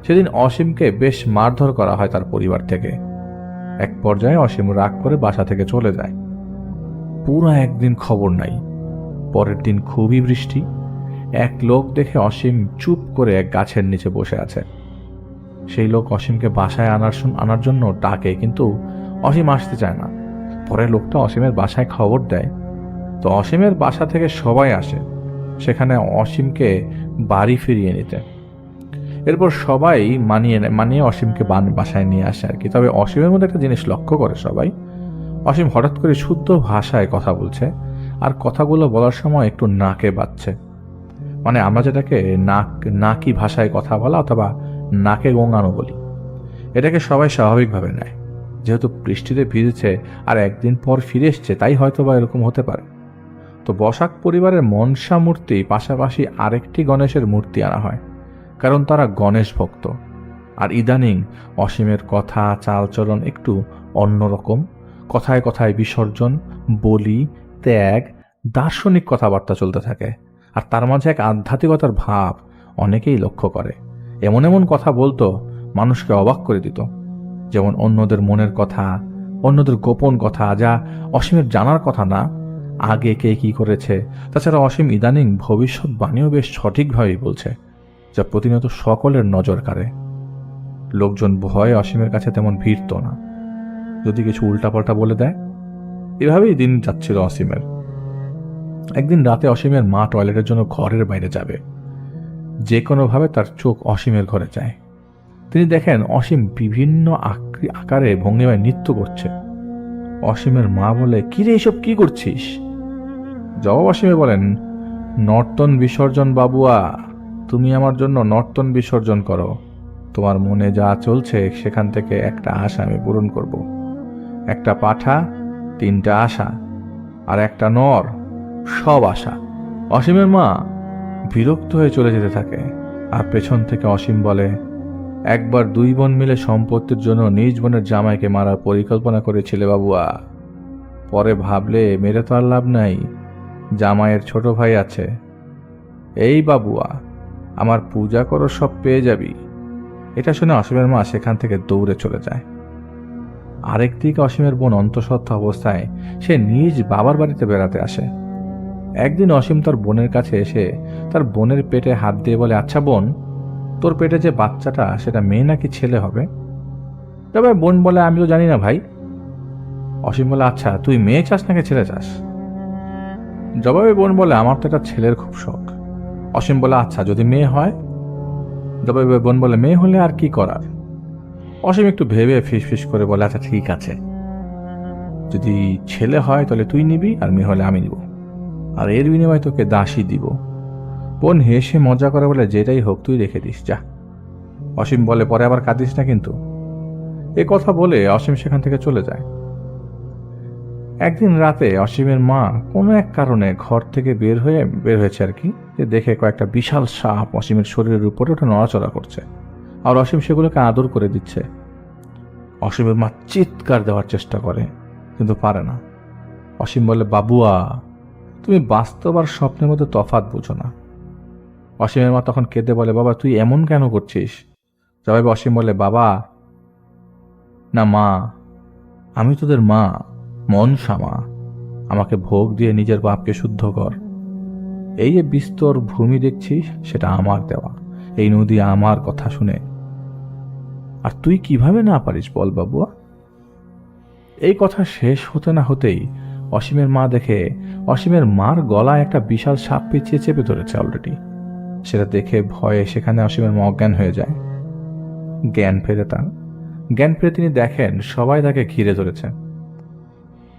সেদিন অসীমকে বেশ মারধর করা হয় তার পরিবার থেকে। এক পর্যায়ে অসীম রাগ করে বাসা থেকে চলে যায়। পুরো একদিন খবর নাই। পরের দিন খুবই বৃষ্টি। এক লোক দেখে অসীম চুপ করে এক গাছের নিচে বসে আছে। সেই লোক অসীমকে বাসায় আনার জন্য ডাকে, কিন্তু অসীম আসতে চায় না। পরে লোকটা অসীমের বাসায় খবর দেয়। তো অসীমের বাসা থেকে সবাই আসে সেখানে অসীমকে বাড়ি ফিরিয়ে নিতে। এরপর সবাই মানিয়ে অসীমকে বাসায় নিয়ে আসে আর কি। তবে অসীমের মধ্যে একটা জিনিস লক্ষ্য করে সবাই, অসীম হঠাৎ করে শুদ্ধ ভাষায় কথা বলছে, আর কথাগুলো বলার সময় একটু নাকে বাজছে। মানে আমরা যেটাকে নাকি ভাষায় কথা বলা অথবা নাকে গোঙানো বলি, এটাকে সবাই স্বাভাবিকভাবে নেয়। যেহেতু বৃষ্টিতে ভিজেছে আর একদিন পর ফিরে এসছে, তাই হয়তো বা এরকম হতে পারে। তো বসাক পরিবারের মনসা মূর্তি পাশাপাশি আরেকটি গণেশের মূর্তি আনা হয়, কারণ তারা গণেশ ভক্ত। আর ইদানিং অসীমের কথা চালচলন একটু অন্যরকম। কথায় কথায় বিসর্জন, বলি, ত্যাগ, দার্শনিক কথাবার্তা চলতে থাকে। আর তার মাঝে এক আধ্যাত্মিকতার ভাব অনেকেই লক্ষ্য করে। এমন এমন কথা বলতো, মানুষকে অবাক করে দিত। যেমন অন্যদের মনের কথা, অন্যদের গোপন কথা, যা অসীমের জানার কথা না। আগে কে কি করেছে। তাছাড়া অসীম ইদানিং ভবিষ্যৎবাণীও বেশ সঠিকভাবেই বলছে, যা প্রতিনিয়ত সকলের নজর কাড়ে। লোকজন ভয়ে অসীমের কাছে তেমন ভিড়ত না, যদি কিছু উল্টাপাল্টা বলে দেয়। এভাবেই দিন যাচ্ছিল অসীমের। একদিন রাতে অসীমের মা টয়লেটের জন্য ঘরের বাইরে যাবে। যে কোনোভাবে তার চোখ অসীমের ঘরে যায়। তিনি দেখেন অসীম বিভিন্ন আকারে ভঙ্গিমায় নৃত্য করছে। অসীমের মা বলে, কিরে এসব কি করছিস? জবাব অসীমে বলেন, নর্তন বিসর্জন বাবুয়া, তুমি আমার জন্য নর্তন বিসর্জন করো। তোমার মনে যা চলছে সেখান থেকে একটা আশা আমি পূরণ করব। একটা পাঠা, 3টা আশা, আর একটা নর, সব আশা। অসীমের মা বিরক্ত হয়ে চলে যেতে থাকে। আর পেছন থেকে অসীম বলে, একবার 2 বোন মিলে সম্পত্তির জন্য নিজ বোনের জামাইকে মারার পরিকল্পনা করেছিলে বাবুয়া। পরে ভাবলে মেরে তো আর লাভ নাই, জামাইয়ের ছোট ভাই আছে। এই বাবুয়া, আমার পূজা করো, সব পেয়ে যাবি। এটা শুনে অসীমের মা সেখান থেকে দৌড়ে চলে যায়। আরেকদিকে অসীমের বোন অন্তঃসত্ত্বা অবস্থায় সে নিজ বাবার বাড়িতে বেড়াতে আসে। একদিন অসীম তার বোনের কাছে এসে তার বোনের পেটে হাত দিয়ে বলে, আচ্ছা বোন, তোর পেটে যে বাচ্চাটা সেটা মেয়ে নাকি ছেলে হবে? তবে বোন বলে, আমি তো জানি না ভাই। অসীম বলে, আচ্ছা তুই মেয়ে চাস নাকি ছেলে চাস? জবাবে বোন বলে, আমার তো একটা ছেলের খুব শখ। অসীম বলে, আচ্ছা যদি মেয়ে হয়? জবাবে বোন বলে, মেয়ে হলে আর কি করার? অসীম একটু ভেবে ফিস করে বলে, আচ্ছা ঠিক আছে, যদি ছেলে হয় তাহলে তুই নিবি, আর মেয়ে হলে আমি নিব, আর এর বিনিময়ে তোকে দাসী দিব। বোন হেসে মজা করে বলে, যেটাই হোক তুই রেখে দিস যা। অসীম বলে, পরে আবার কাঁদিস না কিন্তু। এ কথা বলে অসীম সেখান থেকে চলে যায়। একদিন রাতে অসীমের মা কোনো এক কারণে ঘর থেকে বের হয়েছে আর কি, যে দেখে কয়েকটা বিশাল সাপ অসীমের শরীরের উপরে ওটা নড়াচড়া করছে, আর অসীম সেগুলোকে আদর করে দিচ্ছে। অসীমের মা চিৎকার দেওয়ার চেষ্টা করে, কিন্তু পারে না। অসীম বলে, বাবুয়া, তুমি বাস্তব আর স্বপ্নের মধ্যে তফাৎ বুঝো না। অসীমের মা তখন কেঁদে বলে, বাবা তুই এমন কেন করছিস? জবাবে অসীম বলে, বাবা না মা, আমি তোদের মা, মনসা মা, আমাকে ভোগ দিয়ে নিজের বাপকে শুদ্ধ কর। এই যে বিস্তর ভূমি দেখছিস, সেটা আমার দেওয়া, এই নদী আমার কথা শুনে, আর তুই কিভাবে না পারিস বল বাবুয়া? এই কথা শেষ হতে না হতেই অসীমের মা দেখে অসীমের মার গলায় একটা বিশাল সাপ পেঁচিয়ে চেপে ধরেছে অলরেডি। সেটা দেখে ভয়ে সেখানে অসীমের মা অজ্ঞান হয়ে যায়। জ্ঞান ফেরে তিনি দেখেন সবাই তাকে ঘিরে ধরেছে।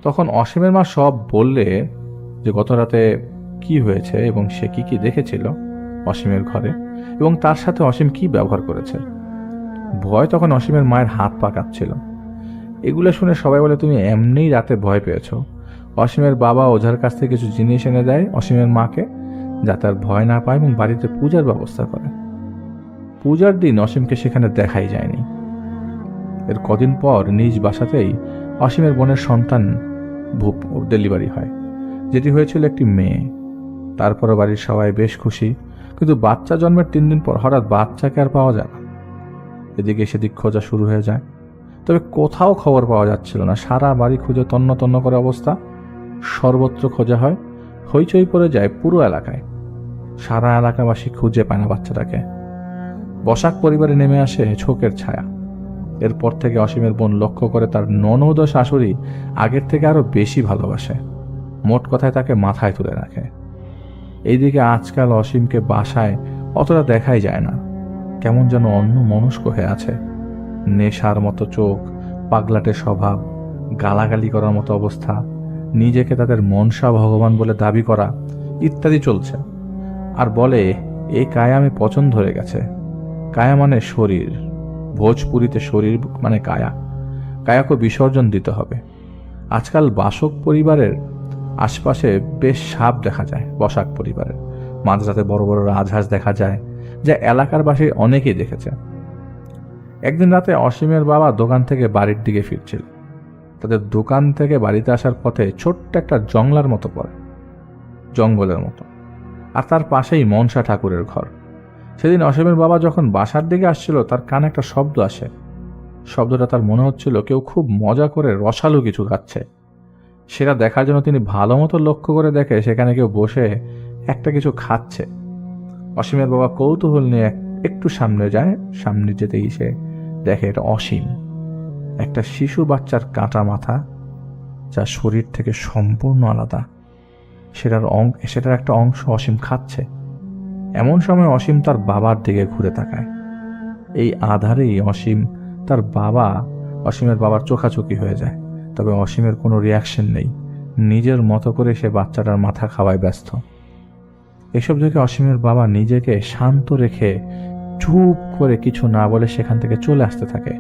তখন অসীমের মা সব বললে যে গত রাতে কি হয়েছে এবং সে কি কি দেখেছিল অসীমের ঘরে, এবং তার সাথে অসীম কি ব্যবহার করেছে। ভয় তখন অসীমের মায়ের হাত পা কাঁপছিল। এগুলো শুনে সবাই বলে, তুমি এমনিই রাতে ভয় পেয়েছ। অসীমের বাবা ওঝার কাছ থেকে কিছু জিনিস এনে দেয় অসীমের মাকে, যাতে আর ভয় না পায়, এবং বাড়িতে পূজার ব্যবস্থা করে। পূজার দিন অসীমকে সেখানে দেখাই যায়নি। এর কদিন পর নিজ বাসাতেই অসীমের বোনের সন্তান ডেলিভারি হয়, যেটি হয়েছিল একটি মেয়ে। তারপরও বাড়ির সবাই বেশ খুশি, কিন্তু বাচ্চা জন্মের 3 দিন পর হঠাৎ বাচ্চাকে আর পাওয়া যায় না। এদিকে সেদিক খোঁজা শুরু হয়ে যায়, তবে কোথাও খবর পাওয়া যাচ্ছিল না। সারা বাড়ি খুঁজে তন্ন তন্ন করে অবস্থা, সর্বত্র খোঁজা হয়, হইচই পড়ে যায় পুরো এলাকায়। সারা এলাকাবাসী খুঁজে পায় না বাচ্চাটাকে। বসাক পরিবারে নেমে আসে শোকের ছায়া। এরপর থেকে অসীমের বোন লক্ষ্য করে তার ননদ ও শাশুড়ি আগের থেকে আরো বেশি ভালোবাসে। মোট কথায় তাকে মাথায় তুলে রাখে। এইদিকে আজকাল অসীমকে বাসায় অতটা দেখাই যায় না, কেমন যেন অন্য মনস্ক হয়ে আছে। নেশার মতো চোখ, পাগলাটে স্বভাব, গালাগালি করার মতো অবস্থা, নিজেকে তাদের মনসা ভগবান বলে দাবি করা ইত্যাদি চলছে। আর বলে, এই কায়া আমি পছন্দ ধরে গেছে। কায়া মানে শরীর, ভোজপুরিতে শরীর মানে কায়া, কায়াকে বিসর্জন দিতে হবে। আজকাল বাসক পরিবারের আশপাশে বেশ সাপ দেখা যায়। বসাক পরিবারের মাঝরাতে বড় বড় রাজহাঁস দেখা যায়, যা এলাকার বাসী অনেকেই দেখেছে। একদিন রাতে অসীমের বাবা দোকান থেকে বাড়ির দিকে ফিরছিল। তাদের দোকান থেকে বাড়িতে আসার পথে ছোট্ট একটা জঙ্গলের মতো পড়ে, জঙ্গলের মতো, আর তার পাশেই মনসা ঠাকুরের ঘর। সেদিন অসীমের বাবা যখন বাসার দিকে আসছিল, তার কানে একটা শব্দ আসে। শব্দটা তার মনে হচ্ছিল কেউ খুব মজা করে রসালো কিছু খাচ্ছে। সেটা দেখার জন্য তিনি ভালো মতো লক্ষ্য করে দেখে সেখানে কেউ বসে একটা কিছু খাচ্ছে। অসীমের বাবা কৌতূহল নিয়ে একটু সামনে যায়। সামনে যেতেই সে দেখে এটা অসীম, একটা শিশু বাচ্চার কাটা মাথা, যা শরীর থেকে সম্পূর্ণ আলাদা। সেটার একটা অংশ অসীম খাচ্ছে। এমন সময় অসীম তার বাবার দিকে ঘুরে তাকায়। এই আধারেই অসীমের বাবার চোখাচোখি হয়ে যায়। তবে অসীমের কোনো রিয়াকশন নেই, নিজের মতো করে সে বাচ্চাটার মাথা খাওয়ায় ব্যস্ত। এসব দেখে অসীমের বাবা নিজেকে শান্ত রেখে চুপ করে কিছু না বলে সেখান থেকে চলে আসতে থাকে।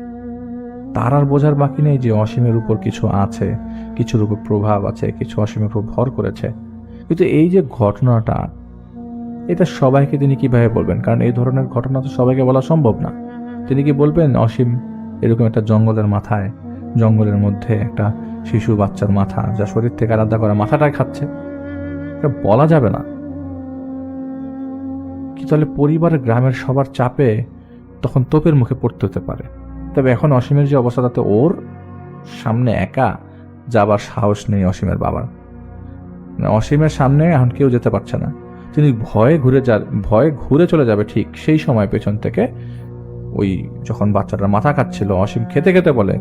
তার আর বোঝার বাকি নেই যে অসীমের উপর কিছু আছে, কিছুর উপর প্রভাব আছে, কিছু অসীমের উপর ভর করেছে। কিন্তু এই যে ঘটনাটা, এটা সবাইকে তিনি কিভাবে বলবেন? কারণ এই ধরনের ঘটনা তো সবাইকে বলা সম্ভব না। তিনি কি বলবেন অসীম এরকম একটা জঙ্গলের মধ্যে একটা শিশু বাচ্চার মাথা, যা শরীর থেকে আলাদা করা, মাথাটাই খাচ্ছে? এটা বলা যাবে না। কি তাহলে পরিবারের, গ্রামের সবার চাপে তখন তোপের মুখে পড়তে হতে পারে। তবে এখন অসীমের যে অবস্থা, তাতে ওর সামনে একা যাবার সাহস নেই অসীমের বাবার। অসীমের সামনে এখন কেউ যেতে পারছে না। তিনি ভয়ে ঘুরে চলে যাবে ঠিক সেই সময় পেছন থেকে ওই যখন বাচ্চাটার মাথা খাচ্ছিল, অসীম খেতে খেতে বলে,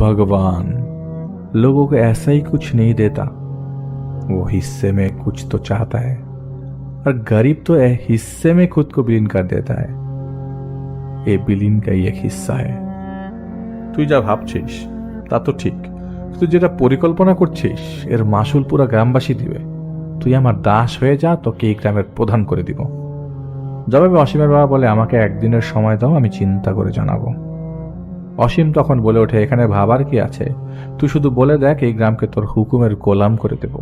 भगवान लोगों को ऐसा ही कुछ नहीं देता, वो हिस्से में कुछ तो चाहता है, और गरीब तो हिस्से में खुद को विलीन कर देता है। ये विलीन का ही एक हिस्सा है। তুই যা ভাবছিস তা তো ঠিক, তুই যেটা পরিকল্পনা করছিস এর মাসুল পুরো গ্রামবাসী দিবে। তুই আমার দাস হয়ে যা, তোকে এই গ্রামের প্রধান করে দিব। জবাবে অসীমের বাবা বলে, আমাকে একদিনের সময় দাও, আমি চিন্তা করে জানাবো। অসীম তখন বলে ওঠে, এখানে ভাবার কি আছে, তুই শুধু বলে দেখ, এই গ্রামকে তোর হুকুমের গোলাম করে দেব।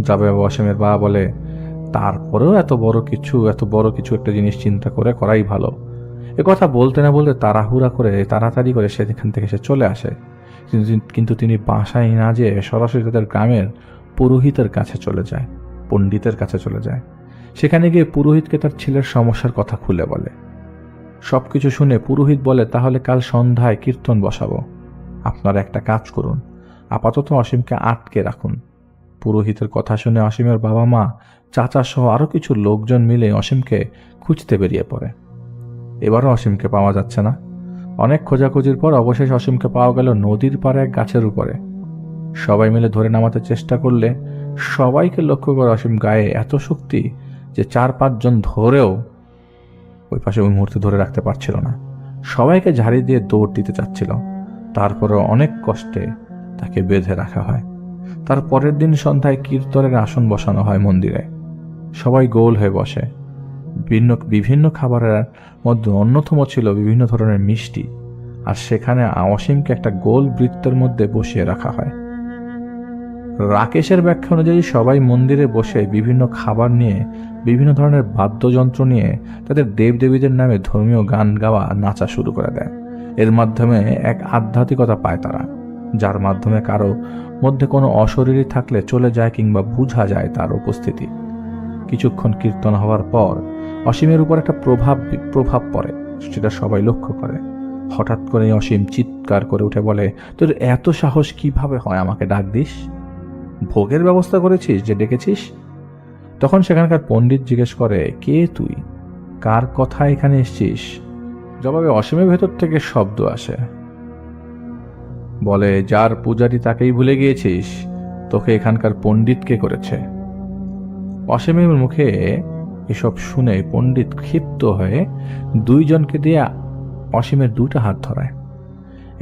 যাবে অসীমের বাবা বলে, তারপরেও এত বড় কিছু একটা জিনিস চিন্তা করে করাই ভালো। এ কথা বলতে না বলতে তাড়াতাড়ি করে সেখান থেকে সে চলে আসে। কিন্তু তিনি বাসায় না যেয়ে সরাসরি তাদের গ্রামের পুরোহিতের কাছে চলে যায়, পণ্ডিতের কাছে চলে যায়। সেখানে গিয়ে পুরোহিতকে তার ছেলের সমস্যার কথা খুলে বলে। সবকিছু শুনে পুরোহিত বলে, তাহলে কাল সন্ধ্যায় কীর্তন বসাবো। আপনারা একটা কাজ করুন, আপাতত অসীমকে আটকে রাখুন। পুরোহিতের কথা শুনে অসীমের বাবা মা, চাচা সহ আরো কিছু লোকজন মিলে অসীমকে খুঁজতে বেরিয়ে পড়ে। এবারও অসীমকে পাওয়া যাচ্ছে না। অনেক খোঁজাখুঁজির পর অবশেষে অসীমকে পাওয়া গেল নদীর পাড়ে এক গাছের উপরে। সবাই মিলে ধরে নামাতে চেষ্টা করলে সবাইকে লক্ষ্য করে অসীম গায়ে এত শক্তি যে 4-5 জন ধরেও ওই পাশে ওই মুহূর্তে ধরে রাখতে পারছিল না। সবাইকে ঝাড়ি দিয়ে দৌড় দিতে চাচ্ছিল। তারপরেও অনেক কষ্টে তাকে বেঁধে রাখা হয়। তার পরের দিন সন্ধ্যায় কীর্তনের আসন বসানো হয় মন্দিরে। সবাই গোল হয়ে বসে। বিভিন্ন খাবারের মধ্যে অন্যতম ছিল বিভিন্ন ধরনের মিষ্টি, আর সেখানে অসীমকে একটা গোল বৃত্তের মধ্যে বসিয়ে রাখা হয়। রাকেশের ব্যাখ্যা অনুযায়ী সবাই মন্দিরে বসে বিভিন্ন খাবার নিয়ে, বিভিন্ন ধরনের বাদ্যযন্ত্র নিয়ে তাদের দেবদেবীদের নামে ধর্মীয় গান গাওয়া, নাচা শুরু করে দেয়। এর মাধ্যমে এক আধ্যাত্মিকতা পায় তারা, যার মাধ্যমে কারো মধ্যে কোনো অশরীরী থাকলে চলে যায় কিংবা বোঝা যায় তার উপস্থিতি। কিছুক্ষণ কীর্তন হওয়ার পর অসীমের উপর একটা প্রভাব পড়ে, সেটা সবাই লক্ষ্য করে। হঠাৎ করে অসীম চিৎকার করে উঠে বলে, তোর এত সাহস কিভাবে হয় আমাকে ডাক দিস? ভোগের ব্যবস্থা করেছিস যে ডেকেছিস? তখন সেখানকার পণ্ডিত জিজ্ঞেস করে, কে তুই, কার কথা এখানে এসছিস? জবাবে অসীমের ভেতর থেকে শব্দ আসে, বলে, যার পূজারি তাকেই ভুলে গিয়েছিস? তোকে এখানকার পণ্ডিত কে করেছে? অসীমের মুখে এসব শুনে পণ্ডিত ক্ষিপ্ত হয়ে 2 জনকে দিয়ে অসীমের 2টা হাত ধরায়।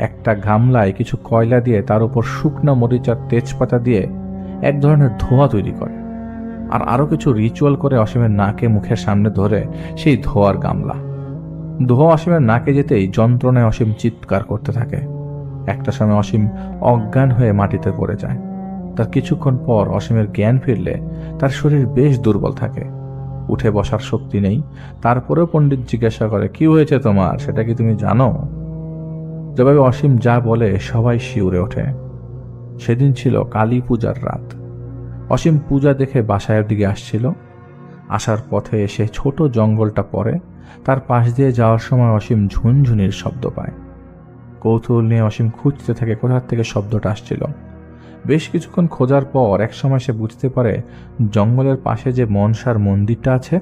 একটা গামলায় কিছু কয়লা দিয়ে তার উপর শুকনো মরিচ আর তেজপাতা দিয়ে এক ধরনের ধোঁয়া তৈরি করে, আর আরো কিছু রিচুয়াল করে অসীমের নাকে মুখের সামনে ধরে সেই ধোঁয়ার গামলা। ধোঁয়া অসীমের নাকে যেতেই যন্ত্রণায় অসীম চিৎকার করতে থাকে। একটা সময় অসীম অজ্ঞান হয়ে মাটিতে পড়ে যায়। তার কিছুক্ষণ পর অসীমের জ্ঞান ফিরলে তার শরীর বেশ দুর্বল থাকে, উঠে বসার শক্তি নেই। তারপরেও পণ্ডিত জিজ্ঞাসা করে, কি হয়েছে তোমার, সেটা কি তুমি জানো? জবাবে অসীম যা বলে সবাই শিউরে ওঠে। সেদিন ছিল কালী পূজার রাত। অসীম পূজা দেখে বাসায়ের দিকে আসছিল। আসার পথে এসে ছোট জঙ্গলটা পড়ে। তার পাশ দিয়ে যাওয়ার সময় অসীম ঝুনঝুনির শব্দ পায়। কৌতূহল নিয়ে অসীম খুঁজতে থাকে কোথার থেকে শব্দটা আসছিল। বেশ কিছুক্ষণ খোঁজার পর এক সময় সে বুঝতে পারে জঙ্গলের পাশে যে মনসার মন্দিরটা আছে